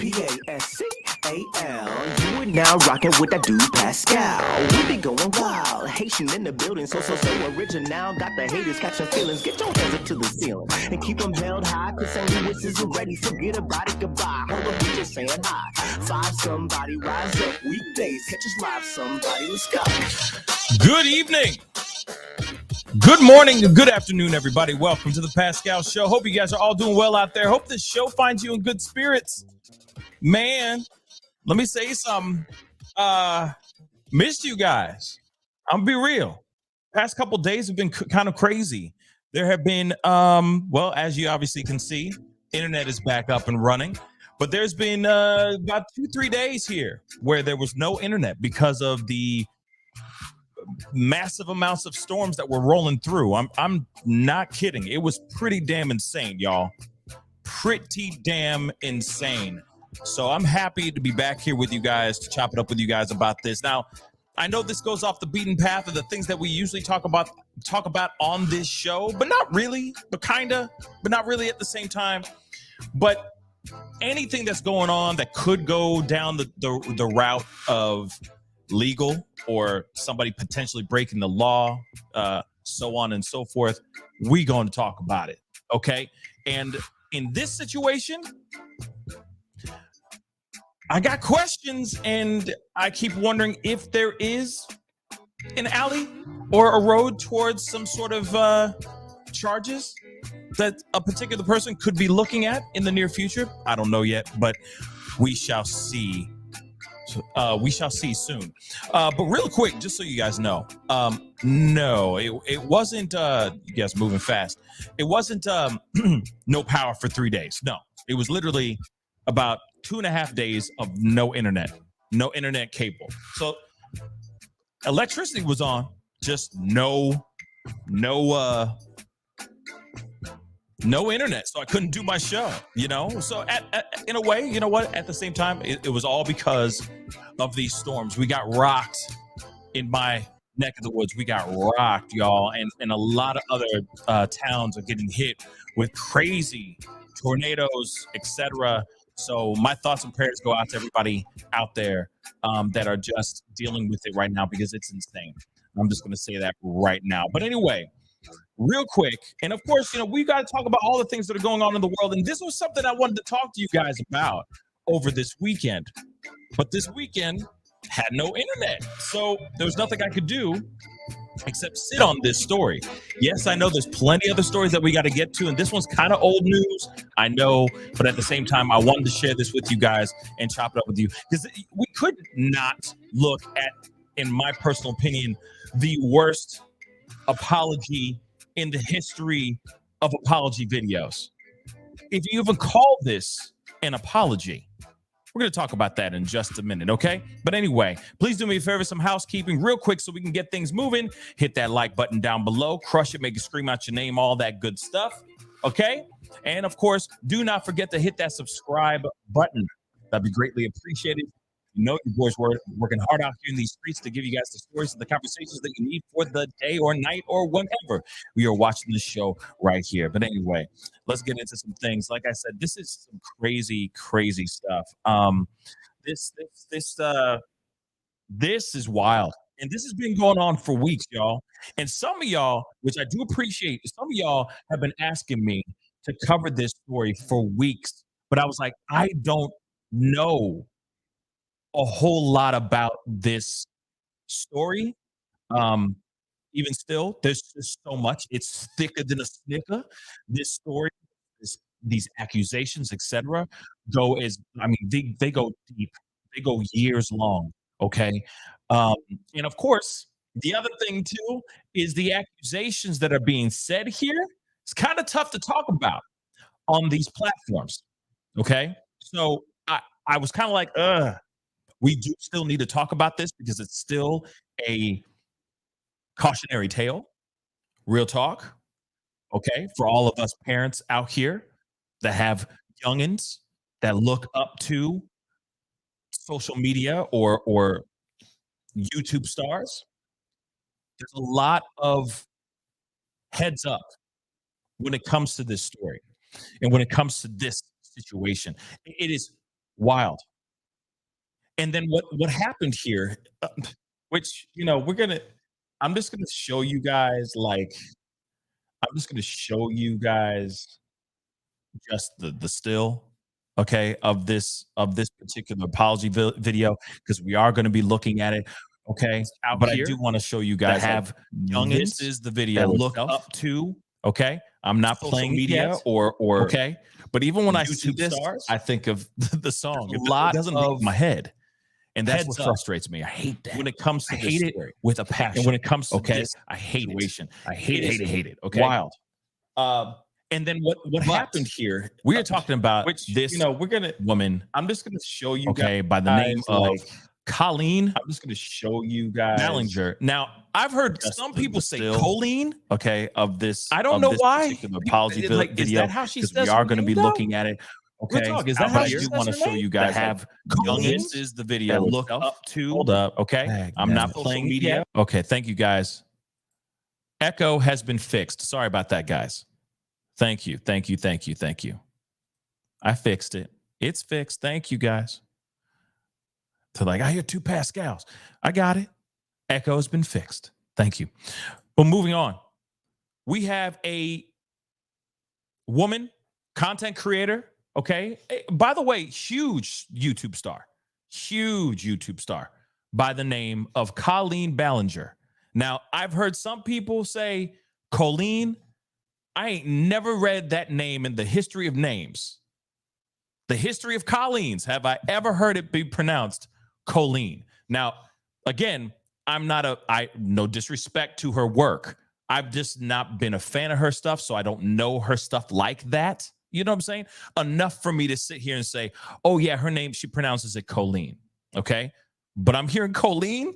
Pascal. You are now rocking with that dude Pascal. We be going wild, Haitian in the building, so original. Got the haters catching feelings. Get your hands up to the ceiling and keep them held high. Cause St. Louis isn't ready. Forget about it, goodbye. Hold up, we just saying hi. Five somebody, rise up weekdays. Catch us live, somebody. Let's go. Good evening. Good morning and good afternoon, everybody. Welcome to the Pascal Show. Hope you guys are all doing well out there. Hope this show finds you in good spirits. Man, let me say something. Missed you guys. I'm gonna be real. Past couple days have been kind of crazy. There have been, well, as you obviously can see, internet is back up and running. But there's been about 2-3 days here where there was no internet because of the massive amounts of storms that were rolling through. I'm not kidding. It was pretty damn insane, y'all. Pretty damn insane. So I'm happy to be back here with you guys to chop it up with you guys about this. Now, I know this goes off the beaten path of the things that we usually talk about on this show, but not really, but kinda, but not really at the same time. But anything that's going on that could go down the route of legal or somebody potentially breaking the law, so on and so forth, we going to talk about it, okay? And in this situation, I got questions, and I keep wondering if there is an alley or a road towards some sort of charges that a particular person could be looking at in the near future. I don't know yet, but we shall see. We shall see soon. But real quick, just so you guys know, no, it wasn't, you guys moving fast. It wasn't no power for 3 days. No, it was literally about 2.5 days of no internet cable. So electricity was on, just no internet, so I couldn't do my show, you know? So in a way, you know what? At the same time, it was all because of these storms. We got rocked in my neck of the woods. We got rocked, y'all, and a lot of other towns are getting hit with crazy tornadoes, etc. So my thoughts and prayers go out to everybody out there that are just dealing with it right now because it's insane. I'm just going to say that right now. But anyway, real quick, and of course, you know, we got to talk about all the things that are going on in the world. And this was something I wanted to talk to you guys about over this weekend. But this weekend had no internet. So there was nothing I could do except sit on this story. Yes, I know there's plenty of other stories that we got to get to, and this one's kind of old news, I know, but at the same time, I wanted to share this with you guys and chop it up with you, because we could not look at, in my personal opinion, the worst apology in the history of apology videos. If you even call this an apology, we're going to talk about that in just a minute, okay? But anyway, please do me a favor, some housekeeping real quick so we can get things moving. Hit that like button down below, crush it, make it scream out your name, all that good stuff, okay? And of course, do not forget to hit that subscribe button. That'd be greatly appreciated. You know your boys were working hard out here in these streets to give you guys the stories and the conversations that you need for the day or night or whenever we are watching the show right here. But anyway, let's get into some things. Like I said, this is some crazy, crazy stuff. This is wild. And this has been going on for weeks, y'all. And some of y'all, which I do appreciate, some of y'all have been asking me to cover this story for weeks. But I was like, I don't know a whole lot about this story. Even still, there's just so much. It's thicker than a snicker. This story, these accusations, etc., they go deep. They go years long. Okay, and of course, the other thing too is the accusations that are being said here. It's kind of tough to talk about on these platforms. Okay, so I was kind of like, we do still need to talk about this because it's still a cautionary tale. Real talk. Okay. For all of us parents out here that have youngins that look up to social media or YouTube stars, there's a lot of heads up when it comes to this story and when it comes to this situation. It is Wild. And then what happened here, which, I'm just gonna show you guys, I'm just gonna show you guys just the still, okay, of this particular apology video, because we are gonna be looking at it, okay? Out But I here do wanna show you to guys, have this youngins is the that video look itself, up to okay? I'm not social playing it media yet, or okay? But even when I see YouTube this, stars. I think of the song. A It lot doesn't leave of my head, and that's what heads up frustrates me. I hate that. When it comes to I this hate it story, with a and passion. when it comes to Okay, this I hate it. situation, I hate it is it, hate it. okay? Wild. And then what But happened here? We are talking about which, this we're gonna. woman, I'm just gonna show you okay, guys, by the name of Colleen I'm just gonna show you guys. Ballinger. Now, I've heard Just some the people say still. Colleen, okay, of this. I don't of know this why. particular People- apology like, is video, that how she because says we are her going to name, be though? looking at it. Okay, Real talk, is that but how I she do says want to her show name? you guys To have Colleen. youngins This is the that video look itself. up to Hold up, okay. I'm not social playing media. it yet. Okay, thank you guys. Echo has been fixed. Sorry about that, guys. Thank you, thank you, thank you, thank you. I fixed it. It's fixed. Thank you, guys. So I hear 2 Pascals. I got it. Echo has been fixed. Thank you. But moving on, we have a woman content creator. Okay. By the way, huge YouTube star by the name of Colleen Ballinger. Now, I've heard some people say Colleen. I ain't never read that name in the history of names. The history of Colleens. Have I ever heard it be pronounced Colleen? Now, again, no disrespect to her work. I've just not been a fan of her stuff, so I don't know her stuff like that. You know what I'm saying? Enough for me to sit here and say, oh yeah, her name, she pronounces it Colleen. Okay. But I'm hearing Colleen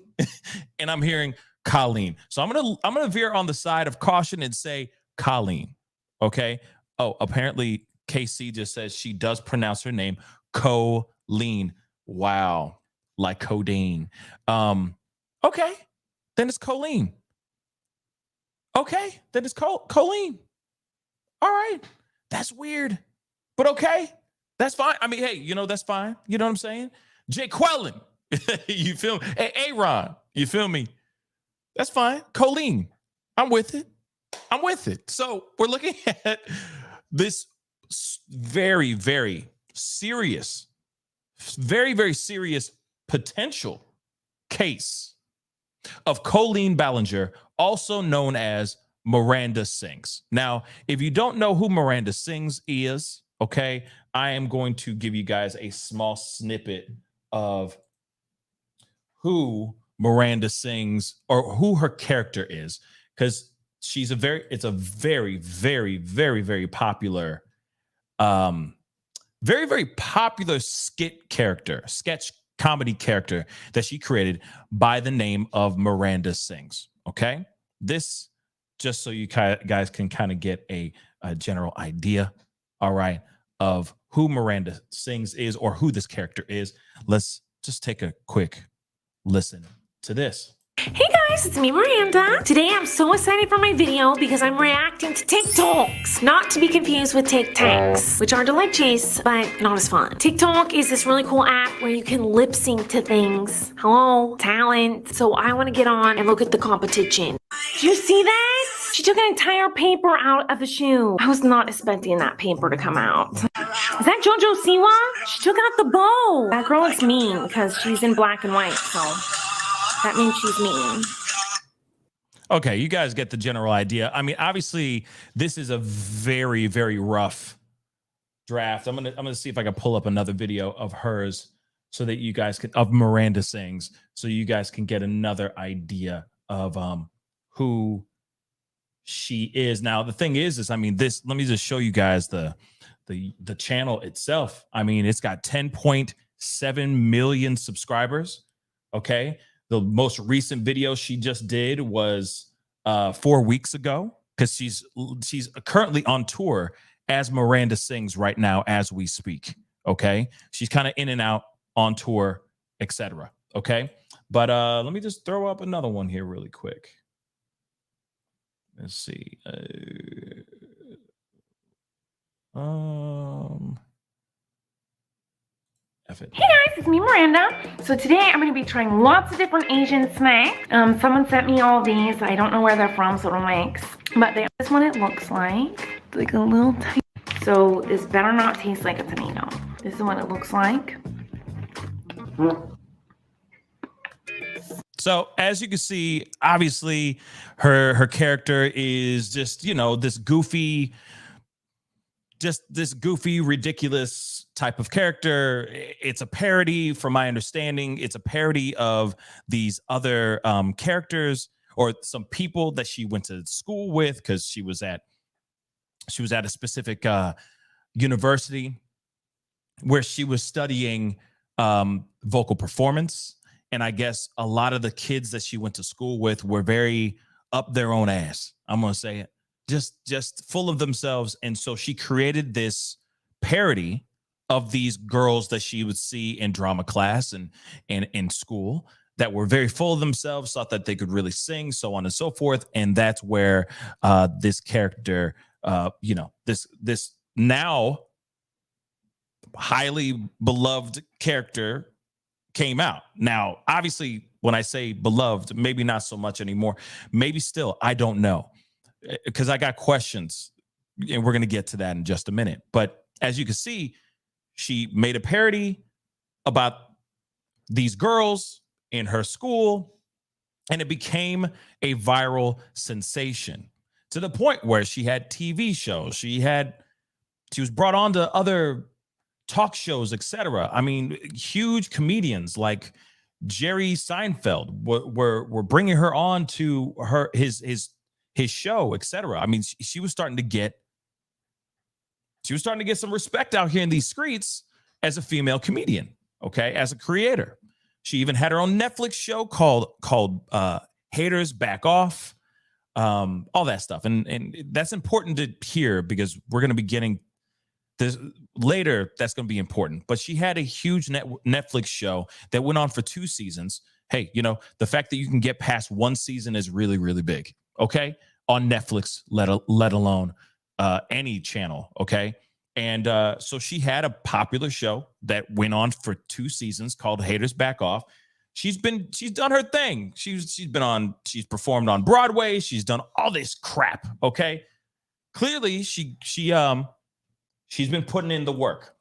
and I'm hearing Colleen. So I'm gonna veer on the side of caution and say Colleen. Okay. Oh, apparently KC just says she does pronounce her name Colleen. Wow. Like codeine. Okay. Then it's Colleen. Okay. Then it's Colleen. All right. That's weird. But okay. That's fine. I mean, hey, that's fine. You know what I'm saying? Jay Quellen. You feel me? Hey, Aaron. You feel me? That's fine. Colleen. I'm with it. So we're looking at this very, very serious, very, very serious potential case of Colleen Ballinger, also known as Miranda Sings. Now, if you don't know who Miranda Sings is, okay, I am going to give you guys a small snippet of who Miranda Sings, or who her character is, because it's a very, very, very, very popular, very, very popular sketch comedy character that she created by the name of Miranda Sings. Okay. This, just so you guys can kind of get a general idea, all right, of who Miranda Sings is, or who this character is. Let's just take a quick listen to this. Hey guys, it's me, Miranda. Today I'm so excited for my video because I'm reacting to TikToks. Not to be confused with TikToks, which are delicious, but not as fun. TikTok is this really cool app where you can lip sync to things. Hello, talent. So I want to get on and look at the competition. Did you see that? She took an entire paper out of a shoe. I was not expecting that paper to come out. Is that JoJo Siwa? She took out the bow. That girl is mean because she's in black and white, so that means she's mean. Okay, you guys get the general idea. I mean, obviously, this is a very, very rough draft. I'm gonna see if I can pull up another video of hers so that you guys can, of Miranda Sings, so you guys can get another idea of who she is. Now, the thing is I mean, this, let me just show you guys the channel itself. I mean, it's got 10.7 million subscribers. Okay. The most recent video she just did was 4 weeks ago, because she's currently on tour as Miranda Sings right now as we speak. Okay. She's kind of in and out on tour, etc. Okay. But let me just throw up another one here really quick. Let's see. F it. Hey guys, it's me, Miranda. So today I'm going to be trying lots of different Asian snacks. Someone sent me all these. I don't know where they're from, so don't mix. But this is what it looks like. It's like a little tiny. So this better not taste like a tomato. This is what it looks like. So as you can see, obviously her character is just, you know, this goofy, ridiculous type of character. It's a parody, from my understanding. It's a parody of these other characters or some people that she went to school with, because she was at a specific university where she was studying vocal performance. And I guess a lot of the kids that she went to school with were very up their own ass. I'm going to say it. Just full of themselves. And so she created this parody of these girls that she would see in drama class and in school that were very full of themselves, thought that they could really sing, so on and so forth. And that's where this character, this now highly beloved character came out. Now, obviously, when I say beloved, maybe not so much anymore. Maybe still, I don't know, because I got questions, and we're going to get to that in just a minute. But as you can see, she made a parody about these girls in her school, and it became a viral sensation to the point where she had TV shows. She was brought on to other talk shows, etc. I mean, huge comedians like Jerry Seinfeld were bringing her on to his show, etc. I mean, she was starting to get some respect out here in these streets as a female comedian, okay, as a creator. She even had her own Netflix show called Haters Back Off, all that stuff. And that's important to hear, because we're going to be getting this later. That's going to be important. But she had a huge Netflix show that went on for 2 seasons. Hey, you know, the fact that you can get past 1 season is really, really big, okay, on Netflix, let alone any channel, okay? And so she had a popular show that went on for 2 seasons called Haters Back Off. She's done her thing. She's performed on Broadway. She's done all this crap, okay? Clearly, she's been putting in the work.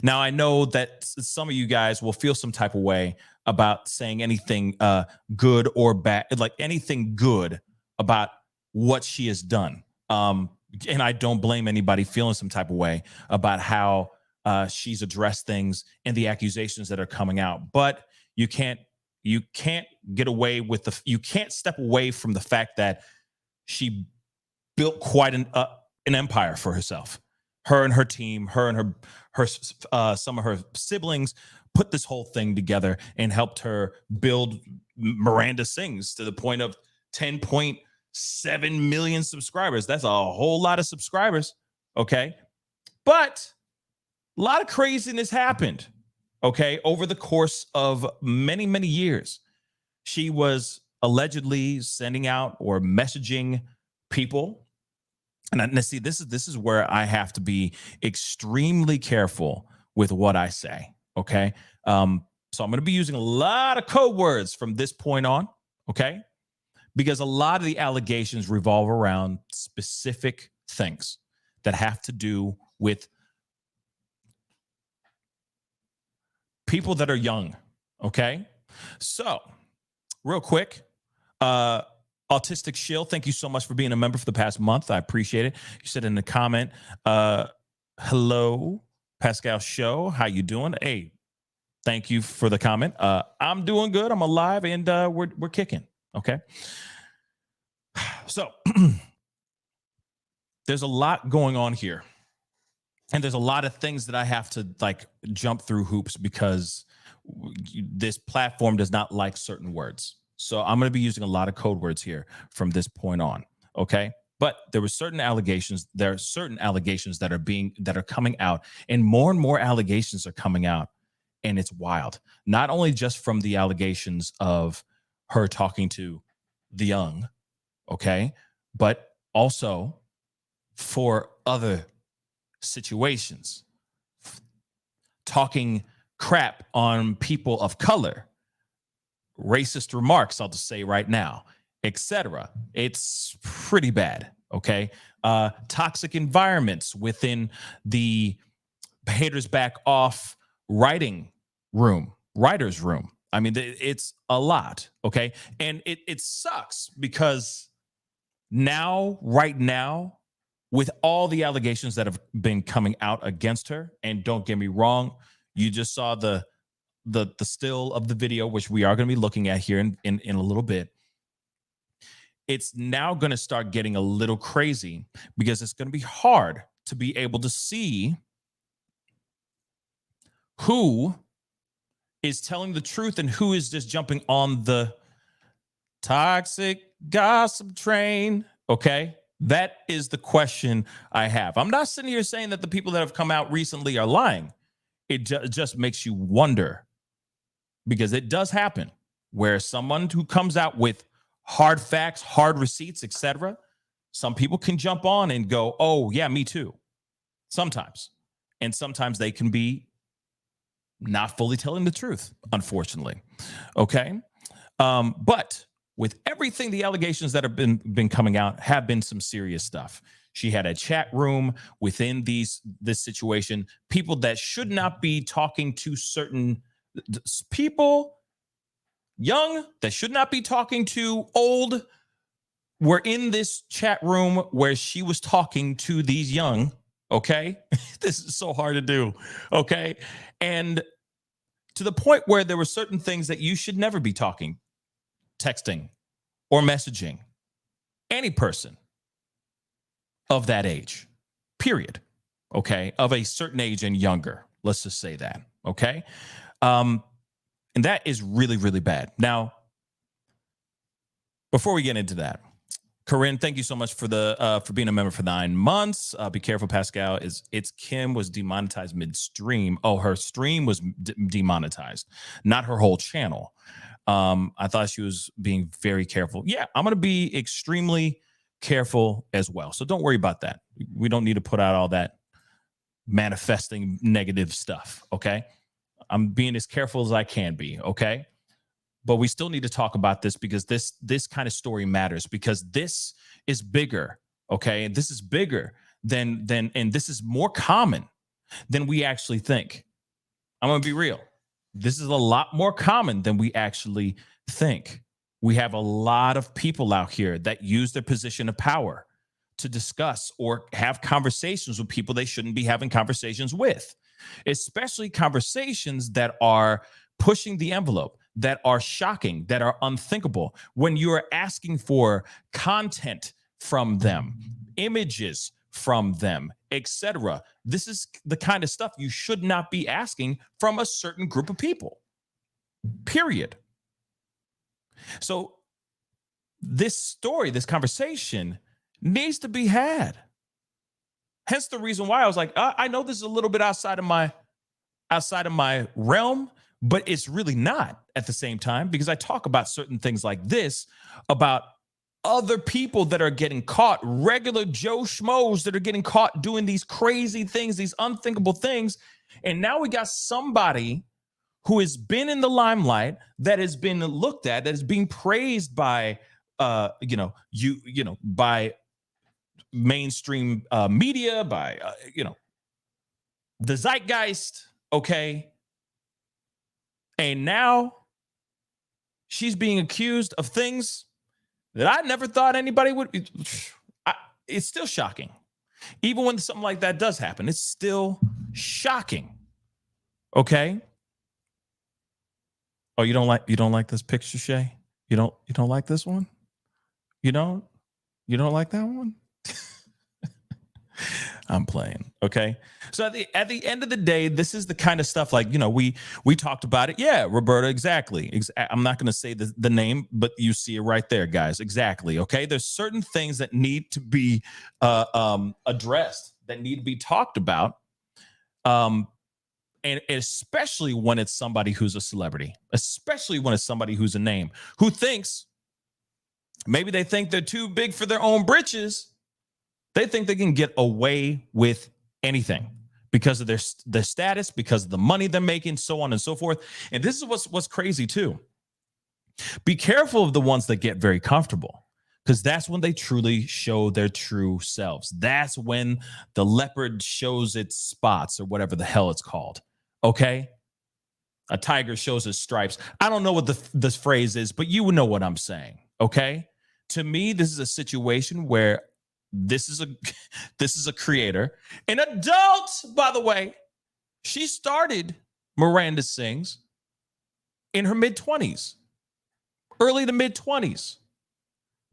Now, I know that some of you guys will feel some type of way about saying anything good or bad, like anything good about what she has done. And I don't blame anybody feeling some type of way about how she's addressed things and the accusations that are coming out. But you can't get away with you can't step away from the fact that she built quite an empire for herself. Her and her team, her and her some of her siblings put this whole thing together and helped her build Miranda Sings to the point of 10.7 million subscribers. That's a whole lot of subscribers, okay? But a lot of craziness happened, okay, over the course of many, many years. She was allegedly sending out or messaging people. And see, this is where I have to be extremely careful with what I say, okay? So I'm going to be using a lot of code words from this point on, okay? Because a lot of the allegations revolve around specific things that have to do with people that are young, okay? So, real quick, Autistic Shill, thank you so much for being a member for the past month. I appreciate it. You said in the comment, hello, Pascal Show. How you doing? Hey, thank you for the comment. I'm doing good. I'm alive, and we're kicking. Okay. So there's a lot going on here, and there's a lot of things that I have to like jump through hoops because this platform does not like certain words. So I'm going to be using a lot of code words here from this point on. Okay. But there were certain allegations. There are certain allegations that are coming out, and more allegations are coming out. And it's wild. Not only just from the allegations of her talking to the young, okay, but also for other situations. talking crap on people of color, racist remarks, I'll just say right now, etc. It's pretty bad, okay? Toxic environments within the haters back off writer's room. I mean, it's a lot, okay? And it sucks because right now, with all the allegations that have been coming out against her, and don't get me wrong, you just saw the still of the video, which we are going to be looking at here in a little bit. It's now going to start getting a little crazy because it's going to be hard to be able to see who is telling the truth and who is just jumping on the toxic gossip train. Okay. That is the question I have. I'm not sitting here saying that the people that have come out recently are lying. It just makes you wonder, because it does happen where someone who comes out with hard facts, hard receipts, etc., some people can jump on and go, oh, yeah, me too. Sometimes. And sometimes they can be not fully telling the truth, unfortunately. Okay. But with everything, the allegations that have been coming out have been some serious stuff. She had a chat room within this situation. People that should not be talking to certain people, young, that should not be talking to old, were in this chat room where she was talking to these young. Okay. This is so hard to do. Okay. And to the point where there were certain things that you should never be talking, texting, or messaging any person of that age, period. Okay. Of a certain age and younger. Let's just say that. Okay. And that is really, really bad. Now, before we get into that, Corinne, thank you so much for being a member for 9 months. Be careful, Pascal. It's Kim was demonetized midstream. Oh, her stream was demonetized, not her whole channel. I thought she was being very careful. Yeah, I'm going to be extremely careful as well. So don't worry about that. We don't need to put out all that manifesting negative stuff. Okay. I'm being as careful as I can be. Okay. But we still need to talk about this because this kind of story matters, because this is bigger. Okay. And this is bigger than and this is more common than we actually think. I'm going to be real. This is a lot more common than we actually think. We have a lot of people out here that use their position of power to discuss or have conversations with people they shouldn't be having conversations with, especially conversations that are pushing the envelope, that are shocking, that are unthinkable. When you're asking for content from them, images from them, etc., this is the kind of stuff you should not be asking from a certain group of people, period. So this story, this conversation needs to be had. Hence the reason why I was like, I know this is a little bit outside of my realm, but it's really not at the same time, because I talk about certain things like this, about other people that are getting caught, regular Joe Schmoes that are getting caught doing these crazy things, these unthinkable things. And now we got somebody who has been in the limelight, that has been looked at, that is being praised by, by mainstream media, by, the zeitgeist. Okay. And now she's being accused of things that I never thought anybody would. It's still shocking. Even when something like that does happen, it's still shocking. Okay. Oh, you don't like this picture, Shay? You don't like this one? You don't like that one? I'm playing. Okay. So at the end of the day, this is the kind of stuff like, we talked about it. Yeah, Roberta, exactly. I'm not going to say the name, but you see it right there, guys. Exactly. Okay. There's certain things that need to be addressed, that need to be talked about. And especially when it's somebody who's a celebrity, especially when it's somebody who's a name, who thinks, maybe they think they're too big for their own britches. They think they can get away with anything because of their status, because of the money they're making, so on and so forth. And this is what's crazy too. Be careful of the ones that get very comfortable, because that's when they truly show their true selves. That's when the leopard shows its spots, or whatever the hell it's called. Okay? A tiger shows its stripes. I don't know what this phrase is, but you know what I'm saying. Okay? To me, this is a situation where this is a creator, an adult, by the way. She started Miranda Sings in her mid-20s, early to mid-20s.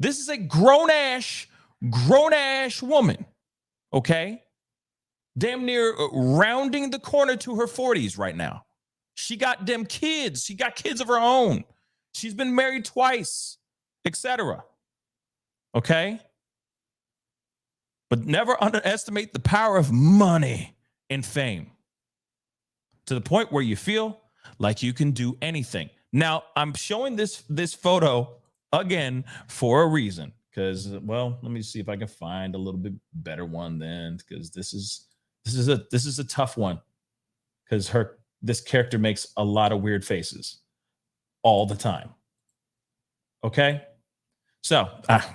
This is a grown-ass woman, okay? Damn near rounding the corner to her 40s right now. She got them kids. She got kids of her own. She's been married twice, etc. Okay? But never underestimate the power of money and fame, to the point where you feel like you can do anything. Now, I'm showing this photo again for a reason, because, well, let me see if I can find a little bit better one then, because this is a tough one, because this character makes a lot of weird faces all the time. Okay? So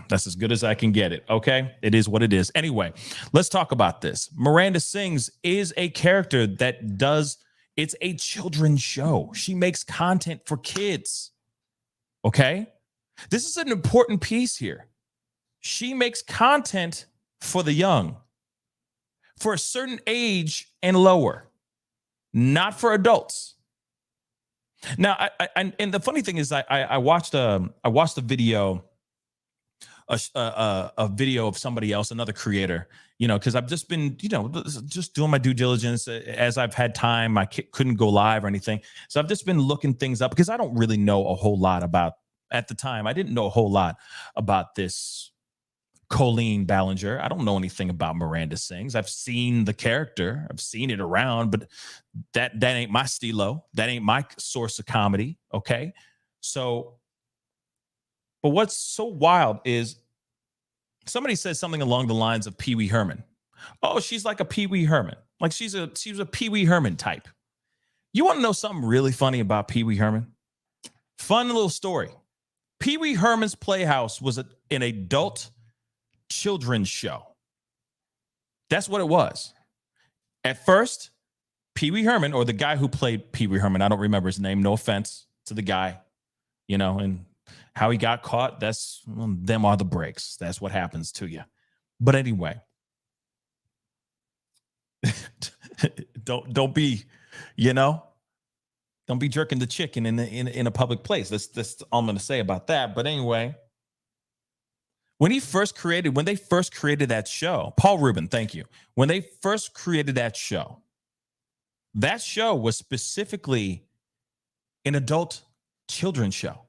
that's as good as I can get it. Okay. It is what it is. Anyway, let's talk about this. Miranda Sings is a character that it's a children's show. She makes content for kids. Okay. This is an important piece here. She makes content for the young, for a certain age and lower, not for adults. Now, and the funny thing is, I watched a video. A video of somebody else, another creator, because I've just been, just doing my due diligence as I've had time. I couldn't go live or anything. So I've just been looking things up, because I don't really know a whole lot at the time, I didn't know a whole lot about this Colleen Ballinger. I don't know anything about Miranda Sings. I've seen the character. I've seen it around, but that ain't my stilo. That ain't my source of comedy. Okay. So, but what's so wild is somebody says something along the lines of Pee Wee Herman. Oh, she's like a Pee Wee Herman. Like she was a Pee Wee Herman type. You want to know something really funny about Pee Wee Herman? Fun little story. Pee Wee Herman's Playhouse was an adult children's show. That's what it was. At first, Pee Wee Herman, or the guy who played Pee Wee Herman, I don't remember his name, no offense to the guy, and how he got caught, them are the breaks. That's what happens to you. But anyway, don't be, don't be jerking the chicken in a public place. That's all I'm going to say about that. But anyway, when they first created that show, Paul Rubin, thank you. When they first created that show was specifically an adult children's show,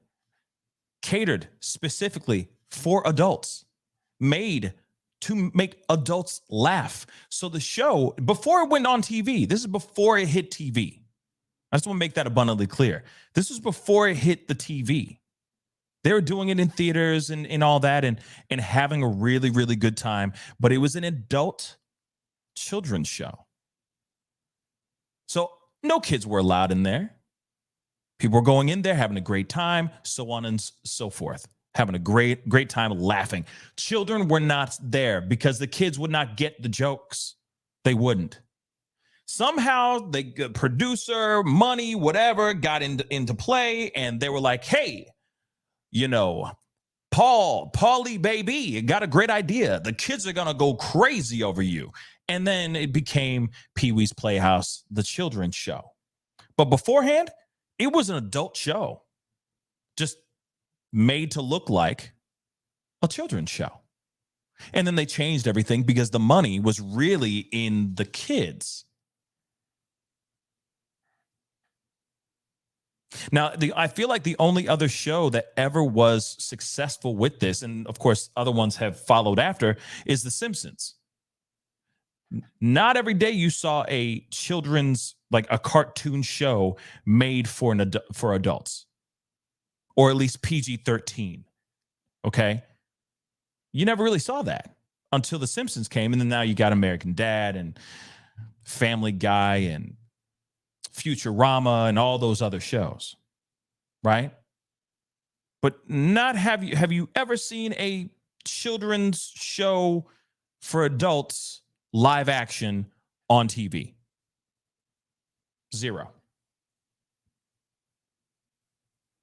catered specifically for adults, made to make adults laugh. So the show, before it went on TV, this is before it hit TV. I just want to make that abundantly clear. This was before it hit the TV. They were doing it in theaters and all that, and having a really, really good time. But it was an adult children's show. So no kids were allowed in there. People were going in there, having a great time, so on and so forth. Having a great, great time laughing. Children were not there because the kids would not get the jokes. They wouldn't. Somehow the producer, money, whatever, got into play, and they were like, hey, Paulie baby, got a great idea. The kids are going to go crazy over you. And then it became Pee Wee's Playhouse, the children's show. But beforehand, it was an adult show, just made to look like a children's show. And then they changed everything because the money was really in the kids. Now, I feel like the only other show that ever was successful with this, and of course other ones have followed after, is The Simpsons. Not every day you saw a children's, like a cartoon show made for adults, or at least PG-13. Okay, you never really saw that until The Simpsons came, and then now you got American Dad and Family Guy and Futurama and all those other shows, right? But not have you ever seen a children's show for adults live action on TV? Zero.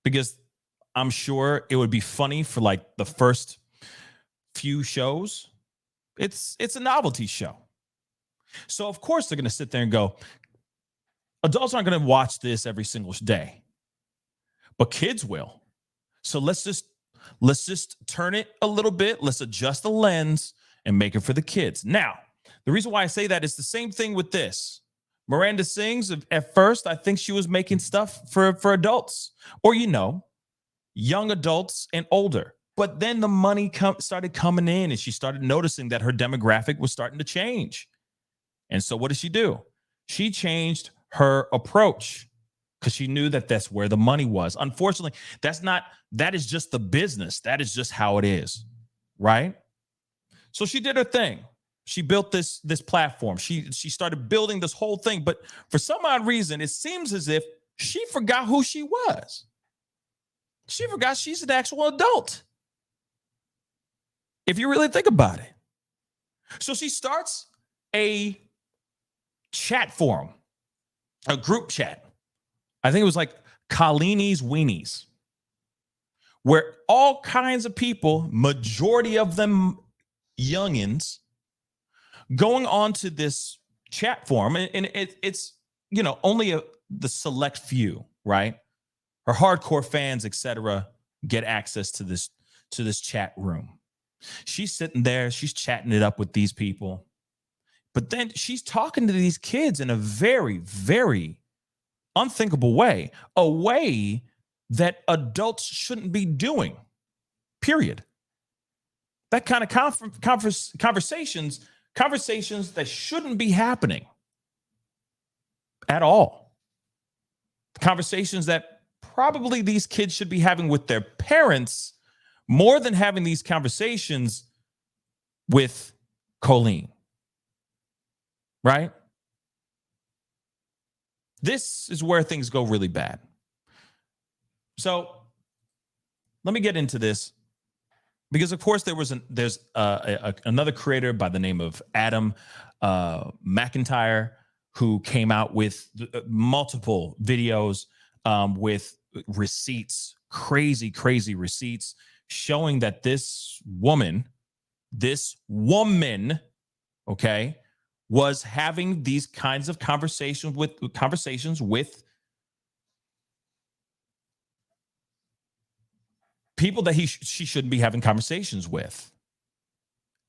Because I'm sure it would be funny for like the first few shows. It's a novelty show. So of course they're going to sit there and go, adults aren't going to watch this every single day, but kids will. So let's just turn it a little bit. Let's adjust the lens and make it for the kids. Now, the reason why I say that is the same thing with this. Miranda Sings, at first, I think she was making stuff for adults or, young adults and older. But then the money started coming in and she started noticing that her demographic was starting to change. And so what did she do? She changed her approach because she knew that that's where the money was. Unfortunately, that is just the business. That is just how it is, right? So she did her thing. She built this platform. She started building this whole thing. But for some odd reason, it seems as if she forgot who she was. She forgot she's an actual adult. If you really think about it. So she starts a chat forum, a group chat. I think it was like Colleen's Weenies, where all kinds of people, majority of them youngins, going on to this chat forum, and it's only the select few, right? Her hardcore fans, etc., get access to this chat room. She's sitting there, she's chatting it up with these people, but then she's talking to these kids in a very, very unthinkable way, a way that adults shouldn't be doing, period. That kind of conversations that shouldn't be happening at all. Conversations that probably these kids should be having with their parents more than having these conversations with Colleen. Right? This is where things go really bad. So let me get into this. Because, of course, there's another creator by the name of Adam McIntyre who came out with multiple videos with receipts, crazy receipts, showing that this woman, okay, was having these kinds of conversations with people that she shouldn't be having conversations with,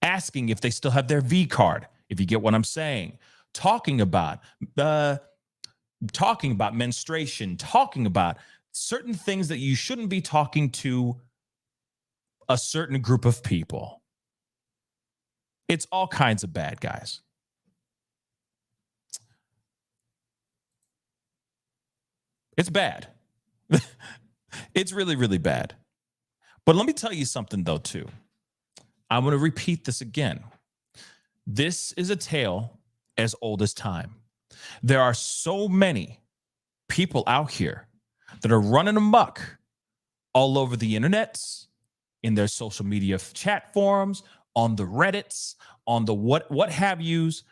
asking if they still have their V card, if you get what I'm saying, talking about menstruation, talking about certain things that you shouldn't be talking to a certain group of people. It's all kinds of bad, guys. It's bad. It's really, really bad. But let me tell you something, though, too. I'm going to repeat this again. This is a tale as old as time. There are so many people out here that are running amok all over the internets, in their social media chat forums, on the Reddits, on the what have yous,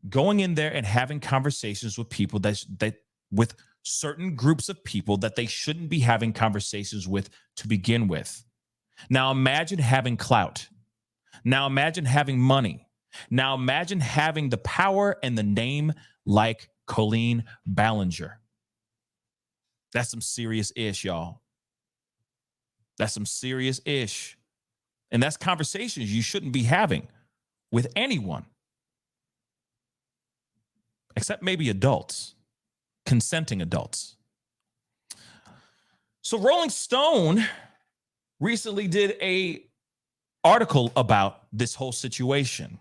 going in there and having conversations with people that with certain groups of people that they shouldn't be having conversations with to begin with. Now imagine having clout. Now imagine having money. Now imagine having the power and the name like Colleen Ballinger. That's some serious ish, y'all. That's some serious ish. And that's conversations you shouldn't be having with anyone. Except maybe adults, consenting adults. So Rolling Stone recently did an article about this whole situation.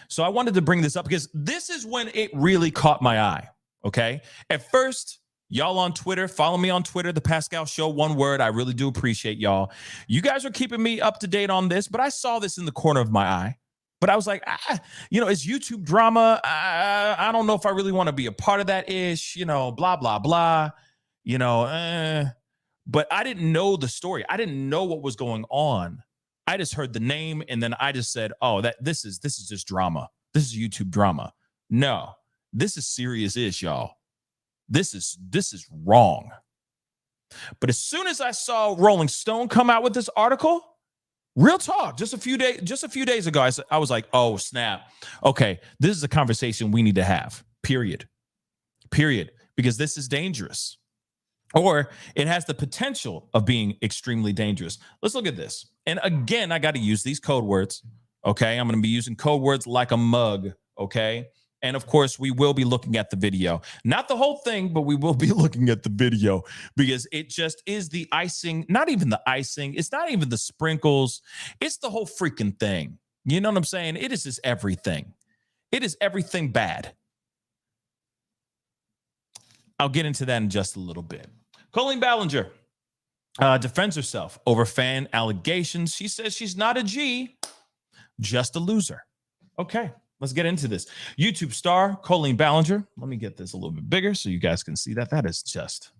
So I wanted to bring this up because this is when it really caught my eye, okay? At first, y'all on Twitter, follow me on Twitter, The Pascal Show, one word. I really do appreciate y'all. You guys are keeping me up to date on this, but I saw this in the corner of my eye. But I was like, it's YouTube drama. I don't know if I really want to be a part of that ish, blah, blah, blah, but I didn't know the story. I didn't know what was going on. I just heard the name and then I just said, oh, this is just drama. This is YouTube drama. No, this is serious ish, y'all. This is wrong. But as soon as I saw Rolling Stone come out with this article, real talk, just a few days ago, I was like, oh, snap. Okay, this is a conversation we need to have, period. Because this is dangerous. Or it has the potential of being extremely dangerous. Let's look at this. And again, I got to use these code words. Okay, I'm going to be using code words like a mug. Okay. And of course, we will be looking at the video. Not the whole thing, but we will be looking at the video because it just is the icing, not even the icing. It's not even the sprinkles. It's the whole freaking thing. You know what I'm saying? It is just everything. It is everything bad. I'll get into that in just a little bit. Colleen Ballinger defends herself over fan allegations. She says she's not a G, just a loser. Okay, let's get into this. YouTube star Colleen Ballinger. Let me get this a little bit bigger so you guys can see that. That is just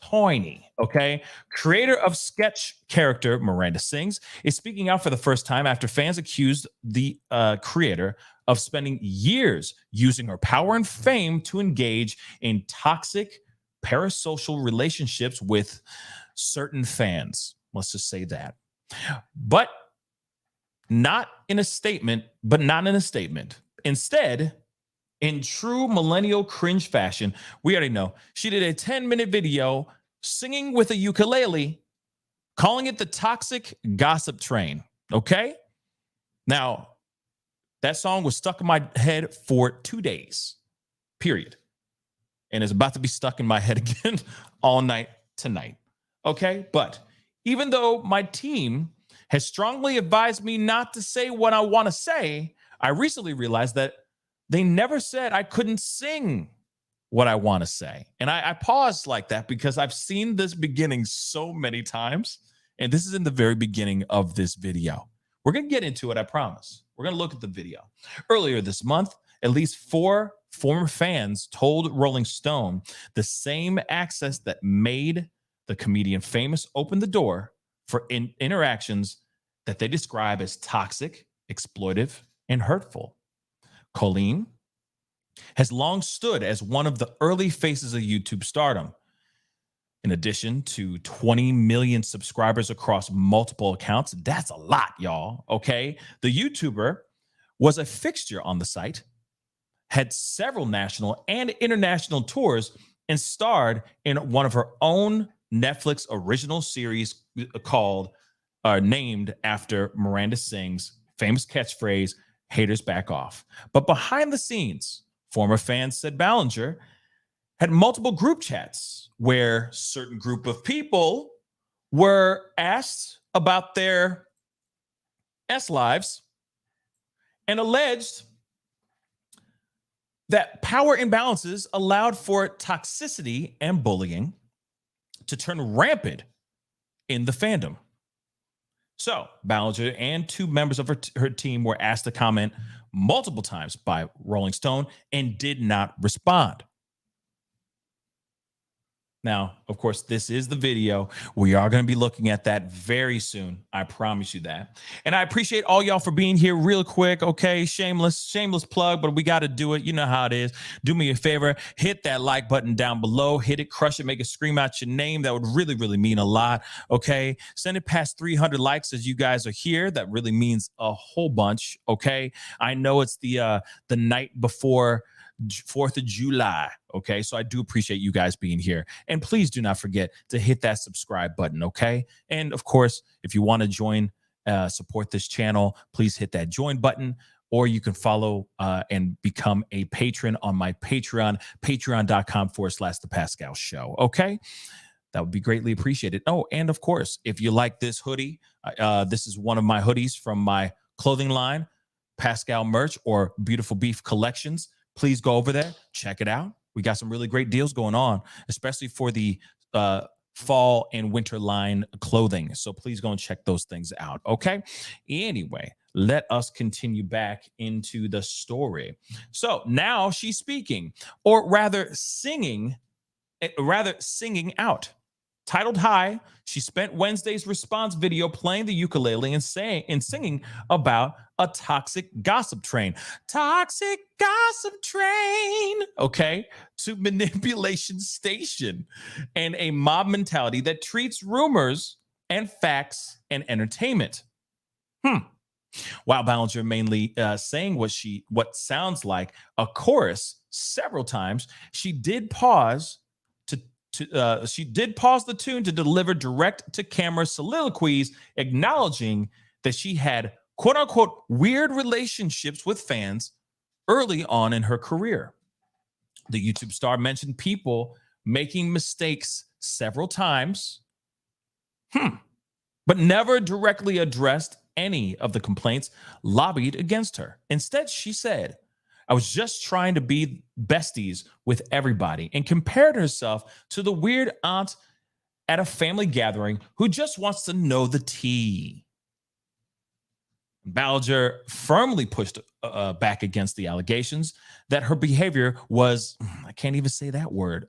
tiny. Okay. Creator of sketch character Miranda Sings is speaking out for the first time after fans accused the creator of spending years using her power and fame to engage in toxic parasocial relationships with certain fans. Let's just say that. But not in a statement. Instead, in true millennial cringe fashion, we already know she did a 10-minute video singing with a ukulele, calling it the toxic gossip train. Okay? Now, that song was stuck in my head for 2 days, period. And it's about to be stuck in my head again all night tonight. Okay? But even though my team has strongly advised me not to say what I want to say, I recently realized that they never said I couldn't sing what I want to say. And I paused like that because I've seen this beginning so many times. And this is in the very beginning of this video. We're going to get into it, I promise. We're going to look at the video. Earlier this month, at least 4 former fans told Rolling Stone the same access that made the comedian famous opened the door for interactions that they describe as toxic, exploitive, and hurtful. Colleen has long stood as one of the early faces of YouTube stardom. In addition to 20 million subscribers across multiple accounts, that's a lot, y'all, okay? The YouTuber was a fixture on the site, had several national and international tours, and starred in one of her own Netflix original series called, named after Miranda Sings' famous catchphrase, "Haters back off." But behind the scenes, former fans said Ballinger had multiple group chats where certain group of people were asked about their lives and alleged that power imbalances allowed for toxicity and bullying to turn rampant in the fandom. So Ballinger and 2 members of her team were asked to comment multiple times by Rolling Stone and did not respond. Now, of course, this is the video. We are going to be looking at that very soon. I promise you that. And I appreciate all y'all for being here real quick. Okay, shameless plug, but we got to do it. You know how it is. Do me a favor. Hit that like button down below. Hit it, crush it, make it scream out your name. That would really, really mean a lot. Okay, send it past 300 likes as you guys are here. That really means a whole bunch. Okay, I know it's the night before 4th of July. Okay, so I do appreciate you guys being here. And please do not forget to hit that subscribe button. Okay, and of course, if you want to join, support this channel, please hit that join button, or you can follow and become a patron on my Patreon, patreon.com/The Pascal Show. Okay, that would be greatly appreciated. Oh, and of course, if you like this hoodie, this is one of my hoodies from my clothing line, Pascal Merch or Beautiful Beef Collections. Please go over there, check it out. We got some really great deals going on, especially for the fall and winter line clothing. So please go and check those things out. Okay. Anyway, let us continue back into the story. So now she's speaking, or rather singing out. Titled High, she spent Wednesday's response video playing the ukulele and singing about a toxic gossip train. Toxic gossip train, okay, to manipulation station and a mob mentality that treats rumors and facts and entertainment. While Ballinger mainly saying what sounds like a chorus several times, she did pause the tune to deliver direct-to-camera soliloquies, acknowledging that she had quote-unquote weird relationships with fans early on in her career. The YouTube star mentioned people making mistakes several times, but never directly addressed any of the complaints lobbied against her. Instead, she said, I was just trying to be besties with everybody, and compared herself to the weird aunt at a family gathering who just wants to know the tea. Ballinger firmly pushed back against the allegations that her behavior was, I can't even say that word,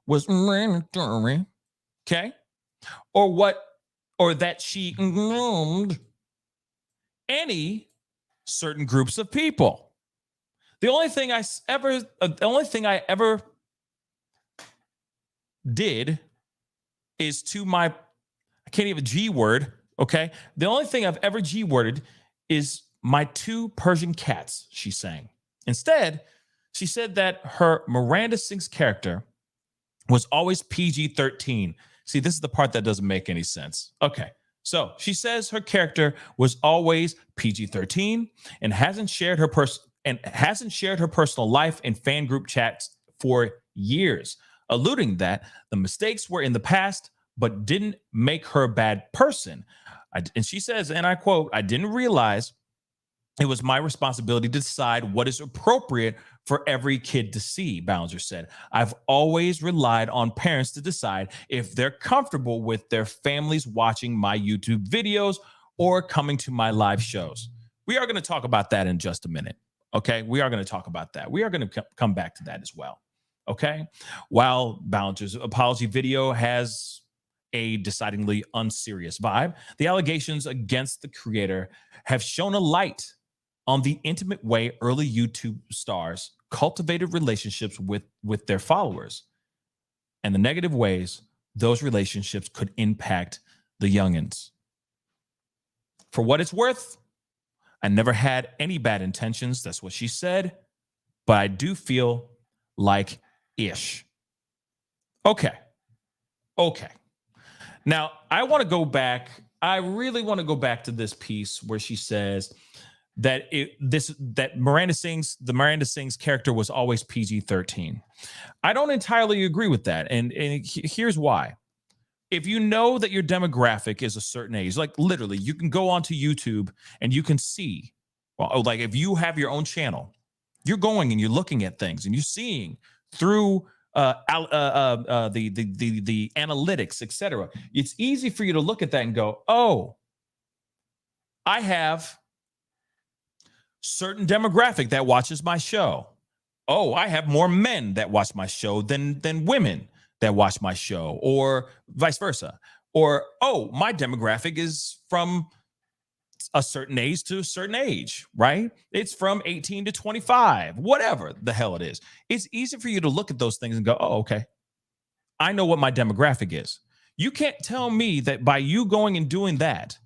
was okay, or that she groomed any certain groups of people. The only thing I ever did is to my, I can't even G word, okay? The only thing I've ever G worded is my 2 Persian cats, she sang. Instead, she said that her Miranda Sings character was always PG-13. See, this is the part that doesn't make any sense. Okay, so she says her character was always PG-13 and hasn't shared her personal life in fan group chats for years, alluding that the mistakes were in the past, but didn't make her a bad person. And she says, and I quote, I didn't realize it was my responsibility to decide what is appropriate for every kid to see, Ballinger said. I've always relied on parents to decide if they're comfortable with their families watching my YouTube videos or coming to my live shows. We are going to talk about that in just a minute. Okay, we are going to talk about that. We are going to come back to that as well. Okay, while Ballinger's apology video has a decidedly unserious vibe, the allegations against the creator have shown a light on the intimate way early YouTube stars cultivated relationships with their followers and the negative ways those relationships could impact the youngins. For what it's worth, I never had any bad intentions. That's what she said. But I do feel like ish. Okay. Now, I want to go back. I really want to go back to this piece where she says that the Miranda Sings character was always PG-13. I don't entirely agree with that. And here's why. If you know that your demographic is a certain age, like literally you can go onto YouTube and you can see, well, like if you have your own channel, you're going and you're looking at things and you're seeing through the analytics, etc. It's easy for you to look at that and go, oh, I have certain demographic that watches my show. Oh, I have more men that watch my show than women that watch my show, or vice versa. Or, oh, my demographic is from a certain age to a certain age, right? It's from 18 to 25, whatever the hell it is. It's easy for you to look at those things and go, oh, okay, I know what my demographic is. You can't tell me that by you going and doing that,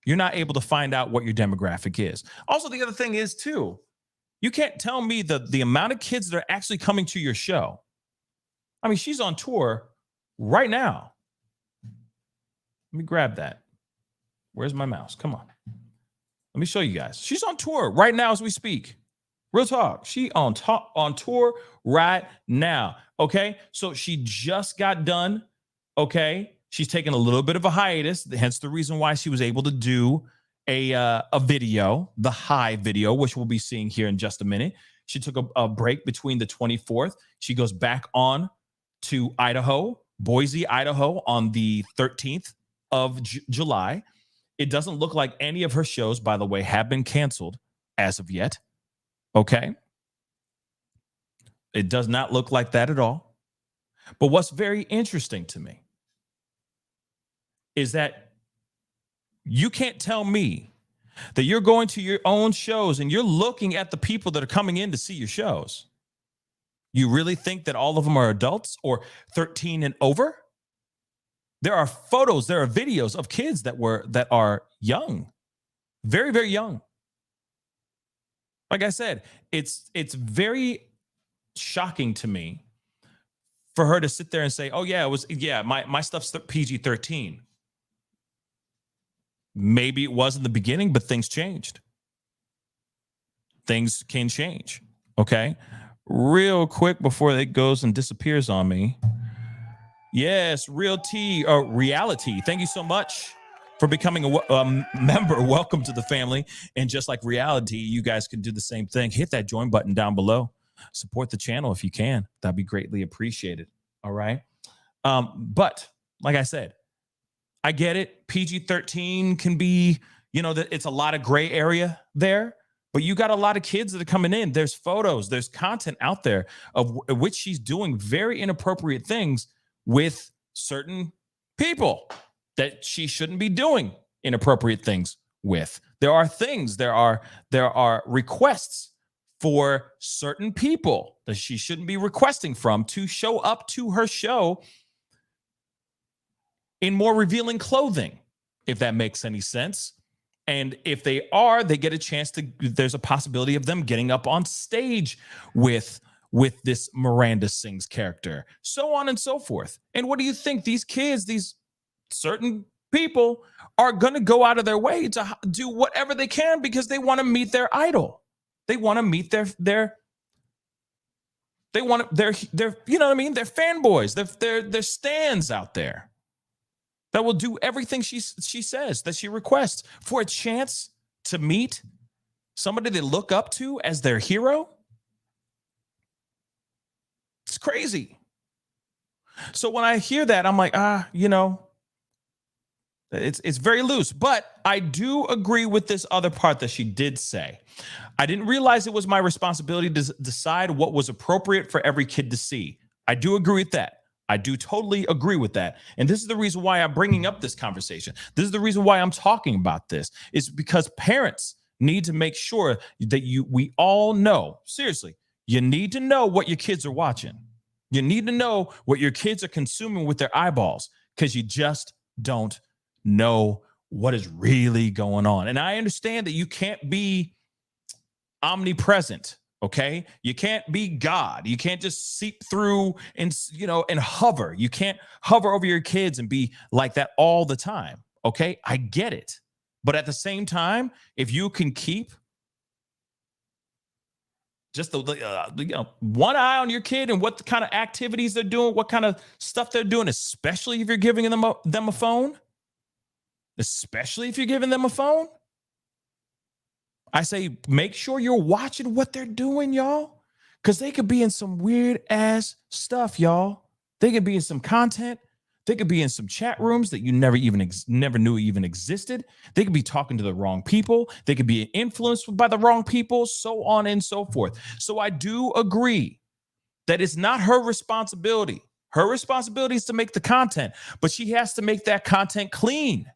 you're not able to find out what your demographic is. Also, the other thing is, too, you can't tell me the amount of kids that are actually coming to your show. I mean, she's on tour right now. Let me grab that. Where's my mouse? Come on. Let me show you guys. She's on tour right now as we speak. Real talk. She on tour right now. Okay. So she just got done. Okay. She's taken a little bit of a hiatus, hence the reason why she was able to do a video, the High video, which we'll be seeing here in just a minute. She took a break between the 24th. She goes back on to Idaho, Boise, Idaho on the 13th of July. It doesn't look like any of her shows, by the way, have been canceled as of yet. Okay. It does not look like that at all. But what's very interesting to me is that you can't tell me that you're going to your own shows and you're looking at the people that are coming in to see your shows. You really think that all of them are adults or 13 and over? There are photos, there are videos of kids that are young, very, very young. Like I said, it's very shocking to me for her to sit there and say, "Oh yeah, my stuff's PG-13." Maybe it was in the beginning, but things changed. Things can change. Okay. Real quick before it goes and disappears on me. Yes, Reality. Thank you so much for becoming a member. Welcome to the family. And just like Reality, you guys can do the same thing. Hit that join button down below. Support the channel if you can. That'd be greatly appreciated. All right. But like I said, I get it. PG-13 can be, that it's a lot of gray area there. But you got a lot of kids that are coming in. There's photos, there's content out there of which she's doing very inappropriate things with certain people that she shouldn't be doing inappropriate things with. There are requests for certain people that she shouldn't be requesting from to show up to her show in more revealing clothing, if that makes any sense. And if they get a chance there's a possibility of them getting up on stage with this Miranda Sings character, so on and so forth. And what do you think? These kids, these certain people are going to go out of their way to do whatever they can because they want to meet their idol. They want to meet their you know what I mean? Their fanboys, their stans out there that will do everything she says, that she requests for a chance to meet somebody they look up to as their hero. It's crazy. So when I hear that, I'm like, it's very loose. But I do agree with this other part that she did say. I didn't realize it was my responsibility to decide what was appropriate for every kid to see. I do agree with that. I do totally agree with that. And this is the reason why I'm bringing up this conversation. This is the reason why I'm talking about this. It's because parents need to make sure that we all know, seriously, you need to know what your kids are watching. You need to know what your kids are consuming with their eyeballs because you just don't know what is really going on. And I understand that you can't be omnipresent. Okay, you can't be God. You can't just seep through and hover. You can't hover over your kids and be like that all the time. Okay, I get it. But at the same time, if you can keep just one eye on your kid and what kind of activities they're doing, what kind of stuff they're doing, especially if you're giving them a phone, I say, make sure you're watching what they're doing, y'all, because they could be in some weird ass stuff, y'all. They could be in some content. They could be in some chat rooms that you never knew even existed. They could be talking to the wrong people. They could be influenced by the wrong people, so on and so forth. So I do agree that it's not her responsibility. Her responsibility is to make the content, but she has to make that content clean.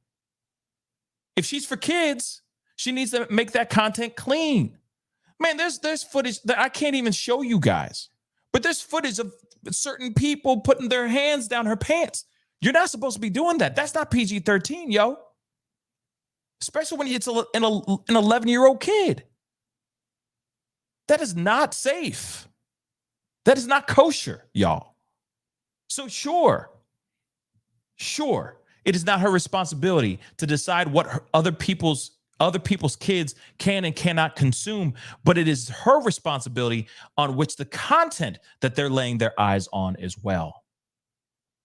If she's for kids, she needs to make that content clean. Man, there's footage that I can't even show you guys. But there's footage of certain people putting their hands down her pants. You're not supposed to be doing that. That's not PG-13, yo. Especially when it's an 11-year-old kid. That is not safe. That is not kosher, y'all. So sure, it is not her responsibility to decide what other people's kids can and cannot consume, but it is her responsibility on which the content that they're laying their eyes on as well.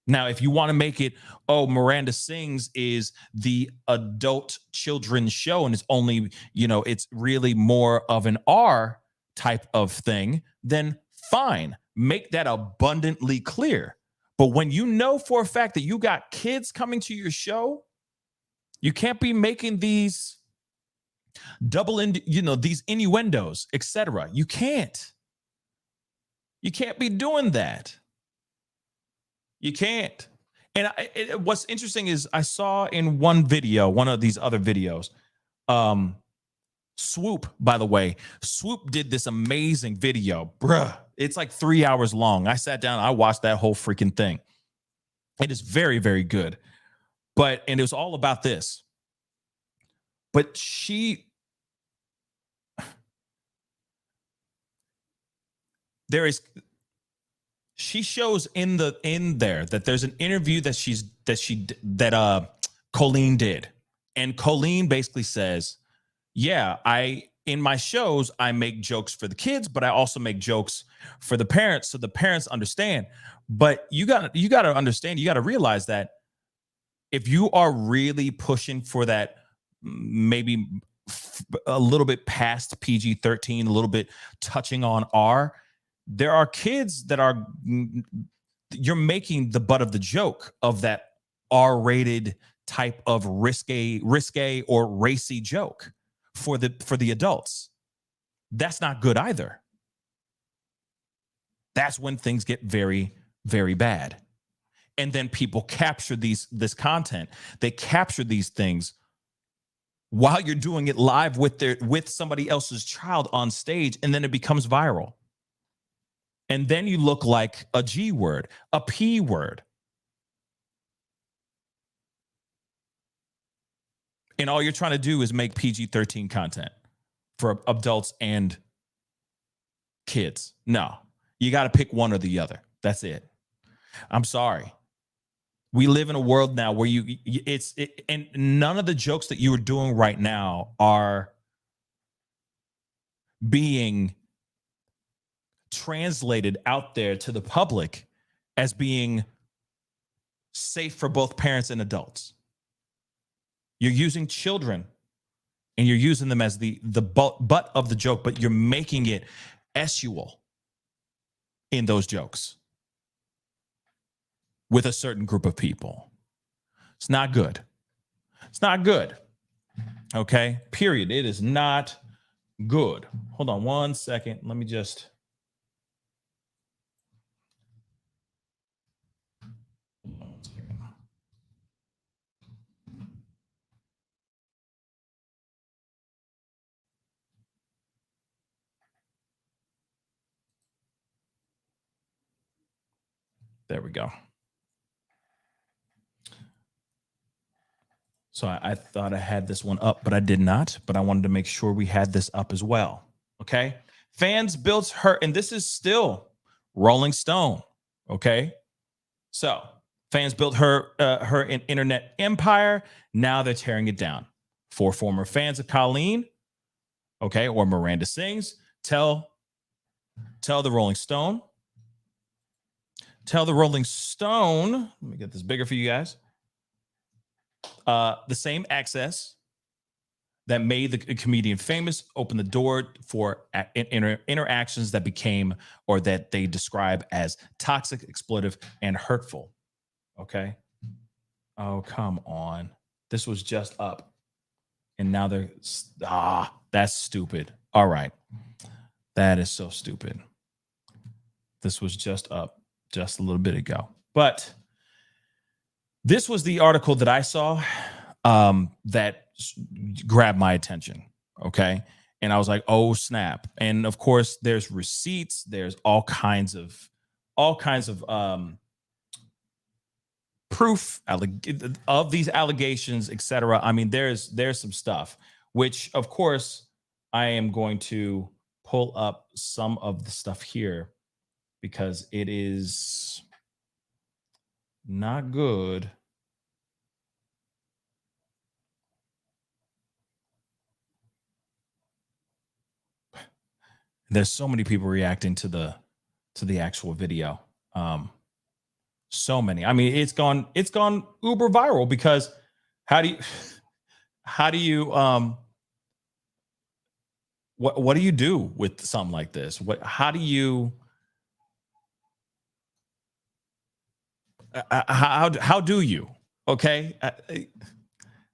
Now, if you want to make it, Miranda Sings is the adult children's show and it's only, it's really more of an R type of thing, then fine, make that abundantly clear. But when you know for a fact that you got kids coming to your show, you can't be making these these innuendos, etc. You can't. You can't be doing that. You can't. And what's interesting is I saw in one of these other videos, Swoop, by the way, Swoop did this amazing video, bruh. It's like 3 hours long. I sat down, I watched that whole freaking thing. It is very, very good. And it was all about this. But she shows in there that there's an interview that Colleen did. And Colleen basically says, yeah, in my shows, I make jokes for the kids, but I also make jokes for the parents, so the parents understand. But you got to understand, you got to realize that if you are really pushing for that, maybe a little bit past PG-13, a little bit touching on R, there are kids that you're making the butt of the joke of that R-rated type of risque or racy joke for the adults. That's not good either. That's when things get very, very bad. And then people capture this content. They capture these things while you're doing it live with somebody else's child on stage, and then it becomes viral. And then you look like a G word, a P word. And all you're trying to do is make PG-13 content for adults and kids. No, you got to pick one or the other. That's it. I'm sorry. We live in a world now where and none of the jokes that you are doing right now are being translated out there to the public as being safe for both parents and adults. You're using children and you're using them as the butt of the joke, but you're making it sexual in those jokes with a certain group of people. It's not good. It's not good. Okay? Period. It is not good. Hold on one second. Let me just... There we go. So I thought I had this one up, but I did not. But I wanted to make sure we had this up as well. Okay. Fans built her, and this is still Rolling Stone. Okay. So fans built her an internet empire. Now they're tearing it down. 4 former fans of Colleen, okay, or Miranda Sings, tell the Rolling Stone. Tell the Rolling Stone, let me get this bigger for you guys. The same access that made the comedian famous opened the door for interactions that became, or that they describe as toxic, exploitive, and hurtful. Okay. Oh, come on. This was just up. And now that's stupid. All right. That is so stupid. This was just up just a little bit ago. But this was the article that I saw that grabbed my attention. Okay. And I was like, oh, snap. And of course, there's receipts. There's all kinds of proof of these allegations, etc. I mean, there's some stuff, which of course I am going to pull up some of the stuff here because it is not good. There's so many people reacting to the actual video. So many. I mean, it's gone uber viral because how do you what do you do with something like this? How do you How do you? Okay.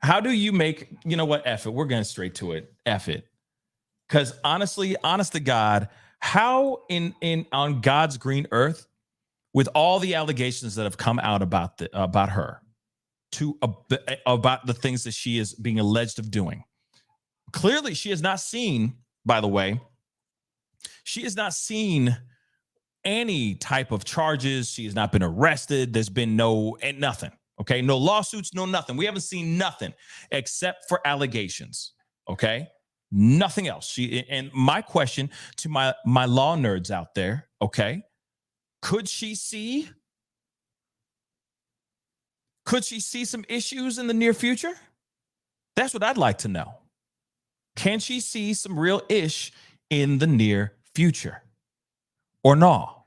How do you make, you know what? F it. We're going straight to it. F it. Because honestly, honest to God, how on God's green earth, with all the allegations that have come out about her, about the things that she is being alleged of doing, clearly she has not seen. By the way, she has not seen any type of charges. She has not been arrested. There's been nothing. Okay, no lawsuits, no nothing. We haven't seen nothing except for allegations. Okay. Nothing else. And my question to my law nerds out there, okay, could she see some issues in the near future? That's what I'd like to know. Can she see some real ish in the near future or no?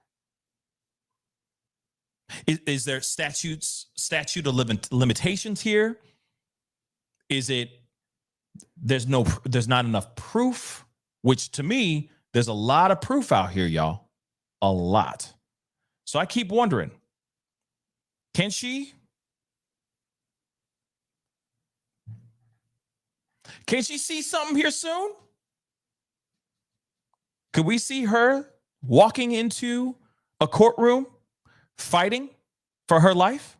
Is there statute of limitations here? Is it there's not enough proof, which to me, there's a lot of proof out here, y'all. A lot. So I keep wondering, can she see something here soon? Could we see her walking into a courtroom fighting for her life?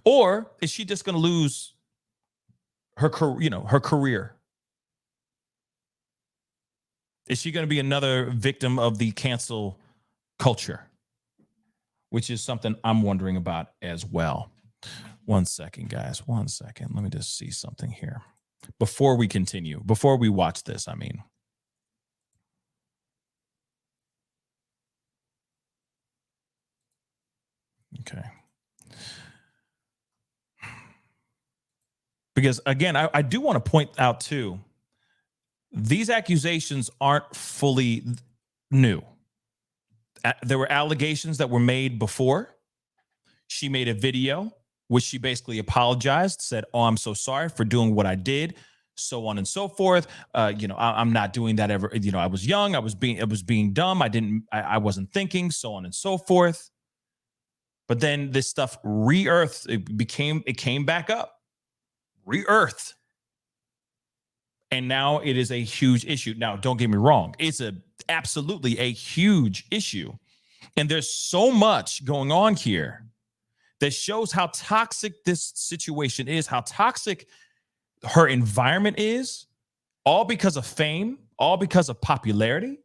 Or is she just going to lose her career? Is she going to be another victim of the cancel culture? Which is something I'm wondering about as well. 1 second, guys. 1 second. Let me just see something here. Before we continue, before we watch this, I mean. Okay. Because again, I do want to point out too, these accusations aren't fully new. There were allegations that were made before. She made a video, which she basically apologized, said, "Oh, I'm so sorry for doing what I did," so on and so forth. I'm not doing that ever. I was young. I was being dumb. I wasn't thinking, so on and so forth. But then this stuff it came back up. Re-earthed. And now it is a huge issue. Now, don't get me wrong. It's absolutely a huge issue. And there's so much going on here that shows how toxic this situation is, how toxic her environment is, all because of fame, all because of popularity,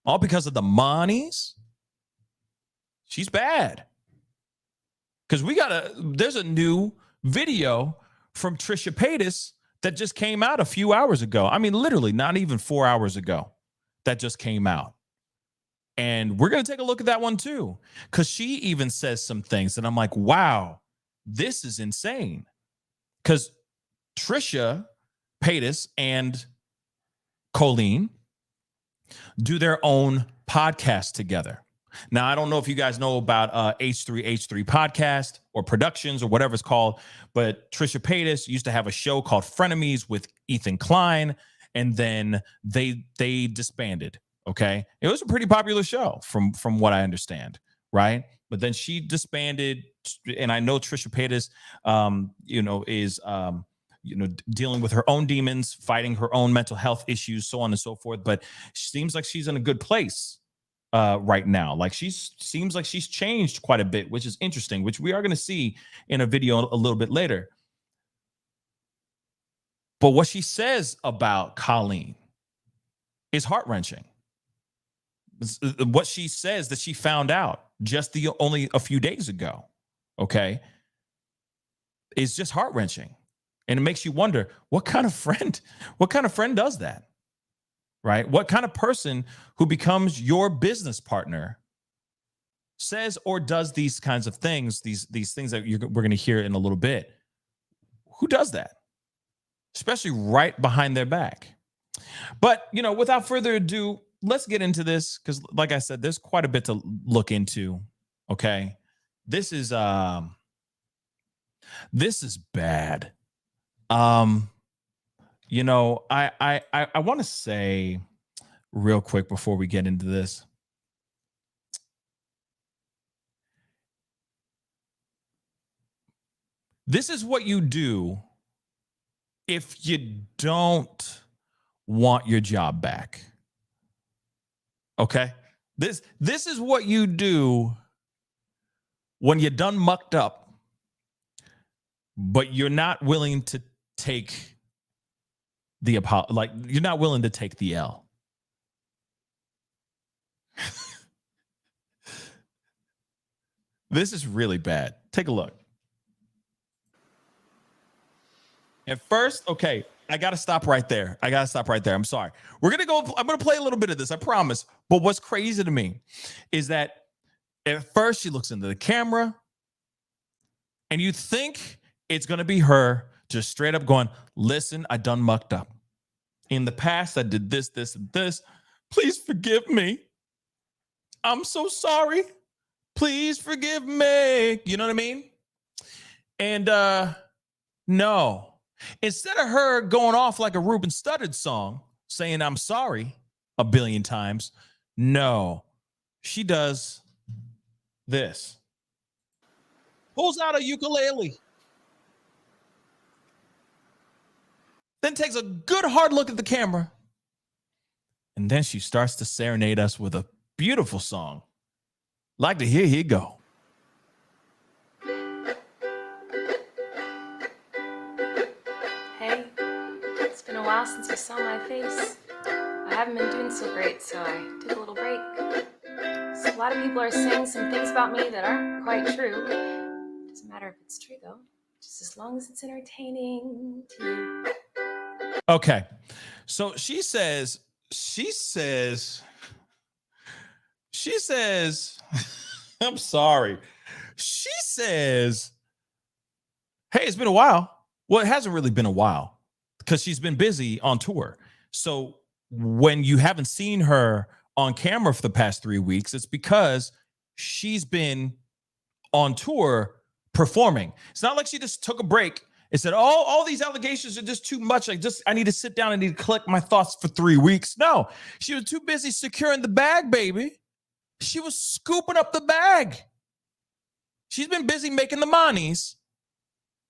all because of the monies. She's bad. Because there's a new video from Trisha Paytas that just came out a few hours ago. I mean, literally not even 4 hours ago that just came out. And we're going to take a look at that one too, because she even says some things that I'm like, wow, this is insane. Because Trisha Paytas and Colleen do their own podcast together. Now, I don't know if you guys know about H3H3 podcast or productions or whatever it's called, but Trisha Paytas used to have a show called Frenemies with Ethan Klein, and then they disbanded. Okay, it was a pretty popular show from what I understand, right? But then she disbanded, and I know Trisha Paytas, is dealing with her own demons, fighting her own mental health issues, so on and so forth. But she seems like she's in a good place right now. Like seems like she's changed quite a bit, which is interesting, which we are going to see in a video a little bit later. But what she says about Colleen is heart-wrenching. What she says that she found out just only a few days ago, okay, is just heart-wrenching. And it makes you wonder, what kind of friend does that? Right? What kind of person who becomes your business partner says or does these kinds of things, these things that we're going to hear in a little bit? Who does that? Especially right behind their back. But, without further ado, let's get into this, because like I said, there's quite a bit to look into. Okay. This is bad. I want to say real quick before we get into this, This is what you do if you don't want your job back. Okay? This is what you do when you're done mucked up, but you're not willing to take the you're not willing to take the L. This is really bad. Take a look. At first, okay, I got to stop right there. I'm sorry. I'm going to play a little bit of this, I promise. But what's crazy to me is that at first she looks into the camera and you think it's going to be her just straight up going, listen, I done mucked up. In the past, I did this, this, and this. Please forgive me. I'm so sorry. Please forgive me. You know what I mean? And no. Instead of her going off like a Ruben Studdard song, saying I'm sorry a billion times, no. She does this. Pulls out a ukulele. Then takes a good hard look at the camera. And then she starts to serenade us with a beautiful song. Like to hear you go. Hey, it's been a while since you saw my face. I haven't been doing so great, so I took a little break. So a lot of people are saying some things about me that aren't quite true. Doesn't matter if it's true, though. Just as long as it's entertaining to you. Okay. So she says, I'm sorry. She says, hey, it's been a while. Well, it hasn't really been a while because she's been busy on tour. So when you haven't seen her on camera for the past 3 weeks, it's because she's been on tour performing. It's not like she just took a break and said, all these allegations are just too much. I need to sit down. I need to collect my thoughts for 3 weeks. No, she was too busy securing the bag, baby. She was scooping up the bag. She's been busy making the monies.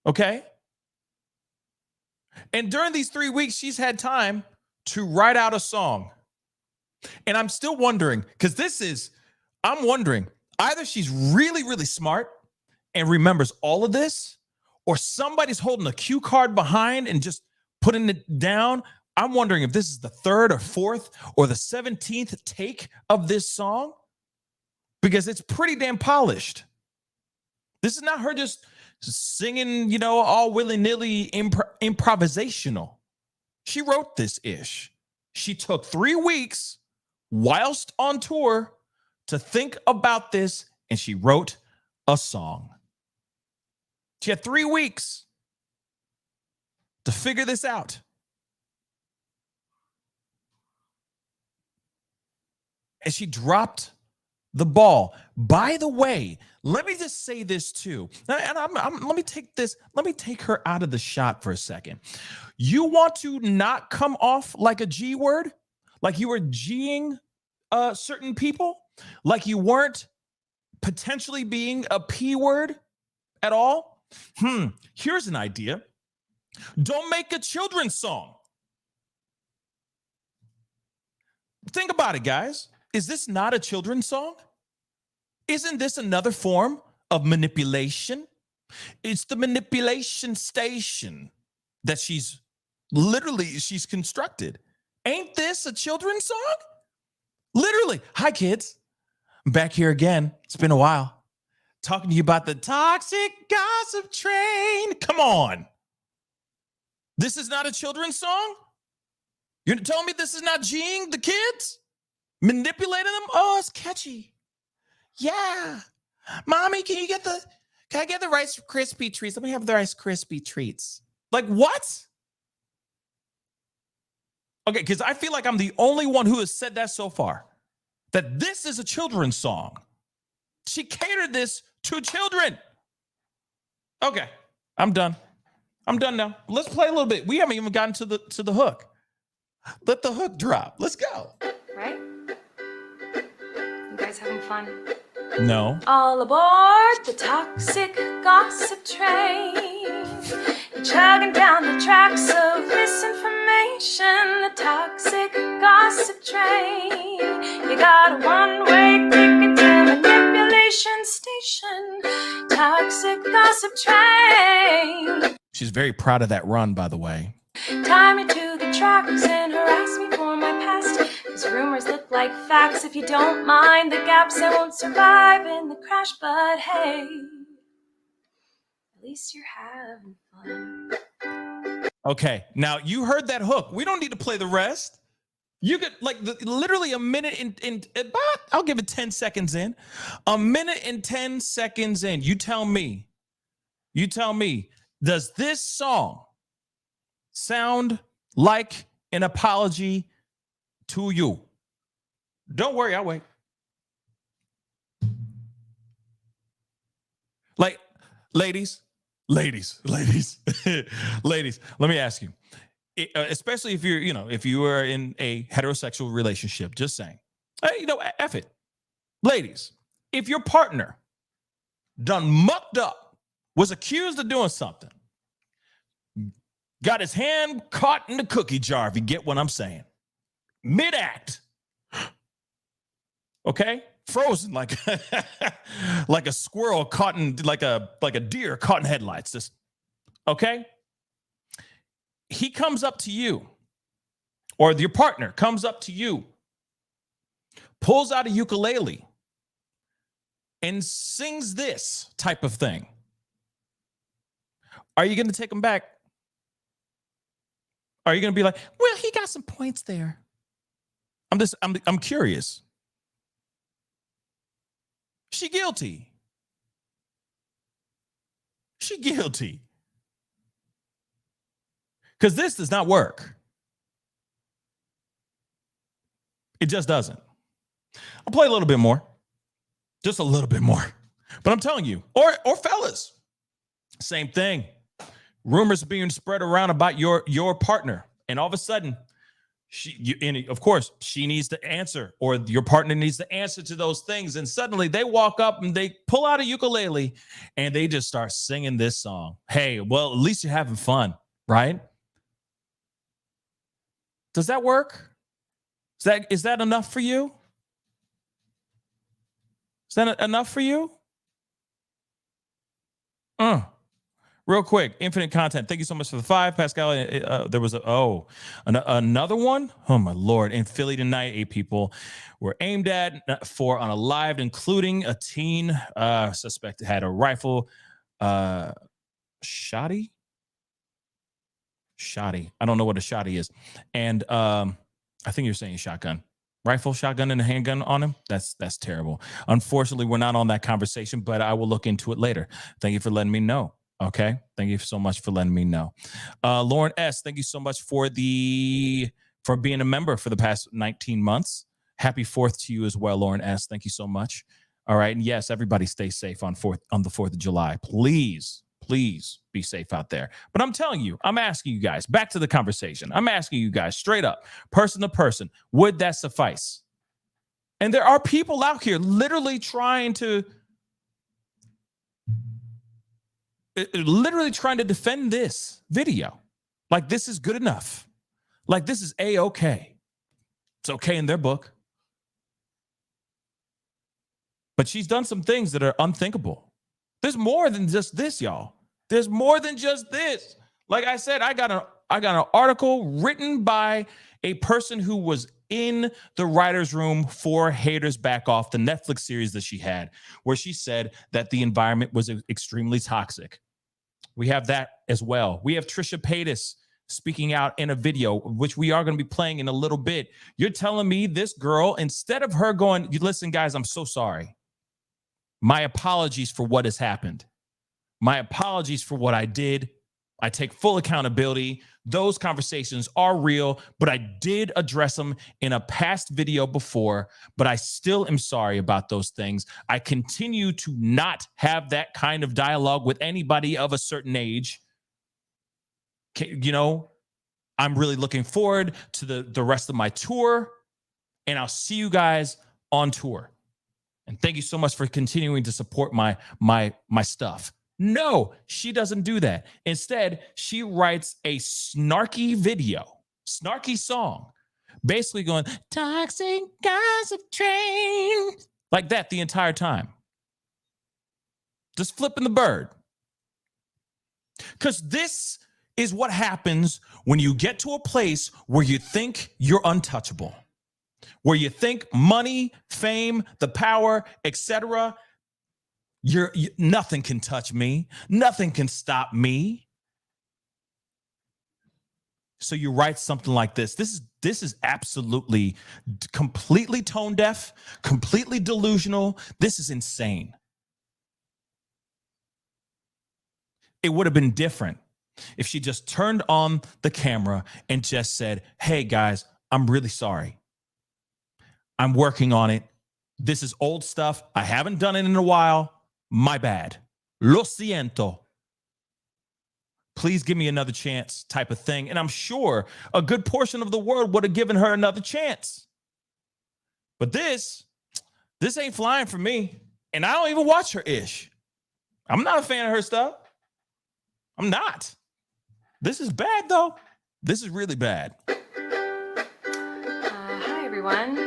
Okay? And during these 3 weeks, she's had time to write out a song. And I'm still wondering, because I'm wondering, either she's really, really smart and remembers all of this, or somebody's holding a cue card behind and just putting it down. I'm wondering if this is the 3rd or 4th or the 17th take of this song, because it's pretty damn polished. This is not her just singing, all willy-nilly improvisational. She wrote this ish. She took 3 weeks whilst on tour to think about this, and she wrote a song. She had 3 weeks to figure this out. And she dropped the ball. By the way, let me just say this too. And let me take her out of the shot for a second. You want to not come off like a G word? Like you were G'ing certain people? Like you weren't potentially being a P word at all? Here's an idea. Don't make a children's song. Think about it, guys. Is this not a children's song? Isn't this another form of manipulation? It's the manipulation station that she's constructed. Ain't this a children's song? Literally. Hi, kids. I'm back here again. It's been a while. Talking to you about the toxic gossip train. Come on. This is not a children's song? You're telling me this is not G'ing the kids? Manipulating them? Oh, it's catchy. Yeah. Mommy, can I get the Rice Krispie treats? Let me have the Rice Krispie treats. Like what? Okay, because I feel like I'm the only one who has said that so far. That this is a children's song. She catered this to children. Okay, I'm done. I'm done now. Let's play a little bit. We haven't even gotten to the hook. Let the hook drop. Let's go. Right? You guys having fun? No. All aboard the toxic gossip train. chugging down the tracks of misinformation, the toxic gossip train. You got a one-way ticket to manipulation station, toxic gossip train. She's very proud of that run, by the way. Tie me to the tracks and harass me for my past, 'cause rumors look like facts. If you don't mind the gaps, I won't survive in the crash, but hey, at least you're having fun. Okay, now you heard that hook. We don't need to play the rest. You get like literally a minute in about, I'll give it 10 seconds in. A minute and 10 seconds in. You tell me, does this song sound like an apology to you? Don't worry, I'll wait. Like, ladies, ladies, let me ask you, especially if you're, if you are in a heterosexual relationship, just saying, F it. Ladies, if your partner done mucked up, was accused of doing something, got his hand caught in the cookie jar, if you get what I'm saying, mid-act, okay, frozen like like a squirrel caught in, like a deer caught in headlights, just okay. He comes up to you, or your partner comes up to you, pulls out a ukulele and sings this type of thing. Are you going to take him back? Are you going to be like, well, he got some points there? I'm curious. She guilty. She guilty. Because this does not work. It just doesn't. I'll play a little bit more. Just a little bit more. But I'm telling you, or fellas, same thing. Rumors being spread around about your partner. And all of a sudden, of course, she needs to answer, or your partner needs to answer to those things. And suddenly they walk up and they pull out a ukulele and they just start singing this song. Hey, well, at least you're having fun, right? Does that work? Is that enough for you? Is that enough for you? Real quick, infinite content. Thank you so much for the 5, Pascal. There was another one. Oh my Lord! In Philly tonight, 8 people were aimed at for unalived, including a teen suspect had a rifle. Shoddy. I don't know what a shoddy is, and I think you're saying shotgun. Rifle, shotgun, and a handgun on him. That's terrible. Unfortunately, we're not on that conversation, but I will look into it later. Thank you for letting me know. Okay. Thank you so much for letting me know. Lauren S., thank you so much for being a member for the past 19 months. Happy 4th to you as well, Lauren S. Thank you so much. All right. And yes, everybody stay safe on the 4th of July. Please be safe out there. But I'm telling you, I'm asking you guys, back to the conversation. I'm asking you guys straight up, person to person, would that suffice? And there are people out here literally trying to defend this video. Like this is good enough. Like this is A-okay. It's okay in their book. But she's done some things that are unthinkable. There's more than just this, y'all. There's more than just this. Like I said, I got an article written by a person who was in the writer's room for Haters Back Off, the Netflix series that she had, where she said that the environment was extremely toxic. We have that as well. We have Trisha Paytas speaking out in a video, which we are going to be playing in a little bit. You're telling me this girl, instead of her going, listen, guys, I'm so sorry. My apologies for what has happened. My apologies for what I did. I take full accountability. Those conversations are real, but I did address them in a past video before, but I still am sorry about those things. I continue to not have that kind of dialogue with anybody of a certain age. I'm really looking forward to the rest of my tour, and I'll see you guys on tour. And thank you so much for continuing to support my stuff. No, she doesn't do that. Instead, she writes a snarky video, snarky song, basically going, toxic gossip train, like that the entire time. Just flipping the bird. Because this is what happens when you get to a place where you think you're untouchable, where you think money, fame, the power, etc., nothing can touch me. Nothing can stop me. So you write something like this. This is absolutely completely tone deaf, completely delusional. This is insane. It would have been different if she just turned on the camera and just said, hey guys, I'm really sorry. I'm working on it. This is old stuff. I haven't done it in a while. My bad. Lo siento. Please give me another chance type of thing. And I'm sure a good portion of the world would have given her another chance. But this ain't flying for me. And I don't even watch her ish. I'm not a fan of her stuff. I'm not. This is bad though. This is really bad. Hi everyone.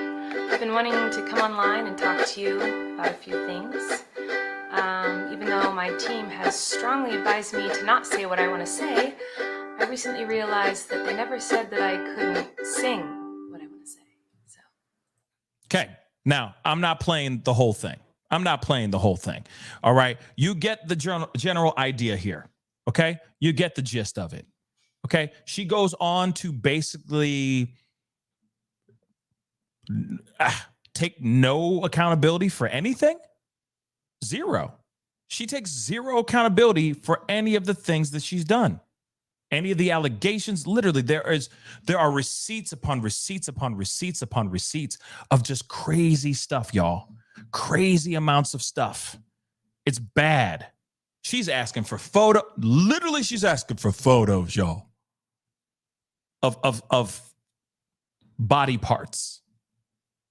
I've been wanting to come online and talk to you about a few things. Even though my team has strongly advised me to not say what I want to say, I recently realized that they never said that I couldn't sing what I want to say. So. Okay, now I'm not playing the whole thing. All right, you get the general idea here. Okay, you get the gist of it. Okay, she goes on to basically take no accountability for anything. Zero. She takes zero accountability for any of the things that she's done. Any of the allegations. Literally, there are receipts upon receipts upon receipts upon receipts of just crazy stuff, y'all. Crazy amounts of stuff. It's bad. She's asking for literally she's asking for photos, y'all. Of body parts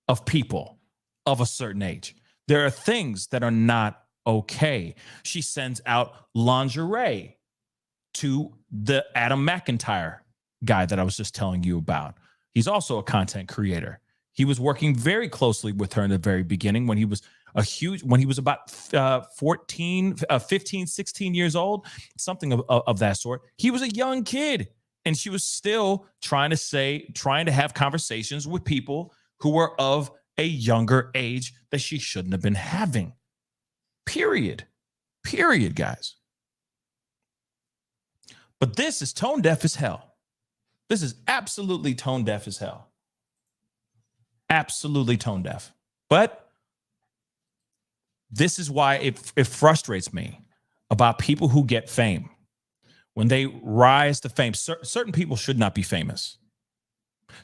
of people of a certain age. There are things that are not okay. She sends out lingerie to the Adam McIntyre guy that I was just telling you about. He's also a content creator. He was working very closely with her in the very beginning when he was about 15, 16 years old, something of that sort. He was a young kid and she was still trying to have conversations with people who were of a younger age that she shouldn't have been having. Period, guys. But this is tone deaf as hell. This is absolutely tone deaf as hell. Absolutely tone deaf. But this is why it frustrates me about people who get fame. When they rise to fame, certain people should not be famous.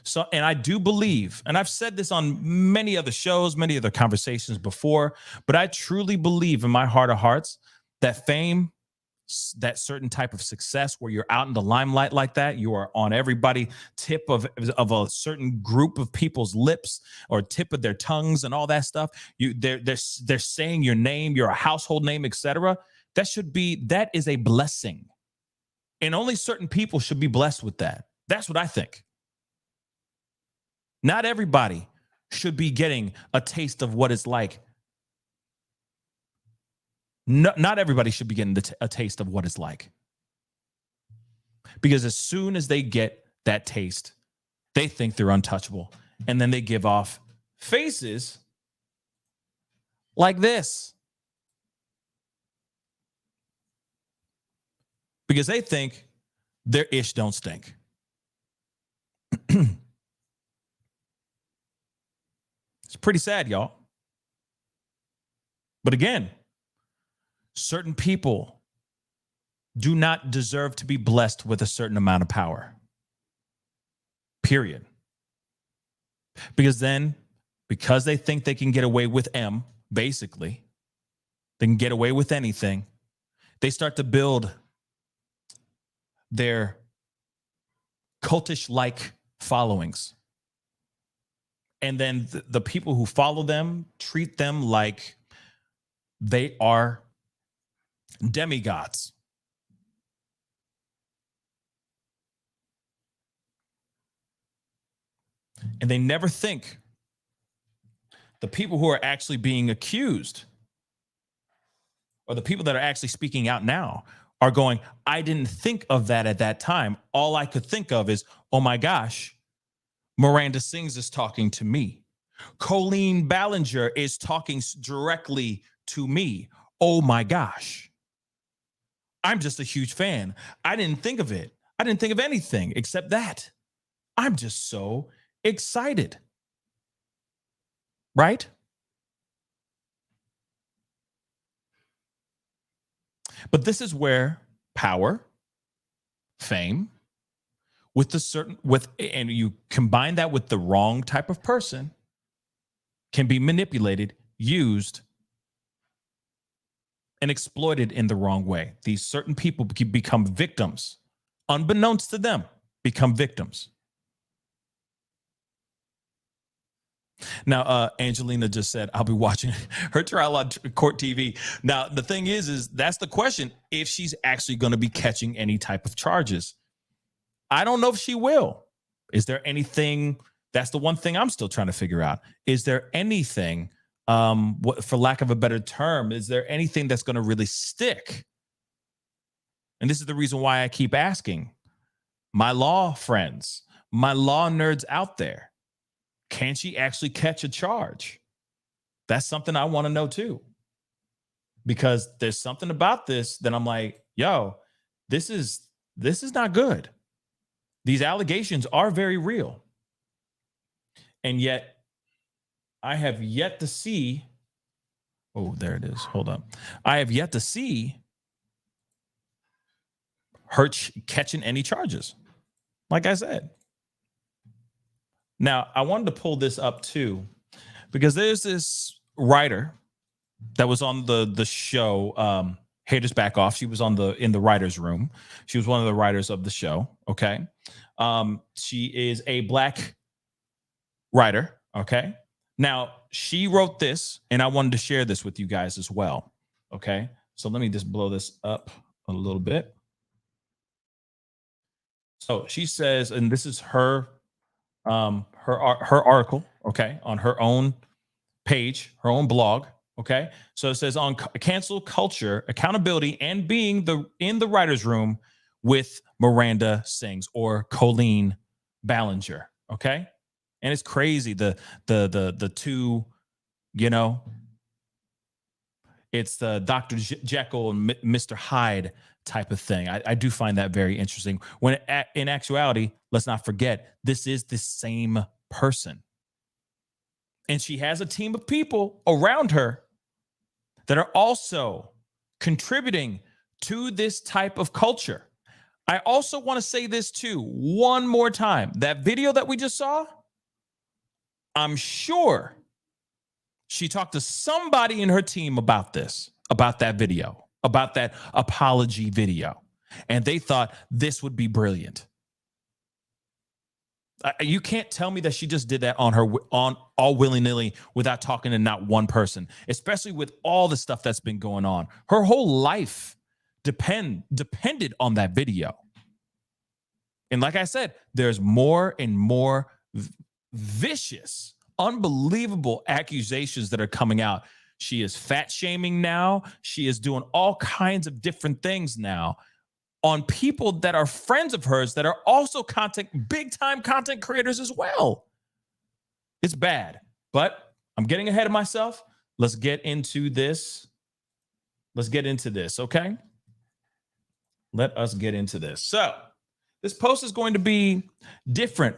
So, and I do believe, and I've said this on many other shows, many other conversations before, but I truly believe in my heart of hearts that fame, that certain type of success where you're out in the limelight like that, you are on everybody tip of a certain group of people's lips or tip of their tongues and all that stuff. They're saying your name, you're a household name, etc. That is a blessing. And only certain people should be blessed with that. That's what I think. Not everybody should be getting a taste of what it's like. Not everybody should be getting a taste of what it's like. Because as soon as they get that taste, they think they're untouchable. And then they give off faces like this. Because they think their ish don't stink. It's pretty sad, y'all. But again, certain people do not deserve to be blessed with a certain amount of power. Period. Because they think they can get away with basically, they can get away with anything, they start to build their cultish-like followings. And then the people who follow them treat them like they are demigods. And they never think the people who are actually being accused or the people that are actually speaking out now are going, I didn't think of that at that time. All I could think of is, oh my gosh, Miranda Sings is talking to me. Colleen Ballinger is talking directly to me. Oh my gosh. I'm just a huge fan. I didn't think of it. I didn't think of anything except that. I'm just so excited. Right? But this is where power, fame, and you combine that with the wrong type of person, can be manipulated, used, and exploited in the wrong way. These certain people become victims, unbeknownst to them, become victims. Now, Angelina just said, I'll be watching her trial on Court TV. Now, the thing is that's the question, if she's actually going to be catching any type of charges. I don't know if she will. Is there anything? That's the one thing I'm still trying to figure out. Is there anything, for lack of a better term, is there anything that's going to really stick? And this is the reason why I keep asking my law friends, my law nerds out there, can she actually catch a charge? That's something I want to know too. Because there's something about this that I'm like, yo, this is not good. These allegations are very real. And yet I have yet to see, oh, there it is. Hold on. I have yet to see her catching any charges. Like I said. Now, I wanted to pull this up too, because there's this writer that was on the show, Haters Back Off. She was in the writer's room. She was one of the writers of the show. Okay. She is a Black writer. Okay. Now, she wrote this, and I wanted to share this with you guys as well. Okay. So let me just blow this up a little bit. So she says, and this is her article, okay, on her own page, her own blog, okay. So it says on cancel culture, accountability, and being in the writer's room with Miranda Sings or Colleen Ballinger, okay. And it's crazy the two, you know, it's the Dr. Jekyll and Mr. Hyde type of thing. I do find that very interesting. When in actuality, let's not forget, this is the same person. And she has a team of people around her that are also contributing to this type of culture. I also want to say this too, one more time. That video that we just saw, I'm sure she talked to somebody in her team about this, about that video, about that apology video. And they thought this would be brilliant. You can't tell me that she just did that on all willy-nilly without talking to not one person, especially with all the stuff that's been going on. Her whole life depended on that video. And like I said, there's more and more vicious, unbelievable accusations that are coming out. She is fat shaming now. She is doing all kinds of different things now on people that are friends of hers that are also big time content creators as well. It's bad, but I'm getting ahead of myself. Let's get into this. Okay? Let us get into this. So this post is going to be different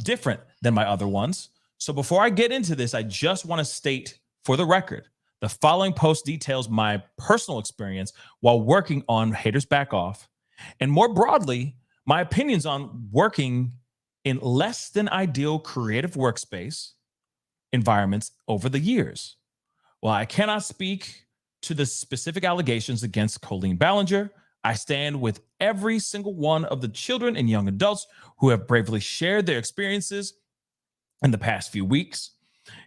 different than my other ones. So before I get into this, I just want to state for the record, the following post details my personal experience while working on Haters Back Off, and more broadly, my opinions on working in less than ideal creative workspace environments over the years. While I cannot speak to the specific allegations against Colleen Ballinger, I stand with every single one of the children and young adults who have bravely shared their experiences in the past few weeks.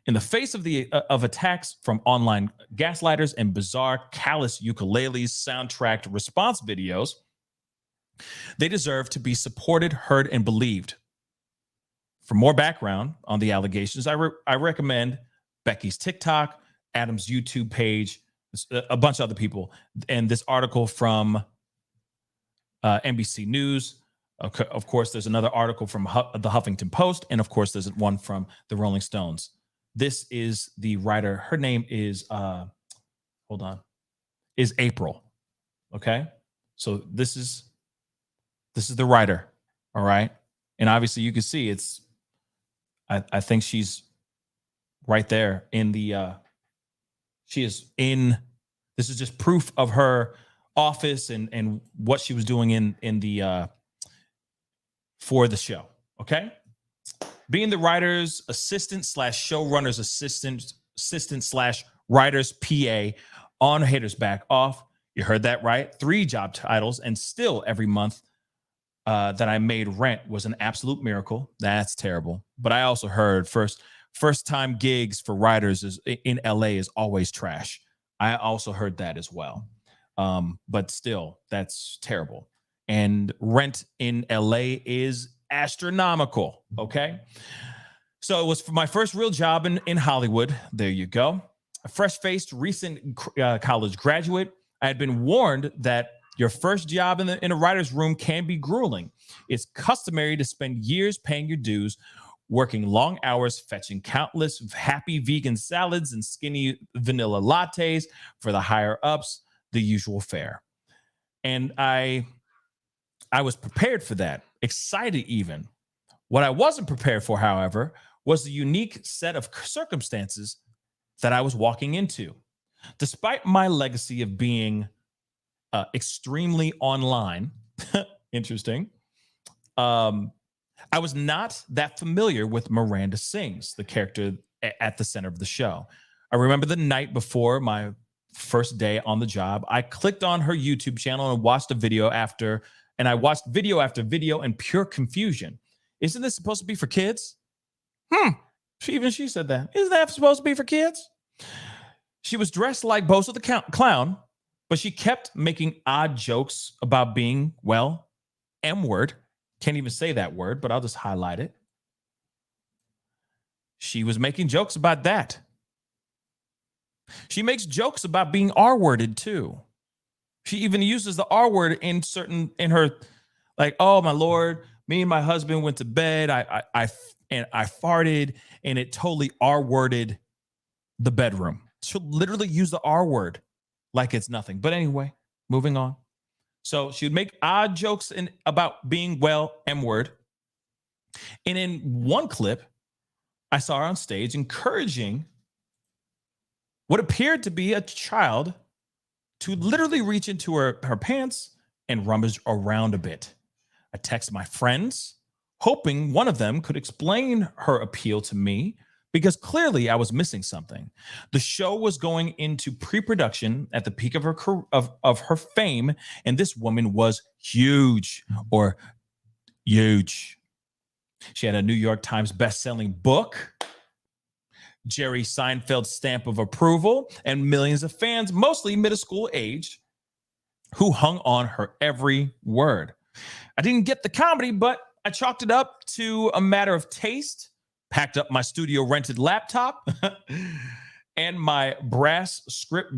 In the face of of attacks from online gaslighters and bizarre callous ukuleles soundtracked response videos, they deserve to be supported, heard, and believed. For more background on the allegations, I recommend Becky's TikTok, Adam's YouTube page, a bunch of other people, and this article from NBC News. Of course, there's another article from the Huffington Post, and of course, there's one from the Rolling Stones. This is the writer. Her name is is April. Okay, so this is the writer. All right, and obviously you can see it's. I think she's right there in the. She is in. This is just proof of her office and what she was doing in the for the show. Okay, being the writer's assistant / showrunner's assistant / writer's PA on Haters Back Off. You heard that right. 3 job titles, and still every month that I made rent was an absolute miracle. That's terrible. But I also heard first time gigs for writers in LA is always trash. I also heard that as well. But still, that's terrible. And rent in LA is astronomical. Okay. So it was for my first real job in Hollywood. There you go. A fresh-faced, recent college graduate. I had been warned that your first job in a writer's room can be grueling. It's customary to spend years paying your dues, working long hours, fetching countless happy vegan salads and skinny vanilla lattes for the higher ups, the usual fare. And I was prepared for that, excited even. What I wasn't prepared for, however, was the unique set of circumstances that I was walking into. Despite my legacy of being extremely online, interesting, I was not that familiar with Miranda Sings, the character at the center of the show. I remember the night before my first day on the job, I clicked on her YouTube channel and watched video after video in pure confusion. Isn't this supposed to be for kids? Even she said that. Isn't that supposed to be for kids? She was dressed like Bozo the Clown, but she kept making odd jokes about being, well, M-word. Can't even say that word, but I'll just highlight it. She was making jokes about that. She makes jokes about being R-worded too. She even uses the R-word in her, like, oh my Lord, me and my husband went to bed. I farted and it totally R-worded the bedroom. She'll literally use the R-word like it's nothing. But anyway, moving on. So she would make odd jokes about being, well, M-word. And in one clip, I saw her on stage encouraging what appeared to be a child to literally reach into her pants and rummage around a bit. I texted my friends, hoping one of them could explain her appeal to me, because clearly I was missing something. The show was going into pre-production at the peak of her fame, and this woman was huge. She had a New York Times best-selling book, Jerry Seinfeld's stamp of approval, and millions of fans, mostly middle school age, who hung on her every word. I didn't get the comedy, but I chalked it up to a matter of taste, packed up my studio rented laptop and my brass script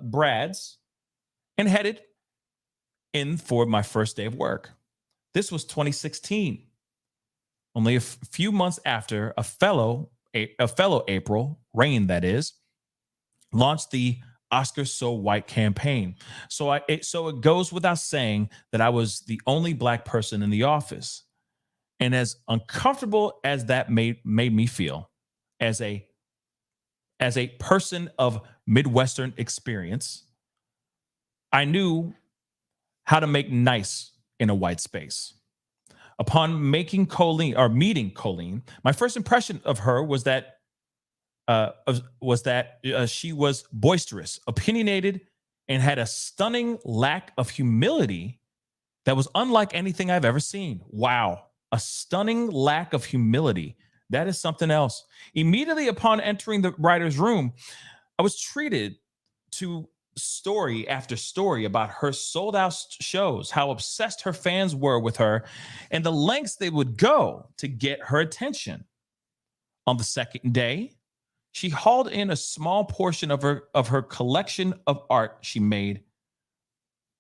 brads, and headed in for my first day of work. This was 2016. Only a few months after a fellow April, Rain that is, launched the Oscar So White campaign. So it goes without saying that I was the only Black person in the office. And as uncomfortable as that made me feel, as a person of Midwestern experience, I knew how to make nice in a white space. Upon meeting Colleen, my first impression of her was that she was boisterous, opinionated, and had a stunning lack of humility that was unlike anything I've ever seen. Wow. A stunning lack of humility That is something else. Immediately upon entering the writer's room, I was treated to story after story about her sold out shows, how obsessed her fans were with her, and the lengths they would go to get her attention. On the second day, she hauled in a small portion of her collection of art she made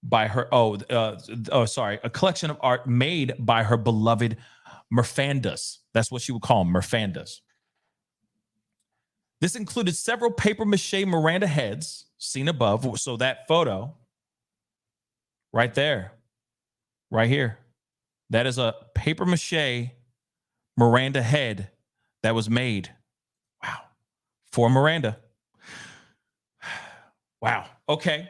by her a collection of art made by her beloved Mirfandas. That's what she would call them, Mirfandas. This included several paper mache Miranda heads seen above. So that photo right there, right here, that is a paper mache Miranda head that was made. Wow. For Miranda. Wow. Okay.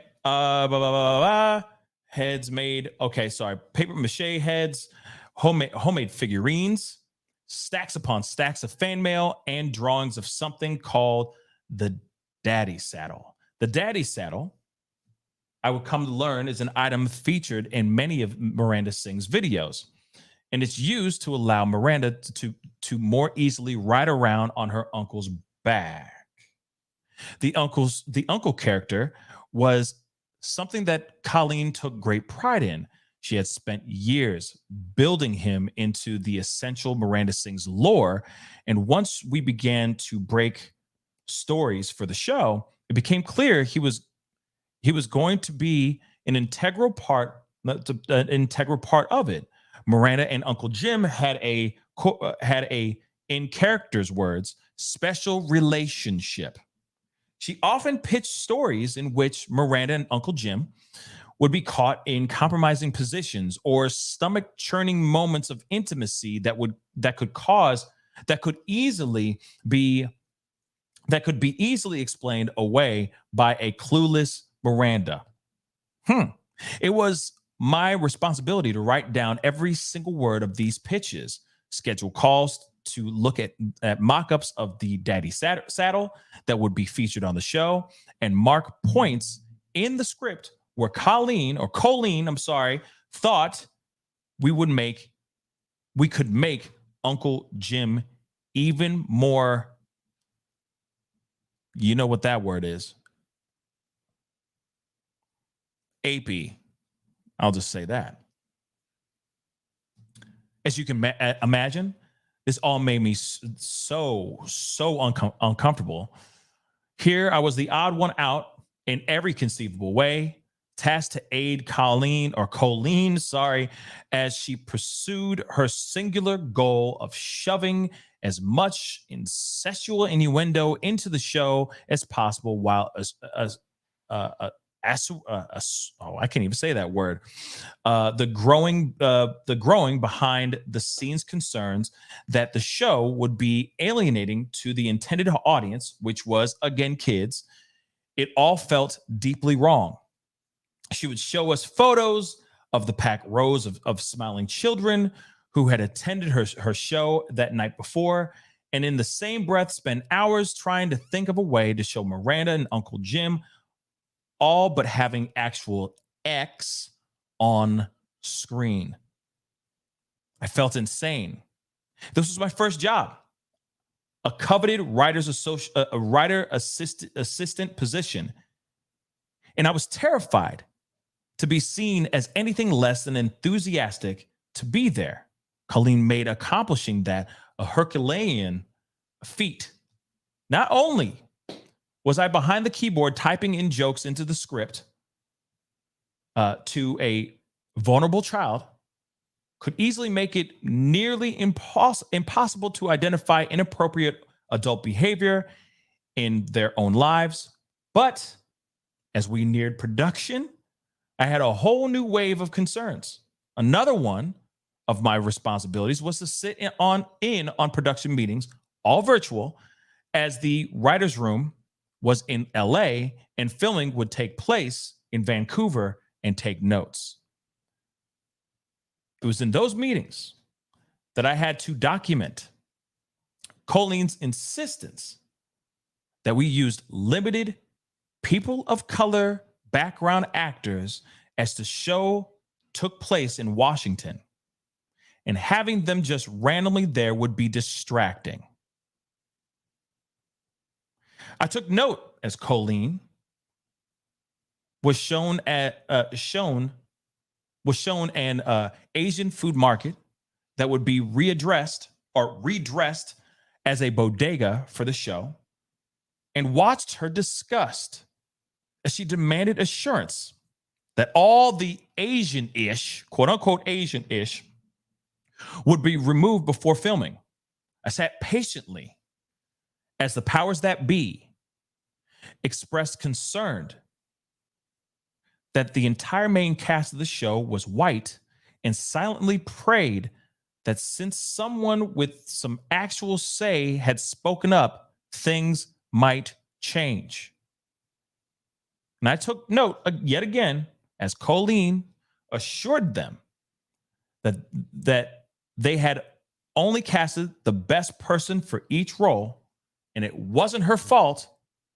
Heads made. Okay. Sorry. Paper mache heads, homemade figurines, stacks upon stacks of fan mail, and drawings of something called the daddy saddle. The daddy saddle, I would come to learn, is an item featured in many of Miranda Sings' videos. And it's used to allow Miranda to more easily ride around on her uncle's back. The uncle character was something that Colleen took great pride in. She had spent years building him into the essential Miranda Sings lore. And once we began to break stories for the show, it became clear he was going to be an integral part of it. Miranda and Uncle Jim had a in character's words, special relationship. She often pitched stories in which Miranda and Uncle Jim would be caught in compromising positions or stomach churning moments of intimacy that could be easily explained away by a clueless Miranda. It was my responsibility to write down every single word of these pitches, schedule calls to look at mock-ups of the daddy saddle that would be featured on the show, and mark points in the script where Colleen, thought we could make Uncle Jim even more, you know what that word is, apey. I'll just say that. As you can imagine, this all made me so uncomfortable. Here I was the odd one out in every conceivable way, tasked to aid Colleen, as she pursued her singular goal of shoving as much incestual innuendo into the show as possible, while I can't even say that word. The growing behind the scenes concerns that the show would be alienating to the intended audience, which was, again, kids. It all felt deeply wrong. She would show us photos of the packed rows of smiling children who had attended her show that night before, and in the same breath spend hours trying to think of a way to show Miranda and Uncle Jim all but having actual X on screen. I felt insane. This was my first job, a coveted writer assistant position, and I was terrified to be seen as anything less than enthusiastic to be there. Colleen made accomplishing that a Herculean feat. Not only was I behind the keyboard typing in jokes into the script to a vulnerable child, could easily make it nearly impossible to identify inappropriate adult behavior in their own lives. But as we neared production, I had a whole new wave of concerns. Another one of my responsibilities was to sit in on production meetings, all virtual, as the writer's room was in LA and filming would take place in Vancouver, and take notes. It was in those meetings that I had to document Colleen's insistence that we used limited people of color background actors as the show took place in Washington, and having them just randomly there would be distracting. I took note as Colleen was shown an Asian food market that would be redressed as a bodega for the show, and watched her disgust as she demanded assurance that all the Asian-ish, quote unquote Asian-ish, would be removed before filming. I sat patiently as the powers that be expressed concern that the entire main cast of the show was white, and silently prayed that since someone with some actual say had spoken up, things might change. And I took note yet again as Colleen assured them that they had only casted the best person for each role, and it wasn't her fault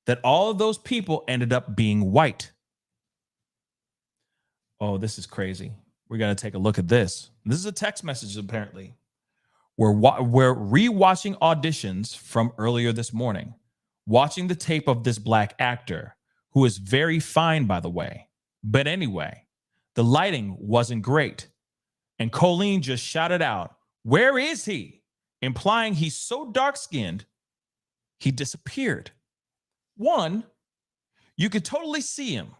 that all of those people ended up being white. Oh, this is crazy. We're going to take a look at this. This is a text message, apparently. We're rewatching auditions from earlier this morning, watching the tape of this black actor, who is very fine, by the way. But anyway, the lighting wasn't great. And Colleen just shouted out, "Where is he?" Implying he's so dark-skinned, he disappeared. One, you could totally see him.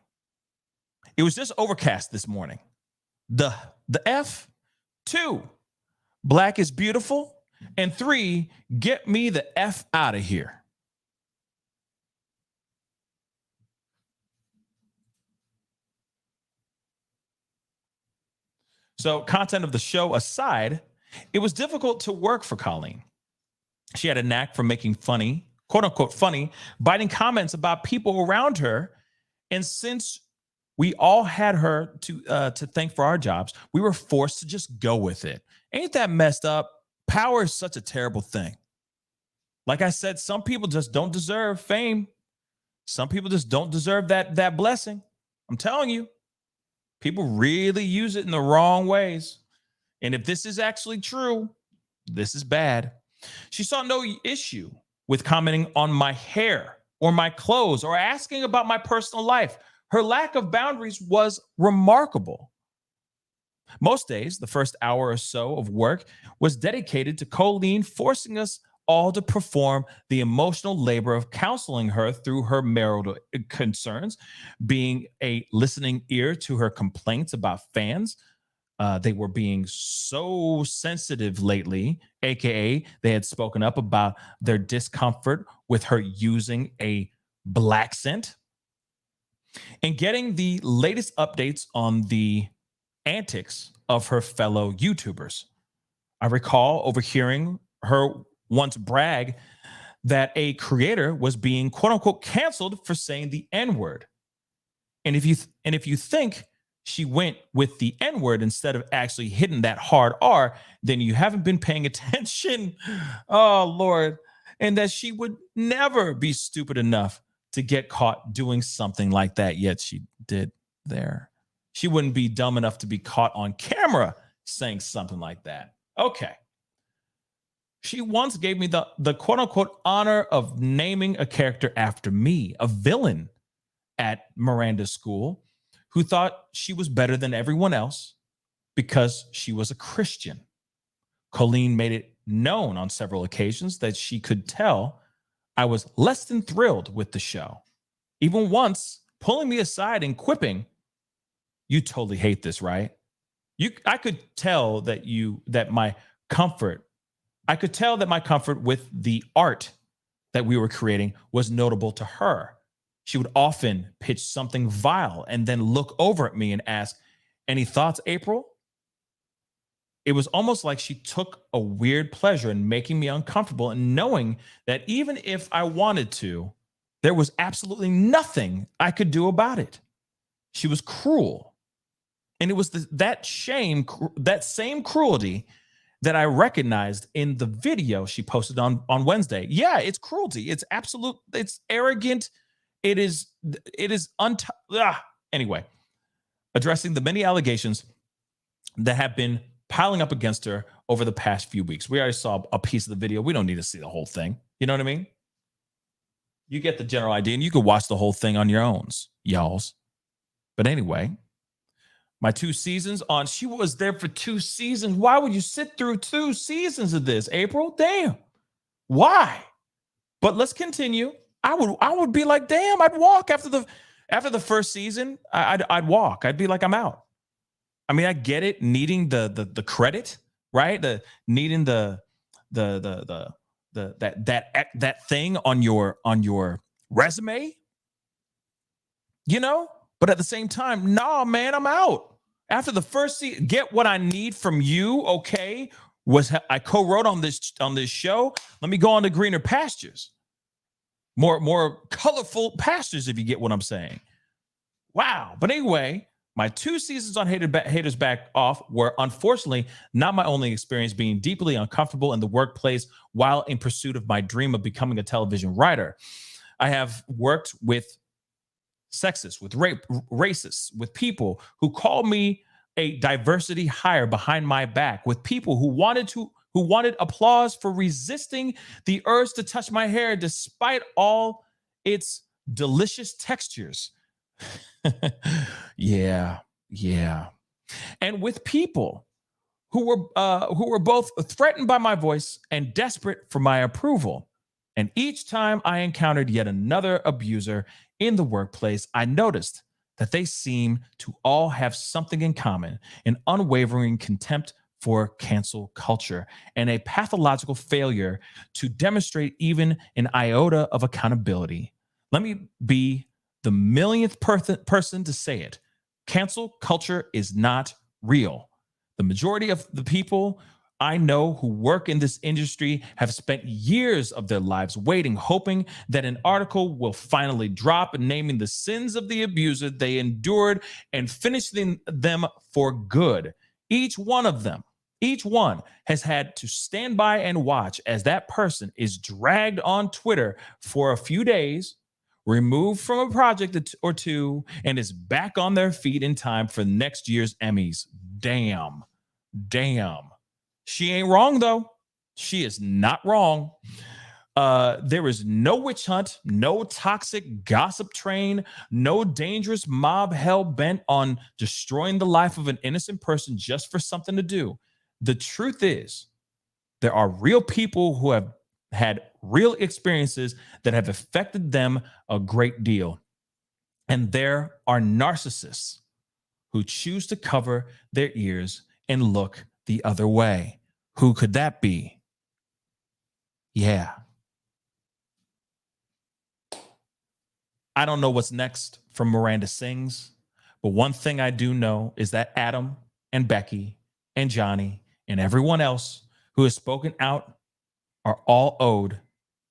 It was just overcast this morning. The F. Two, black is beautiful. And three, get me the F out of here. So, content of the show aside, it was difficult to work for Colleen. She had a knack for making funny, quote unquote funny, biting comments about people around her. And since we all had her to thank for our jobs, we were forced to just go with it. Ain't that messed up? Power is such a terrible thing. Like I said, some people just don't deserve fame. Some people just don't deserve that blessing. I'm telling you, people really use it in the wrong ways. And if this is actually true, this is bad. She saw no issue with commenting on my hair or my clothes or asking about my personal life. Her lack of boundaries was remarkable. Most days, the first hour or so of work was dedicated to Colleen forcing us all to perform the emotional labor of counseling her through her marital concerns, being a listening ear to her complaints about fans. They were being so sensitive lately, aka they had spoken up about their discomfort with her using a black scent, and getting the latest updates on the antics of her fellow YouTubers. I recall overhearing her once brag that a creator was being quote unquote canceled for saying the N-word. And if you think she went with the N-word instead of actually hitting that hard R, then you haven't been paying attention. Oh, Lord. And that she would never be stupid enough to get caught doing something like that, yet she did there. She wouldn't be dumb enough to be caught on camera saying something like that. Okay. She once gave me the quote unquote honor of naming a character after me, a villain at Miranda's school, who thought she was better than everyone else because she was a Christian. Colleen made it known on several occasions that she could tell I was less than thrilled with the show. Even once pulling me aside and quipping, "You totally hate this, right? I could tell that my comfort with the art that we were creating was notable to her." She would often pitch something vile and then look over at me and ask, "Any thoughts, April?" It was almost like she took a weird pleasure in making me uncomfortable and knowing that even if I wanted to, there was absolutely nothing I could do about it. She was cruel. And it was that same cruelty that I recognized in the video she posted on Wednesday. Yeah, it's cruelty. It's absolute. It's arrogant. Anyway, addressing the many allegations that have been piling up against her over the past few weeks. We already saw a piece of the video. We don't need to see the whole thing. You know what I mean? You get the general idea, and you could watch the whole thing on your own, y'alls. But anyway, my 2 seasons on, she was there for 2 seasons. Why would you sit through 2 seasons of this, April? Damn. Why? But let's continue. I would be like, damn, I'd walk after the first season. I'd walk. I'd be like, I'm out. I mean, I get it, needing the credit, right? The needing that thing on your resume, you know. But at the same time, nah, man, I'm out after the first season. Get what I need from you, okay? I co-wrote on this show. Let me go on to greener pastures, more colorful pastures, if you get what I'm saying. Wow. But anyway, my 2 seasons on Haters Back Off were unfortunately not my only experience being deeply uncomfortable in the workplace while in pursuit of my dream of becoming a television writer. I have worked with sexists, with racists, with people who called me a diversity hire behind my back, with people who wanted applause for resisting the urge to touch my hair despite all its delicious textures. Yeah. And with people who were both threatened by my voice and desperate for my approval. And each time I encountered yet another abuser in the workplace, I noticed that they seem to all have something in common: an unwavering contempt for cancel culture and a pathological failure to demonstrate even an iota of accountability. Let me be the millionth person to say it. Cancel culture is not real. The majority of the people I know who work in this industry have spent years of their lives waiting, hoping that an article will finally drop naming the sins of the abuser they endured and finishing them for good. Each one has had to stand by and watch as that person is dragged on Twitter for a few days, removed from a project or two, and is back on their feet in time for next year's Emmys. Damn. She ain't wrong, though. She is not wrong. There is no witch hunt, no toxic gossip train, no dangerous mob hell-bent on destroying the life of an innocent person just for something to do. The truth is, there are real people who have had real experiences that have affected them a great deal. And there are narcissists who choose to cover their ears and look the other way. Who could that be? Yeah. I don't know what's next from Miranda Sings, but one thing I do know is that Adam and Becky and Johnny and everyone else who has spoken out are all owed,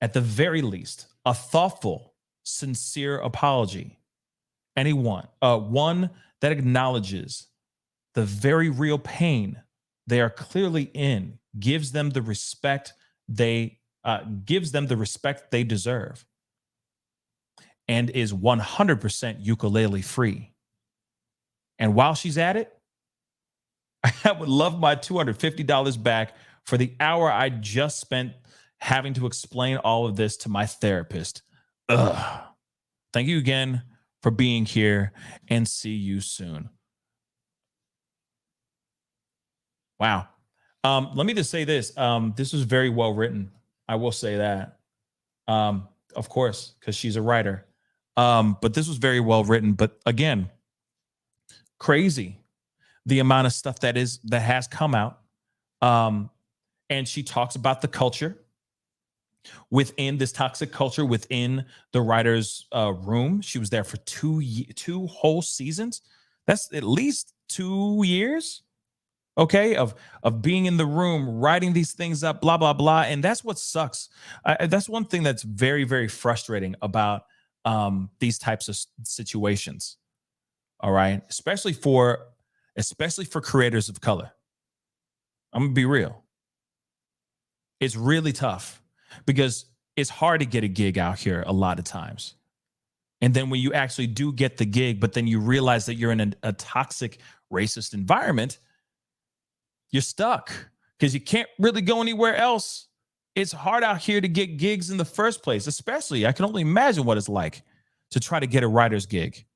at the very least, a thoughtful, sincere apology. One that acknowledges the very real pain they are clearly in, gives them the respect they deserve, and is 100% ukulele free. And while she's at it, I would love my $250 back for the hour I just spent having to explain all of this to my therapist. Ugh. Thank you again for being here, and see you soon. Wow. Let me just say this. This was very well written. I will say that. Of course, because she's a writer. But this was very well written. But again, crazy the amount of stuff that has come out. And she talks about the culture within this toxic culture within the writer's room. She was there for two whole seasons. That's at least 2 years. Okay, of being in the room, writing these things up, blah, blah, blah. And that's what sucks. That's one thing that's very, very frustrating about these types of situations. All right, especially for creators of color. I'm gonna be real. It's really tough because it's hard to get a gig out here a lot of times. And then when you actually do get the gig, but then you realize that you're in a toxic, racist environment, you're stuck because you can't really go anywhere else It's hard out here to get gigs in the first place, especially I can only imagine what it's like to try to get a writer's gig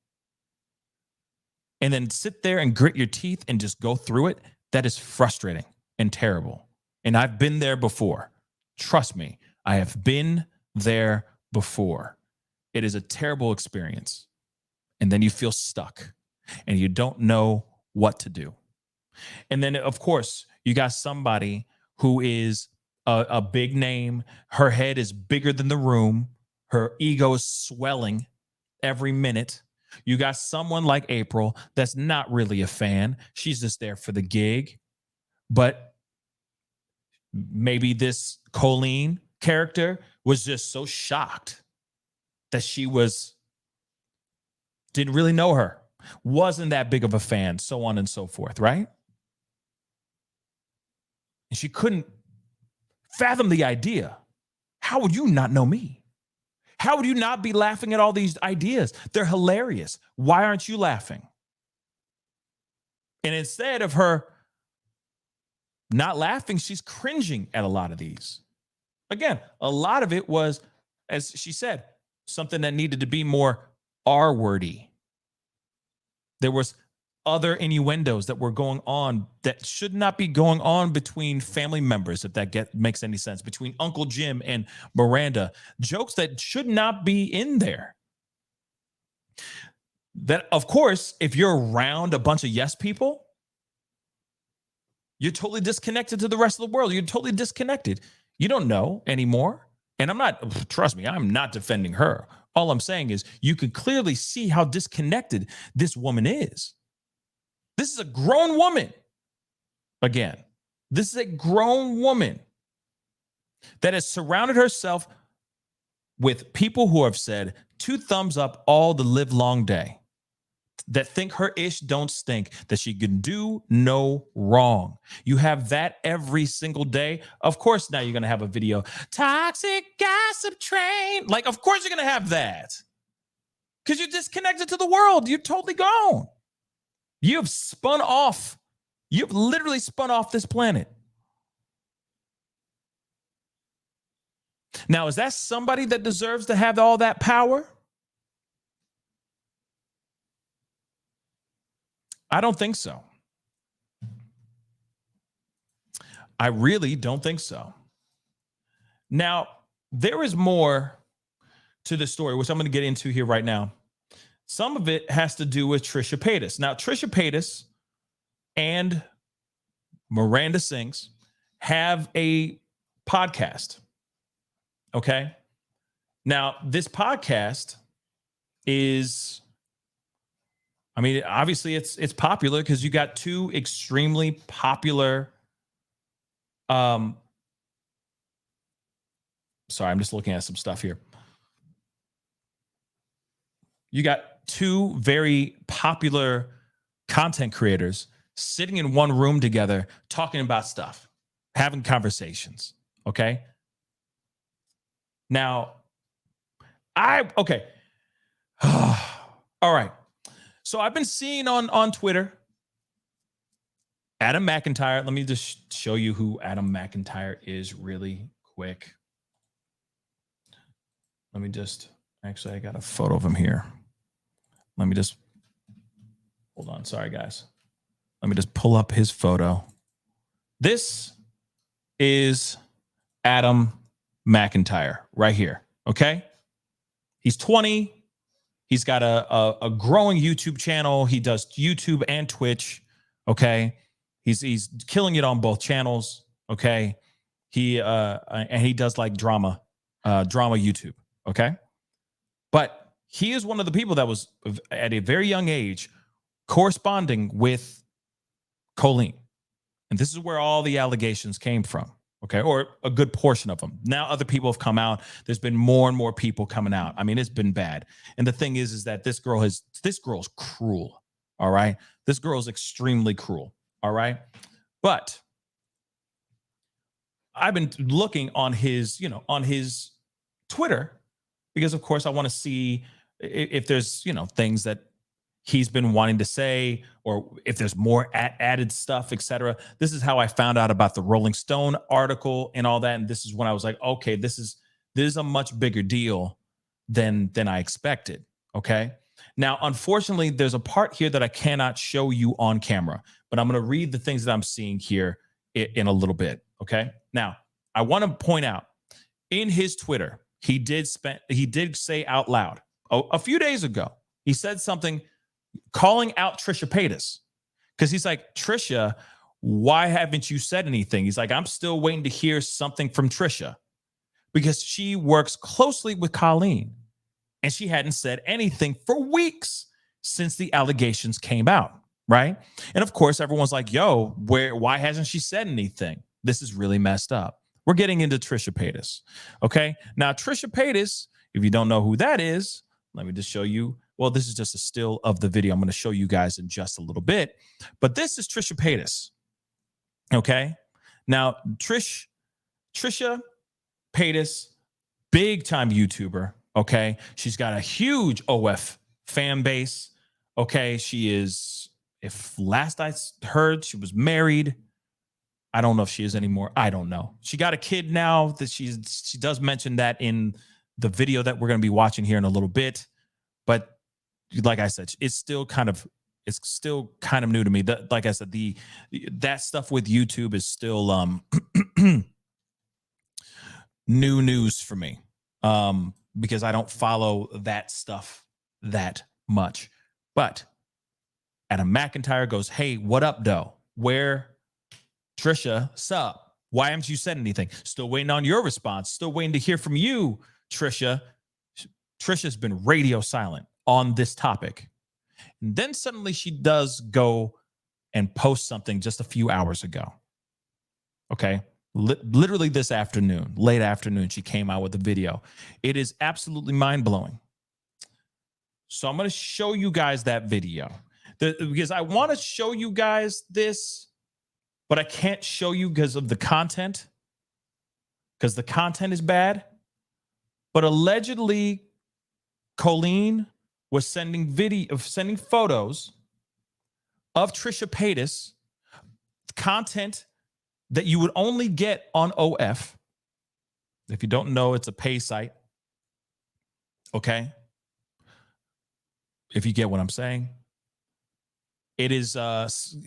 and then sit there and grit your teeth and just go through it. That is frustrating and terrible. And I've been there before. Trust me, I have been there before. It is a terrible experience. And then you feel stuck and you don't know what to do. And then, of course, you got somebody who is a big name. Her head is bigger than the room. Her ego is swelling every minute. You got someone like April that's not really a fan. She's just there for the gig. But maybe this Colleen character was just so shocked that she didn't really know her, wasn't that big of a fan, so on and so forth, right? And she couldn't fathom the idea. How would you not know me? How would you not be laughing at all these ideas? They're hilarious. Why aren't you laughing? And instead of her not laughing, she's cringing at a lot of these. Again, a lot of it was, as she said, something that needed to be more R-wordy. There was other innuendos that were going on that should not be going on between family members, if that makes any sense, between Uncle Jim and Miranda. Jokes that should not be in there. That, of course, if you're around a bunch of yes people, you're totally disconnected to the rest of the world. You're totally disconnected. You don't know anymore. And trust me, I'm not defending her. All I'm saying is you can clearly see how disconnected this woman is. This is a grown woman. Again, this is a grown woman that has surrounded herself with people who have said 2 thumbs up all the live long day, that think her ish don't stink, that she can do no wrong. You have that every single day. Of course, now you're going to have a video, toxic gossip train. Like, of course you're going to have that because you're disconnected to the world. You're totally gone. You've spun off. You've literally spun off this planet. Now, is that somebody that deserves to have all that power? I don't think so. I really don't think so. Now, there is more to the story, which I'm going to get into here right now. Some of it has to do with Trisha Paytas. Now, Trisha Paytas and Miranda Sings have a podcast. Okay. Now, this podcast is, obviously it's popular because you got 2 extremely popular. Sorry, I'm just looking at some stuff here. You got 2 very popular content creators sitting in one room together, talking about stuff, having conversations. Okay. Now, okay. All right. So I've been seeing on Twitter, Adam McIntyre. Let me just show you who Adam McIntyre is really quick. Actually, I got a photo of him here. Hold on. Sorry, guys. Let me just pull up his photo. This is Adam McIntyre right here. Okay. He's 20. He's got a growing YouTube channel. He does YouTube and Twitch. Okay. He's killing it on both channels. Okay. And he does like drama YouTube. Okay. But he is one of the people that was at a very young age corresponding with Colleen. And this is where all the allegations came from. Okay. Or a good portion of them. Now other people have come out. There's been more and more people coming out. It's been bad. And the thing is that this girl's cruel. All right. This girl is extremely cruel. All right. But I've been looking on his Twitter because of course I want to see if there's, things that he's been wanting to say, or if there's more added stuff, etc. This is how I found out about the Rolling Stone article and all that. And this is when I was like, okay, this is a much bigger deal than I expected. Okay. Now, unfortunately, there's a part here that I cannot show you on camera, but I'm going to read the things that I'm seeing here in a little bit. Okay. Now, I want to point out in his Twitter, he did say out loud a few days ago, he said something calling out Trisha Paytas, because he's like, Trisha, why haven't you said anything? He's like, I'm still waiting to hear something from Trisha because she works closely with Colleen and she hadn't said anything for weeks since the allegations came out, right? And of course, everyone's like, yo, why hasn't she said anything? This is really messed up. We're getting into Trisha Paytas, okay? Now, Trisha Paytas, if you don't know who that is, let me just show you. Well, this is just a still of the video. I'm going to show you guys in just a little bit. But this is Trisha Paytas. Okay. Now, Trisha Paytas, big time YouTuber. Okay. She's got a huge OF fan base. Okay. She is, if last I heard, she was married. I don't know if she is anymore. I don't know. She got a kid now that she does mention that in the video that we're going to be watching here in a little bit. But like I said, it's still kind of new to me. Like I said, that stuff with YouTube is still new news for me, because I don't follow that stuff that much. But Adam McIntyre goes, "Hey, what up, though? Where Trisha, sup? Why haven't you said anything? Still waiting on your response. Still waiting to hear from you, Trisha." Trisha's been radio silent on this topic. And then suddenly she does go and post something just a few hours ago. Okay. Literally this afternoon, late afternoon, she came out with a video. It is absolutely mind-blowing. So I'm going to show you guys that video because I want to show you guys this, but I can't show you because of the content, because the content is bad. But allegedly, Colleen was sending photos of Trisha Paytas, content that you would only get on OF. If you don't know, it's a pay site. Okay. If you get what I'm saying, it is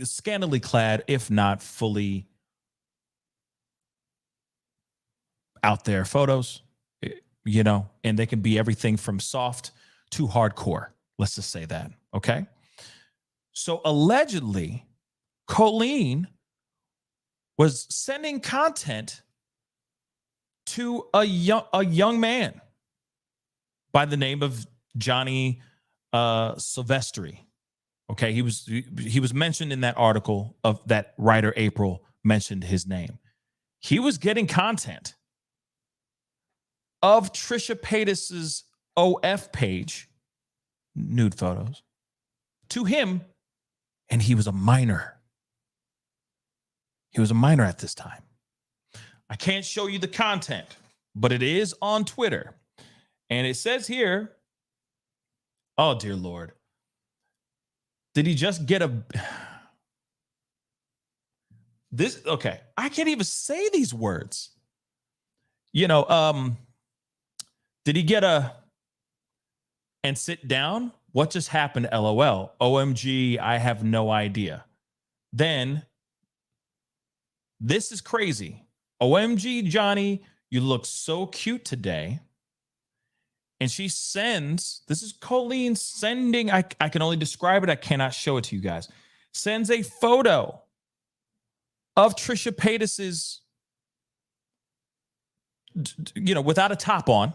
scantily clad, if not fully out there photos, and they can be everything from soft to hardcore. Let's just say that. Okay. So allegedly, Colleen was sending content to a young man by the name of Johnny Silvestri. Okay. He was mentioned in that article of that writer April mentioned his name. He was getting content of Trisha Paytas's OF page, nude photos, to him, and he was a minor. He was a minor at this time. I can't show you the content, but it is on Twitter. And it says here, oh, dear Lord. Did he just get okay, I can't even say these words. Did he get and sit down? What just happened? LOL. OMG, I have no idea. Then, this is crazy. OMG, Johnny, you look so cute today. And she sends, this is Colleen sending, I can only describe it, I cannot show it to you guys. Sends a photo of Trisha Paytas's, without a top on,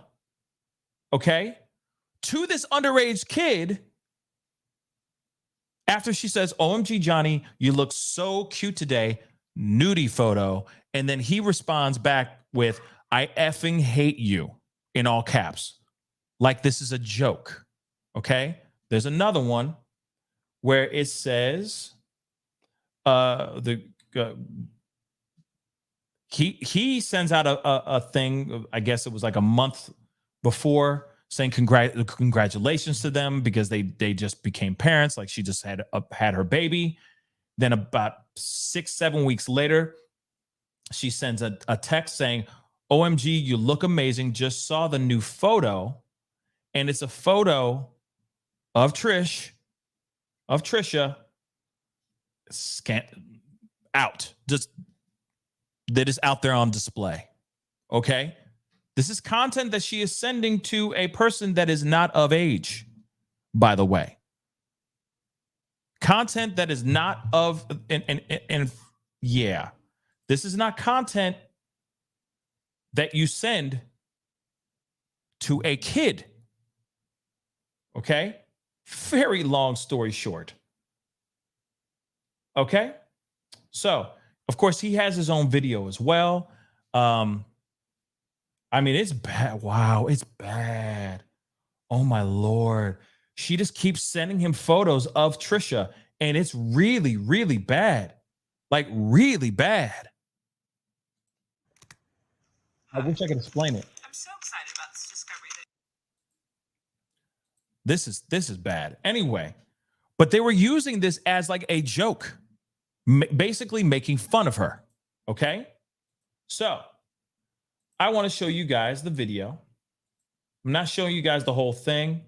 okay, to this underage kid after she says, OMG, Johnny, you look so cute today, nudie photo. And then he responds back with, I effing hate you, in all caps. Like this is a joke, okay? There's another one where it says, he sends out a thing, I guess it was like a month before, saying congratulations to them because they just became parents. Like she just had her baby. Then about 6-7 weeks later, she sends a text saying, "OMG, you look amazing. Just saw the new photo." And it's a photo of Trisha out. Just that is out there on display. Okay? This is content that she is sending to a person that is not of age, by the way. Content that is not of, and yeah, this is not content that you send to a kid. Okay? Very long story short. Okay? So, of course, he has his own video as well. I mean, it's bad. Wow, it's bad. Oh my Lord. She just keeps sending him photos of Trisha, and it's really, really bad. Like, really bad. I wish I could explain it. I'm so excited about this discovery. This is bad. Anyway, but they were using this as like a joke, basically making fun of her. Okay? So, I want to show you guys the video. I'm not showing you guys the whole thing.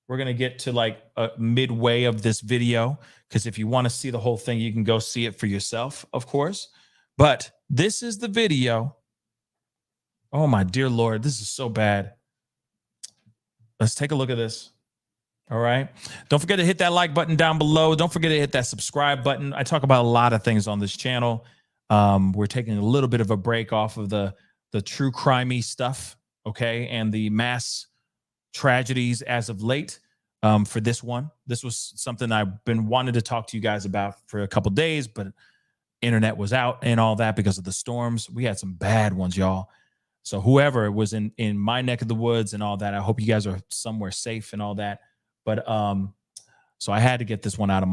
We're going to get to like a midway of this video, because if you want to see the whole thing, you can go see it for yourself, of course. But this is the video. Oh my dear Lord, this is so bad. Let's take a look at this. All right. Don't forget to hit that like button down below. Don't forget to hit that subscribe button. I talk about a lot of things on this channel. We're taking a little bit of a break off of the true crimey stuff, okay, and the mass tragedies as of late. For this one, this was something I've been wanting to talk to you guys about for a couple days, but internet was out and all that because of the storms. We had some bad ones, y'all. So whoever was in my neck of the woods and all that, I hope you guys are somewhere safe and all that. But so I had to get this one out of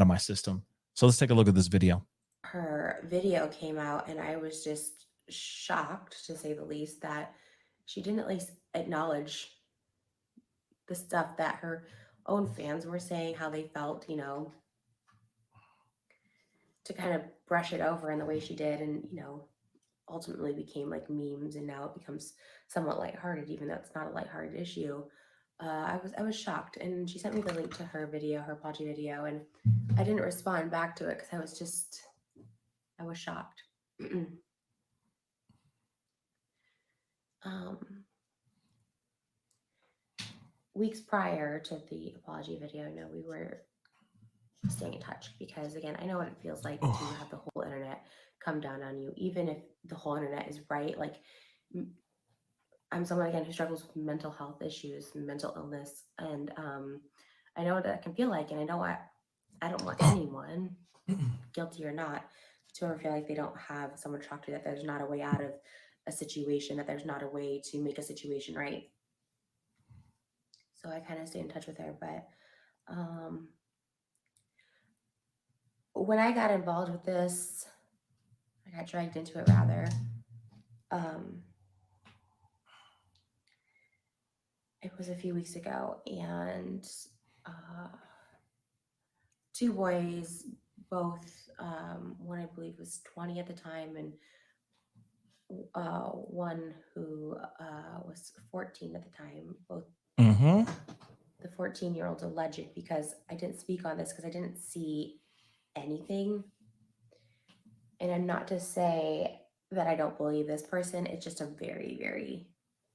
my system. So let's take a look at this video. Her video came out, and I was just shocked, to say the least, that she didn't at least acknowledge the stuff that her own fans were saying, how they felt, you know, to kind of brush it over in the way she did, and, you know, ultimately became like memes, and now it becomes somewhat lighthearted, even though it's not a lighthearted issue. I was shocked, and she sent me the link to her video, her apology video, and I didn't respond back to it because I was shocked. Weeks prior to the apology video, no, we were staying in touch because, again, I know what it feels like to have the whole internet come down on you, even if the whole internet is right. Like, I'm someone, again, who struggles with mental health issues, mental illness, and I know what that can feel like, and I know I don't want anyone, guilty or not, to ever feel like they don't have someone to talk to, that there's not a way out of a situation, that there's not a way to make a situation right. So I kind of stayed in touch with her, but when I got involved with this, I got dragged into it rather. It was a few weeks ago, and two boys, both, one I believe was 20 at the time, and one who was 14 at the time, both. The 14-year-old's alleged, because I didn't speak on this because I didn't see anything. And I'm not to say that I don't believe this person. It's just a very, very,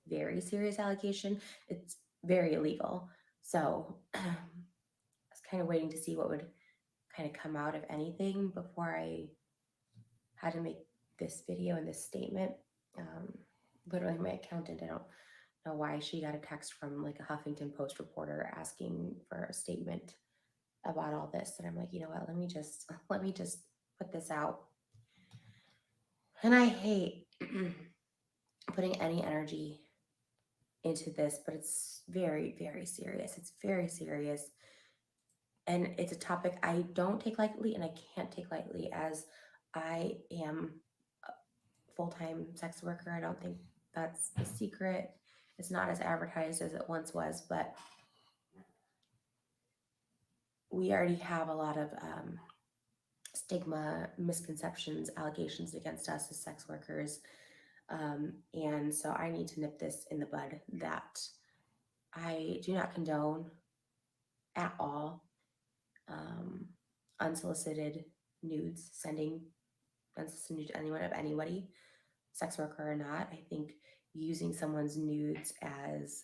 very serious allegation. It's very illegal. So I was kind of waiting to see what would kind of come out of anything before I had to make this video and this statement. Literally, my accountant, I don't know why, she got a text from like a Huffington Post reporter asking for a statement about all this, and I'm like, you know what, let me just put this out. And I hate putting any energy into this, but it's very, very serious. It's very serious, and it's a topic I don't take lightly, and I can't take lightly, as I am a full-time sex worker. I don't think that's a secret. It's not as advertised as it once was, but we already have a lot of stigma, misconceptions, allegations against us as sex workers. And so I need to nip this in the bud, that I do not condone at all unsolicited nudes, sending unsolicited nudes to anyone of anybody, sex worker or not. I think using someone's nudes as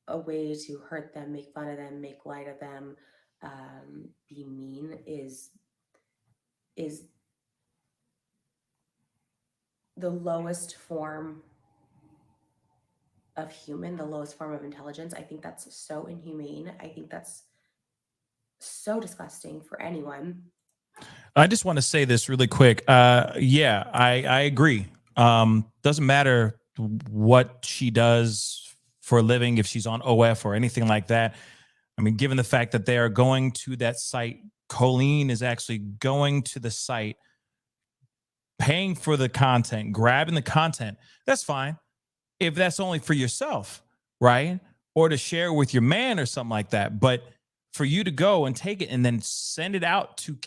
a way to hurt them, make fun of them, make light of them, be mean is the lowest form of human, the lowest form of intelligence. I think that's so inhumane. I think that's so disgusting for anyone. I just want to say this really quick. Yeah, I agree. Doesn't matter what she does for a living, if she's on OF or anything like that. I mean, given the fact that they are going to that site, Colleen is actually going to the site, paying for the content, grabbing the content. That's fine. If that's only for yourself, right? Or to share with your man or something like that. But for you to go and take it and then send it out to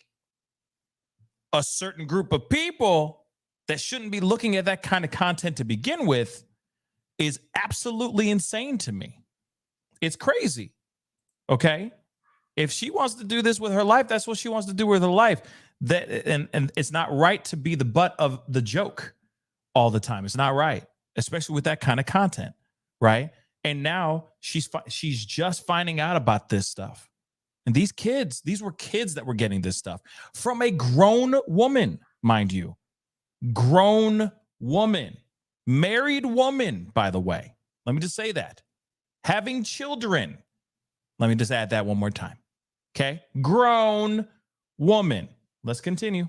a certain group of people that shouldn't be looking at that kind of content to begin with is absolutely insane to me. It's crazy. Okay? If she wants to do this with her life, that's what she wants to do with her life. That and it's not right to be the butt of the joke all the time. It's not right, especially with that kind of content, right? And now she's just finding out about this stuff. And these were kids that were getting this stuff from a grown woman, mind you. Grown woman. Married woman, by the way. Let me just say that. Having children. Let me just add that one more time. Okay? Grown woman. Let's continue.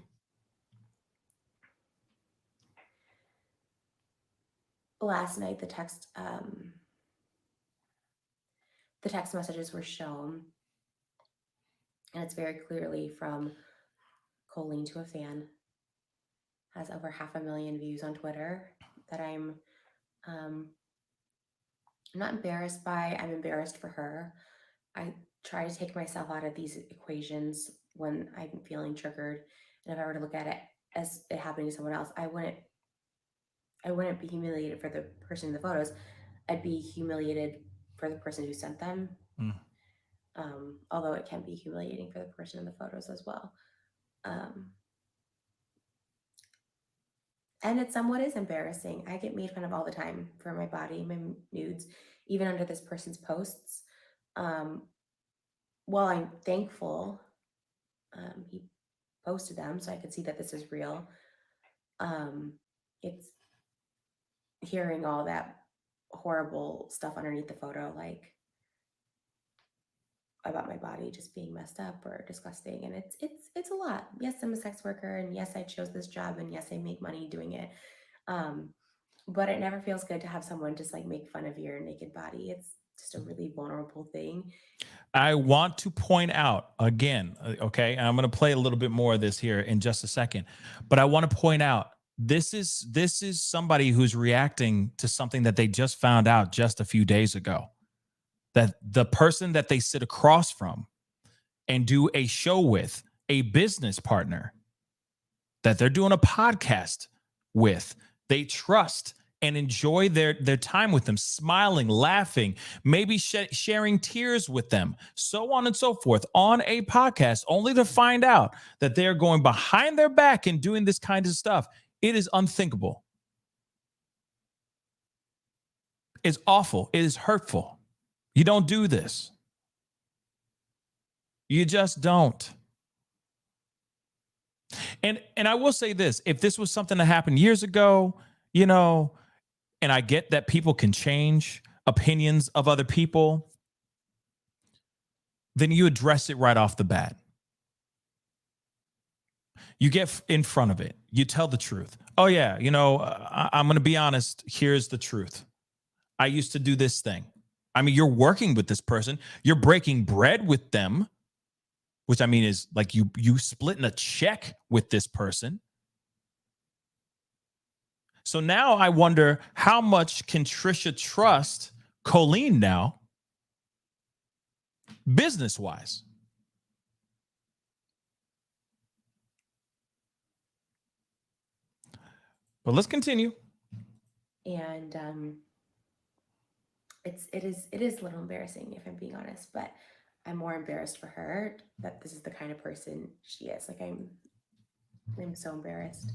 Last night, the text messages were shown, and it's very clearly from Colleen to a fan. Has over 500,000 views on Twitter that I'm not embarrassed by. I'm embarrassed for her. I try to take myself out of these equations when I'm feeling triggered. And if I were to look at it as it happening to someone else, I wouldn't be humiliated for the person in the photos. I'd be humiliated for the person who sent them. Although it can be humiliating for the person in the photos as well. And it somewhat is embarrassing. I get made fun of all the time for my body, my nudes, even under this person's posts. While I'm thankful he posted them so I could see that this is real, it's hearing all that horrible stuff underneath the photo, like about my body just being messed up or disgusting. And it's a lot. Yes, I'm a sex worker, and yes, I chose this job, and yes, I make money doing it. But it never feels good to have someone just like make fun of your naked body. It's just a really vulnerable thing. I want to point out again, okay, and I'm going to play a little bit more of this here in just a second, but I want to point out this is somebody who's reacting to something that they just found out just a few days ago. That the person that they sit across from and do a show with, a business partner that they're doing a podcast with, they trust and enjoy their time with them, smiling, laughing, maybe sharing tears with them, so on and so forth on a podcast, only to find out that they're going behind their back and doing this kind of stuff. It is unthinkable. It's awful. It is hurtful. You don't do this. You just don't. And I will say this, if this was something that happened years ago, you know, and I get that people can change opinions of other people, then you address it right off the bat. You get in front of it. You tell the truth. Oh yeah, you know, I'm going to be honest. Here's the truth. I used to do this thing. I mean, you're working with this person. You're breaking bread with them, which I mean is like you splitting a check with this person. So now I wonder, how much can Trisha trust Colleen now, business-wise? But let's continue. And it is a little embarrassing, if I'm being honest, but I'm more embarrassed for her that this is the kind of person she is. Like, I'm so embarrassed.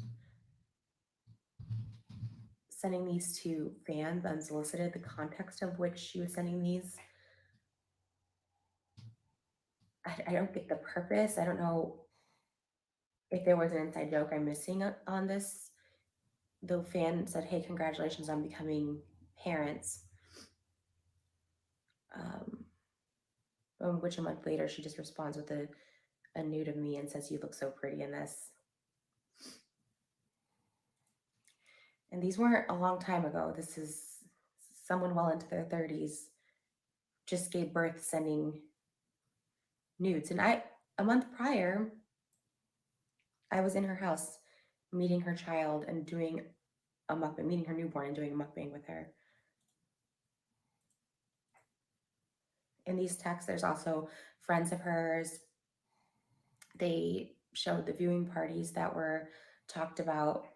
Sending these to fans unsolicited, the context of which she was sending these, I don't get the purpose. I don't know if there was an inside joke I'm missing on this. The fan said, "Hey, congratulations on becoming parents." Which a month later, she just responds with a nude of me and says, "You look so pretty in this." And these weren't a long time ago. This is someone well into their 30s, just gave birth sending nudes. And a month prior, I was in her house meeting her child and doing a mukbang, meeting her newborn and doing a mukbang with her. In these texts, there's also friends of hers. They showed the viewing parties that were talked about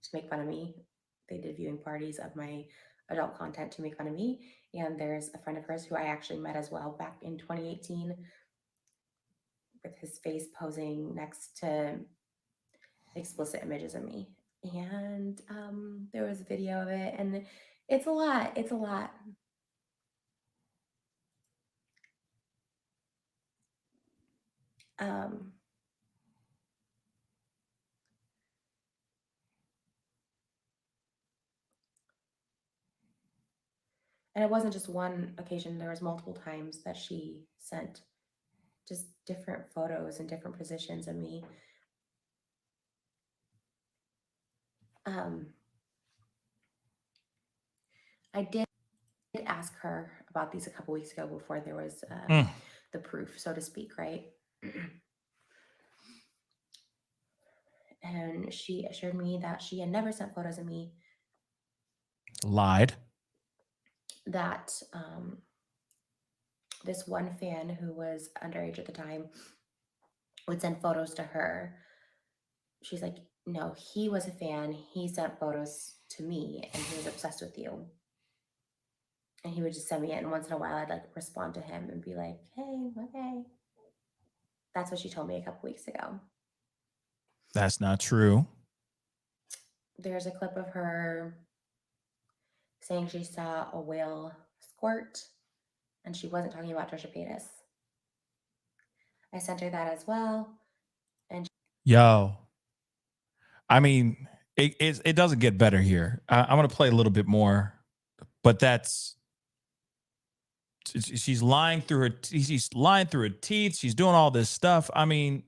to make fun of me. They did viewing parties of my adult content to make fun of me. And there's a friend of hers who I actually met as well back in 2018 with his face posing next to explicit images of me. And there was a video of it, and it's a lot. It's a lot. And it wasn't just one occasion. There was multiple times that she sent just different photos and different positions of me. I did ask her about these a couple weeks ago before there was the proof, so to speak, right? And she assured me that she had never sent photos of me. Lied. That this one fan who was underage at the time would send photos to her. She's like, "No, he was a fan. He sent photos to me and he was obsessed with you." And he would just send me it. And once in a while, I'd like respond to him and be like, "Hey, okay." That's what she told me a couple weeks ago. That's not true. There's a clip of her saying she saw a whale squirt, and she wasn't talking about Trisha Paytas. I sent her that as well. And Yo, I mean, it doesn't get better here. I'm going to play a little bit more, but she's lying through her teeth. She's doing all this stuff. I mean,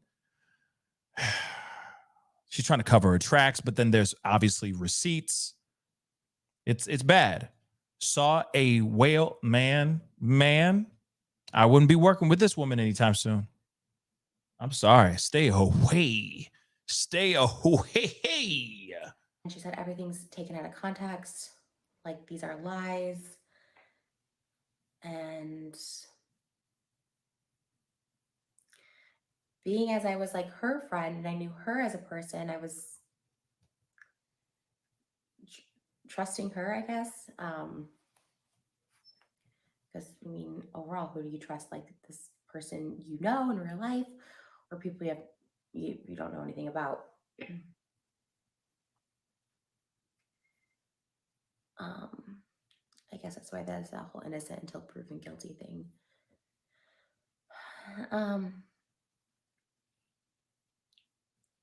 she's trying to cover her tracks, but then there's obviously receipts. It's bad. Saw a whale, man. I wouldn't be working with this woman anytime soon. I'm sorry. Stay away. Stay away. she said everything's taken out of context. Like, these are lies. And being as I was like her friend and I knew her as a person, I was trusting her, I guess. Because I mean, overall, who do you trust? Like, this person you know in real life, or people you don't know anything about? I guess that's why there's that whole innocent until proven guilty thing.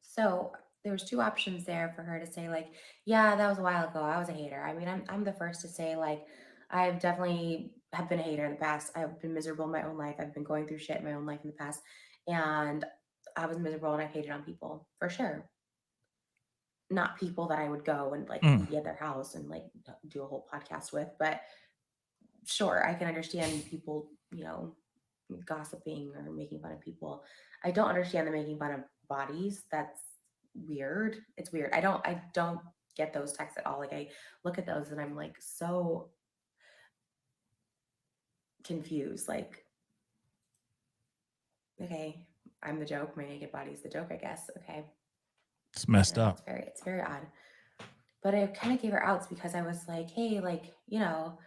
So there was two options there for her to say, like, "Yeah, that was a while ago. I was a hater." I mean, I'm the first to say, like, I've definitely have been a hater in the past. I've been miserable in my own life. I've been going through shit in my own life in the past, and I was miserable and I've hated on people for sure. Not people that I would go and like be at their house and like do a whole podcast with, but sure, I can understand people, gossiping or making fun of people. I don't understand the making fun of bodies. That's weird. It's weird. I don't get those texts at all. Like I look at those and I'm like so confused. Like, okay, I'm the joke. My naked body's the joke, I guess. Okay. It's messed up. It's very odd. But I kind of gave her outs because I was like, hey, like, you know,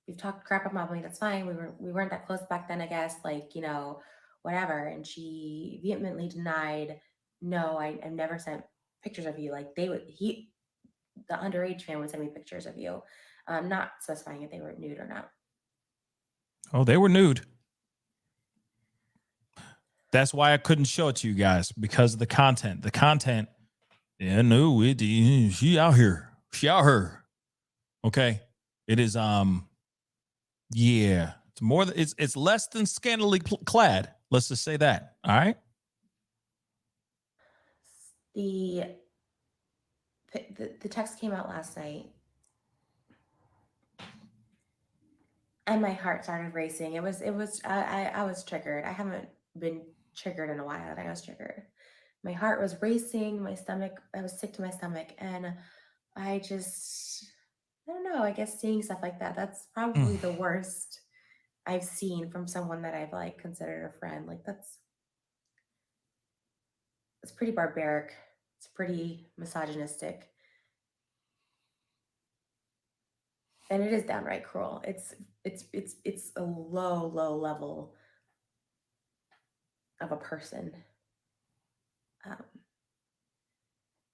we've talked crap about me. That's fine. We weren't that close back then, I guess. Like, you know, whatever. And she vehemently denied, no, I never sent pictures of you. Like the underage man would send me pictures of you, not specifying if they were nude or not. Oh, they were nude. That's why I couldn't show it to you guys, because of the content. The content, yeah, no, she out here. She out here. Okay. It is yeah. It's more than it's less than scantily clad. Let's just say that. All right. The text came out last night and my heart started racing. I was triggered. I haven't been triggered in a while, and I was triggered. My heart was racing, my stomach, I was sick to my stomach, and I don't know, I guess seeing stuff like that, that's probably the worst I've seen from someone that I've like considered a friend. Like it's pretty barbaric. It's pretty misogynistic. And it is downright cruel. It's a low level of a person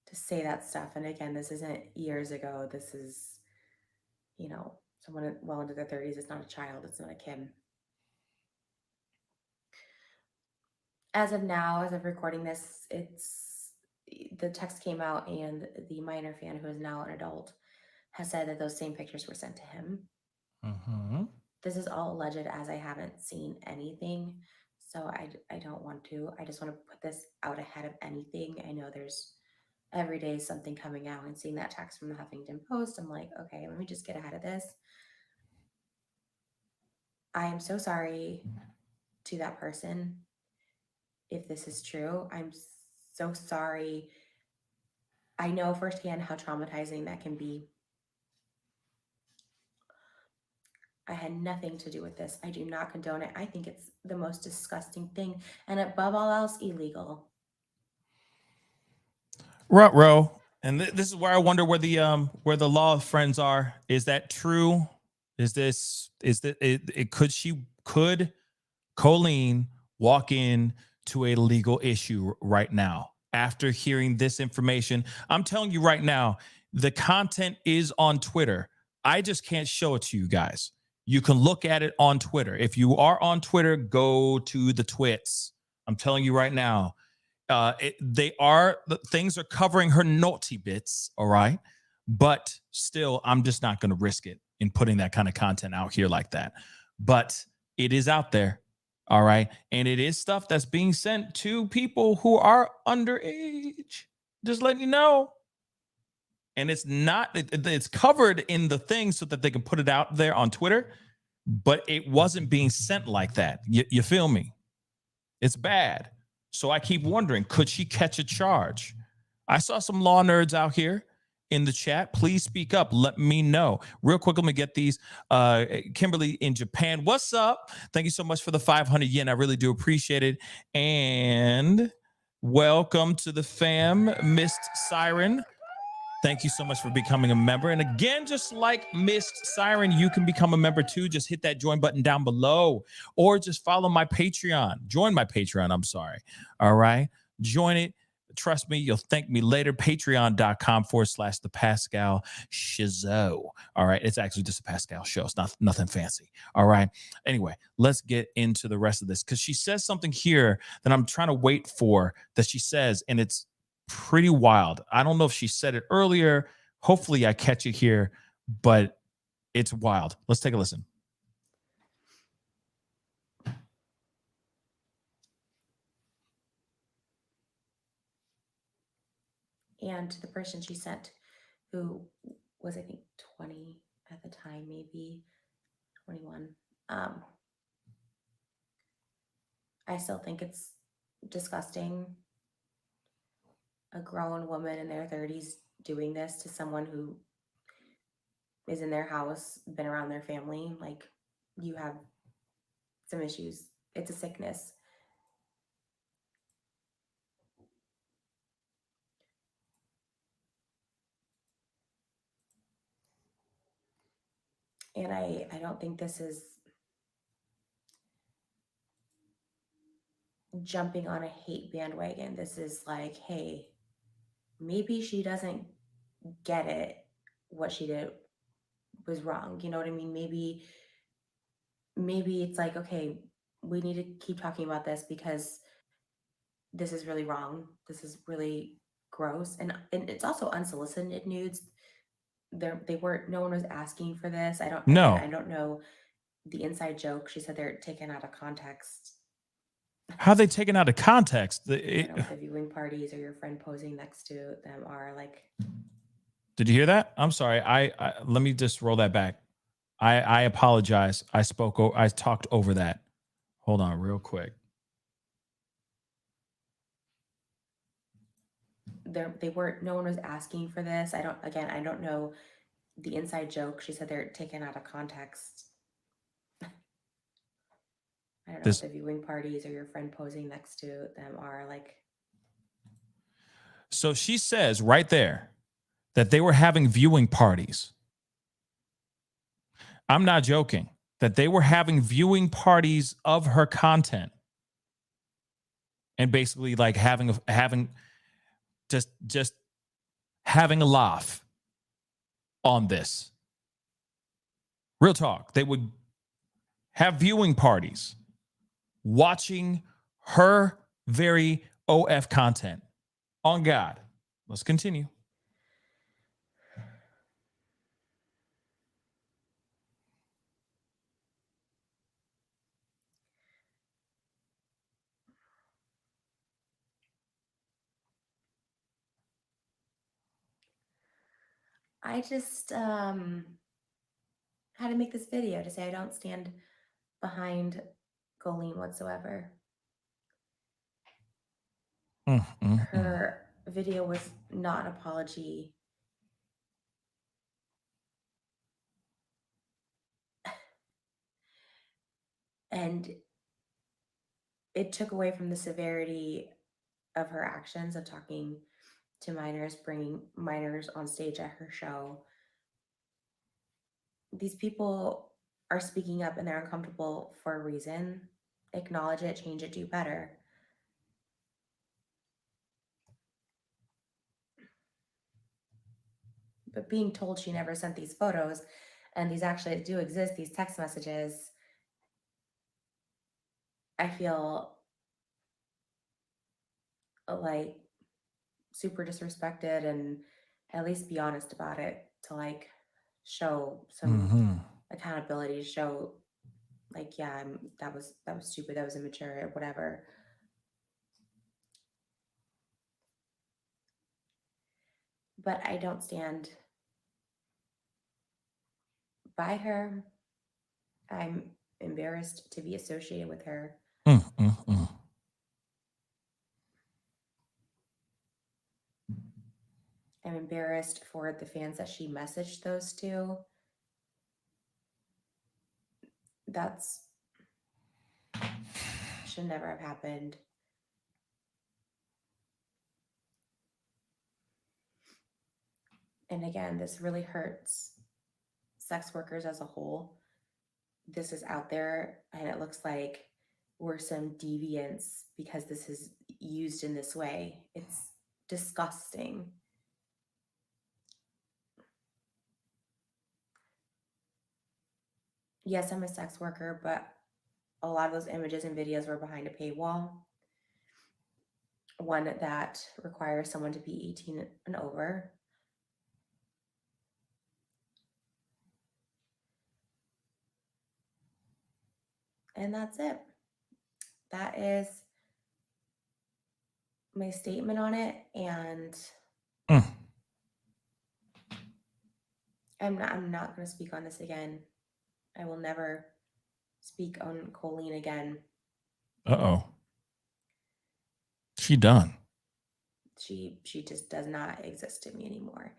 to say that stuff. And again, this isn't years ago. This is, you know, someone well into their 30s. It's not a child. It's not a kid. As of now, as of recording this, the text came out, and the minor fan, who is now an adult, has said that those same pictures were sent to him. Mm-hmm. This is all alleged, as I haven't seen anything. So I don't want to. I just want to put this out ahead of anything. I know there's every day something coming out, and seeing that text from the Huffington Post, I'm like, okay, let me just get ahead of this. I am so sorry to that person. If this is true, I'm so sorry. I know firsthand how traumatizing that can be. I had nothing to do with this. I do not condone it. I think it's the most disgusting thing, and above all else, illegal. Ruh-roh. And this is where I wonder where the law friends are. Is that true? Could Colleen walk in to a legal issue right now after hearing this information? I'm telling you right now, the content is on Twitter. I just can't show it to you guys. You can look at it on Twitter. If you are on Twitter, go to the twits. I'm telling you right now. Things are covering her naughty bits, all right? But still, I'm just not going to risk it in putting that kind of content out here like that. But it is out there, all right? And it is stuff that's being sent to people who are underage. Just letting you know. And it's covered in the thing so that they can put it out there on Twitter, but it wasn't being sent like that. You feel me? It's bad. So I keep wondering, could she catch a charge? I saw some law nerds out here in the chat. Please speak up. Let me know. Real quick, let me get these. Kimberly in Japan, what's up? Thank you so much for the 500 yen. I really do appreciate it. And welcome to the fam, Mist Siren. Thank you so much for becoming a member. And again, just like Mist Siren, you can become a member too. Just hit that join button down below, or just follow my Patreon. Join my Patreon, I'm sorry. All right. Join it. Trust me, you'll thank me later. Patreon.com/thepascalshow. All right. It's actually just a Pascal show. It's not nothing fancy. All right. Anyway, let's get into the rest of this, because she says something here that I'm trying to wait for that she says, and it's pretty wild. I don't know if she said it earlier. Hopefully I catch it here, but it's wild. Let's take a listen. And to the person she sent, who was, I think, 20 at the time, maybe 21. I still think it's disgusting. A grown woman in their 30s doing this to someone who is in their house, been around their family. Like, you have some issues. It's a sickness. And I don't think this is jumping on a hate bandwagon. This is like, hey, maybe she doesn't get it. What she did was wrong. You know what I mean? Maybe it's like, okay, we need to keep talking about this because this is really wrong. This is really gross. And it's also unsolicited nudes. They weren't, no one was asking for this. I don't know the inside joke. She said they're taken out of context. How are they taken out of context? I don't know what the viewing parties or your friend posing next to them are like. Did you hear that? I'm sorry. I let me just roll that back. I apologize. I talked over that. Hold on real quick. They weren't, no one was asking for this. I don't know the inside joke. She said they're taken out of context. I don't know what the viewing parties or your friend posing next to them are like. So she says right there that they were having viewing parties. I'm not joking. That they were having viewing parties of her content. And basically like having just having a laugh on this. Real talk. They would have viewing parties watching her very OF content. On God. Let's continue. I just had to make this video to say I don't stand behind Colleen whatsoever. Her video was not an apology. And it took away from the severity of her actions of talking to minors, bringing minors on stage at her show. These people are speaking up and they're uncomfortable for a reason. Acknowledge it, change it, do better. But being told she never sent these photos, and these actually do exist, these text messages, I feel like super disrespected, and at least be honest about it to like show some accountability, show like, yeah, that was stupid, that was immature, whatever. But I don't stand by her. I'm embarrassed to be associated with her. I'm embarrassed for the fans that she messaged those to. That's should never have happened. And again, this really hurts sex workers as a whole. This is out there, and it looks like we're some deviants because this is used in this way. It's disgusting. Yes, I'm a sex worker, but a lot of those images and videos were behind a paywall. One that requires someone to be 18 and over. And that's it. That is my statement on it. And I'm not going to speak on this again. I will never speak on Colleen again. Uh-oh. She done. She just does not exist to me anymore.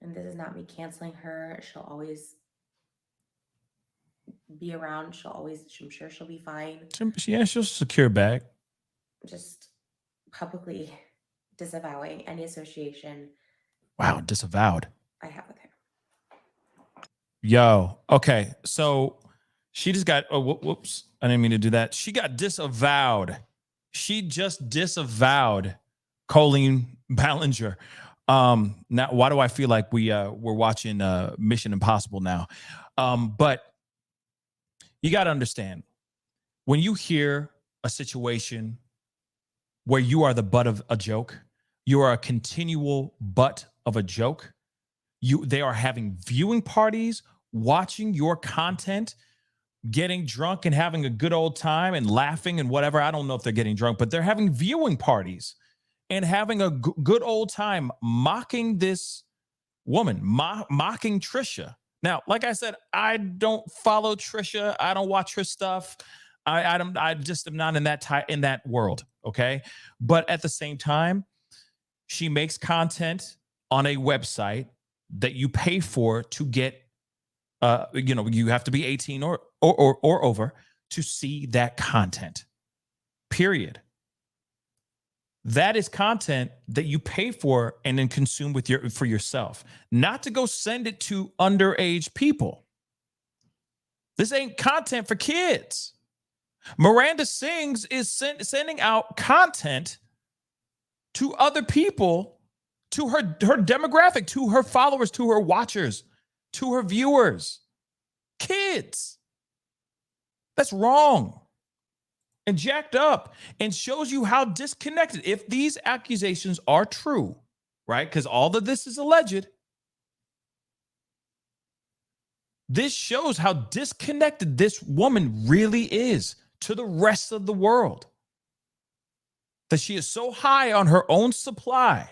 And this is not me canceling her. She'll always be around. I'm sure she'll be fine. Yeah, she'll secure back. Just publicly disavowing any association. Wow, disavowed. I have with her. Yo, okay. So she just got, whoops. I didn't mean to do that. She got disavowed. She just disavowed Colleen Ballinger. Now, why do I feel like we're watching Mission Impossible now? But you got to understand, when you hear a situation where you are the butt of a joke, you are a continual butt of a joke. They are having viewing parties, watching your content, getting drunk and having a good old time and laughing and whatever. I don't know if they're getting drunk, but they're having viewing parties and having a good old time mocking this woman, mocking Trisha. Now, like I said, I don't follow Trisha. I don't watch her stuff. I just am not in that world. Okay. But at the same time, she makes content on a website that you pay for to get, you have to be 18 or over to see that content, period. That is content that you pay for and then consume for yourself, not to go send it to underage people. This ain't content for kids. Miranda Sings is sending out content to other people, to her demographic, to her followers, to her watchers, to her viewers, kids. That's wrong and jacked up, and shows you how disconnected, if these accusations are true, right? Because all of this is alleged. This shows how disconnected this woman really is to the rest of the world. That she is so high on her own supply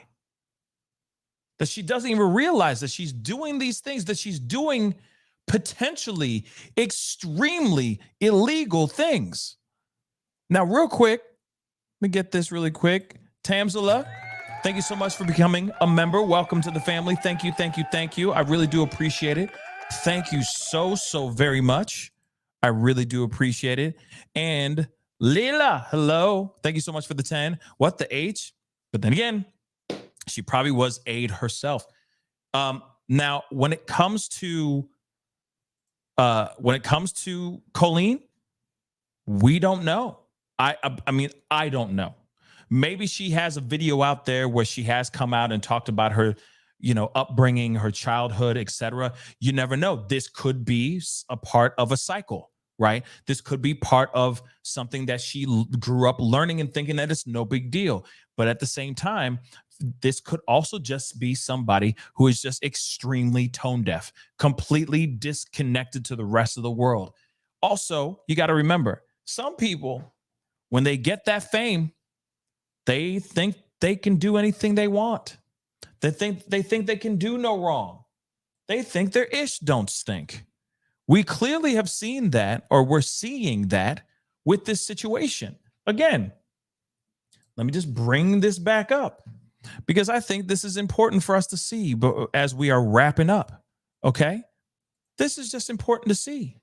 that she doesn't even realize that she's doing these things, that she's doing potentially extremely illegal things. Now, real quick, let me get this really quick. Tamzala, thank you so much for becoming a member. Welcome to the family. Thank you, thank you, thank you. I really do appreciate it. Thank you so very much. I really do appreciate it. And Leila, hello. Thank you so much for the 10. What the H? But then again, she probably was aid herself. Now, when it comes to Colleen, we don't know. I mean, I don't know. Maybe she has a video out there where she has come out and talked about her, upbringing, her childhood, etc. You never know. This could be a part of a cycle, right? This could be part of something that she grew up learning and thinking that it's no big deal. But at the same time, this could also just be somebody who is just extremely tone deaf, completely disconnected to the rest of the world. Also, you got to remember, some people, when they get that fame, they think they can do anything they want. They think they can do no wrong. They think their ish don't stink. We clearly have seen that, or we're seeing that with this situation. Again, let me just bring this back up, because I think this is important for us to see as we are wrapping up, okay? This is just important to see.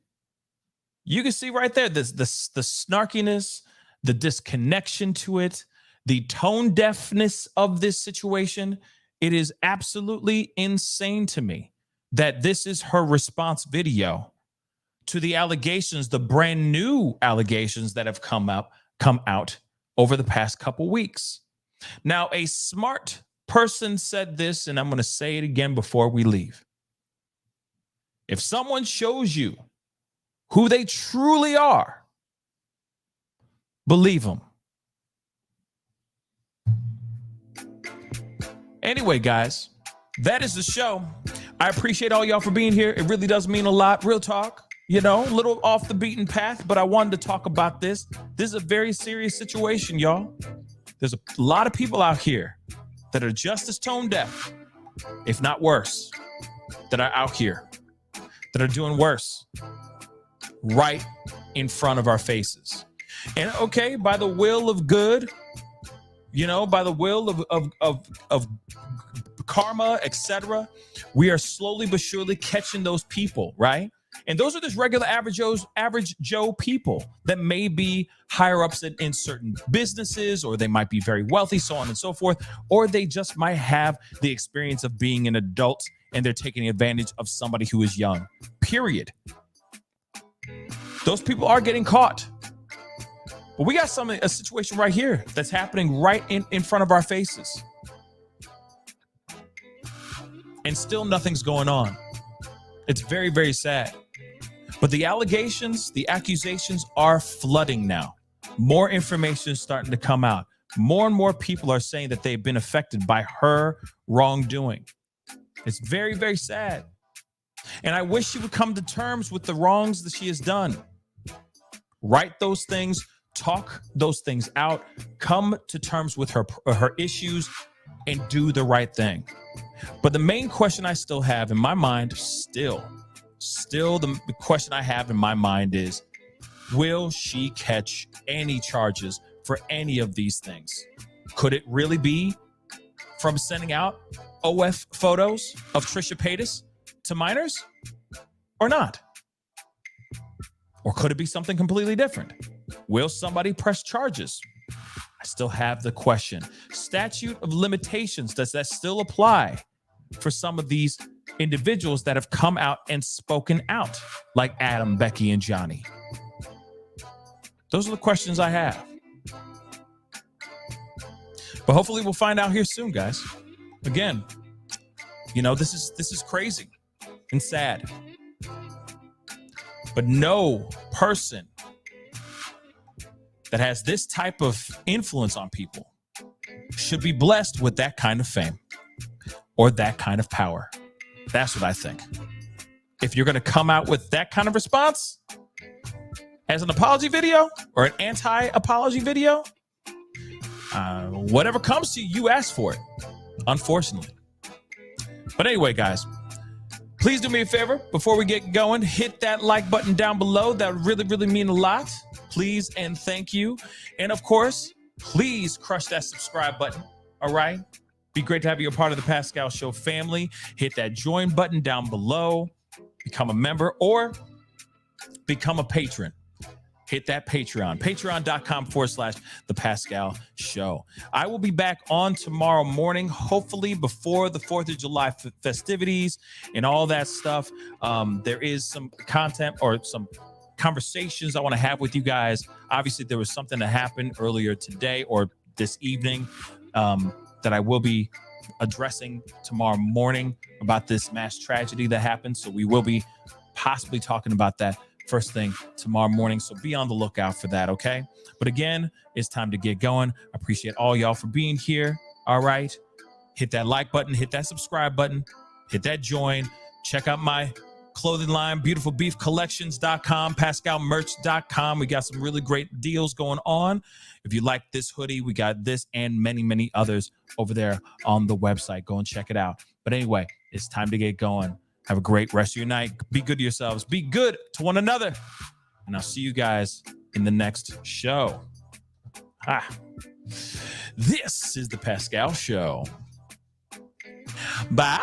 You can see right there, the snarkiness, the disconnection to it, the tone deafness of this situation. It is absolutely insane to me that this is her response video to the allegations, the brand new allegations that have come out over the past couple weeks. Now, a smart person said this, and I'm going to say it again before we leave. If someone shows you who they truly are, believe them. Anyway, guys, that is the show. I appreciate all y'all for being here. It really does mean a lot. Real talk, a little off the beaten path, but I wanted to talk about this. This is a very serious situation, y'all. There's a lot of people out here that are just as tone deaf, if not worse, that are out here. that are doing worse right in front of our faces. And okay, by the will of good, by the will of karma, etc., we are slowly but surely catching those people, right? And those are just regular average Joe people that may be higher ups in certain businesses, or they might be very wealthy, so on and so forth, or they just might have the experience of being an adult and they're taking advantage of somebody who is young, period. Those people are getting caught. But we got a situation right here that's happening right in front of our faces. And still nothing's going on. It's very, very sad. But the allegations, the accusations are flooding now. More information is starting to come out. More and more people are saying that they've been affected by her wrongdoing. It's very, very sad. And I wish she would come to terms with the wrongs that she has done. Write those things, talk those things out, come to terms with her issues, and do the right thing. But the main question I still have in my mind, still the question I have in my mind is, will she catch any charges for any of these things? Could it really be from sending out OF photos of Trisha Paytas to minors or not? Or could it be something completely different? Will somebody press charges? I still have the question. Statute of limitations, does that still apply for some of these individuals that have come out and spoken out, like Adam, Becky, and Johnny? Those are the questions I have. But hopefully we'll find out here soon, guys. Again, this is crazy and sad. But no person that has this type of influence on people should be blessed with that kind of fame or that kind of power. That's what I think. If you're going to come out with that kind of response as an apology video or an anti-apology video, whatever comes to you, you ask for it, unfortunately. But anyway, guys, please do me a favor before we get going. Hit that like button down below. That would really, really mean a lot. Please and thank you. And of course, please crush that subscribe button. All right. Be great to have you a part of the Pascal Show family. Hit that join button down below. Become a member or become a patron. Hit that Patreon. Patreon.com/The Pascal Show. I will be back on tomorrow morning, hopefully before the 4th of July festivities and all that stuff. There is some content or some conversations I want to have with you guys. Obviously, there was something that happened earlier today or this evening that I will be addressing tomorrow morning about this mass tragedy that happened. So we will be possibly talking about that first thing tomorrow morning. So be on the lookout for that, okay? But again, it's time to get going. I appreciate all y'all for being here. All right. Hit that like button, hit that subscribe button, hit that join. Check out my clothing line, beautifulbeefcollections.com, pascalmerch.com. We got some really great deals going on. If you like this hoodie, we got this and many, many others over there on the website. Go and check it out. But anyway, it's time to get going. Have a great rest of your night. Be good to yourselves. Be good to one another. And I'll see you guys in the next show. This is the Pascal Show. Bye.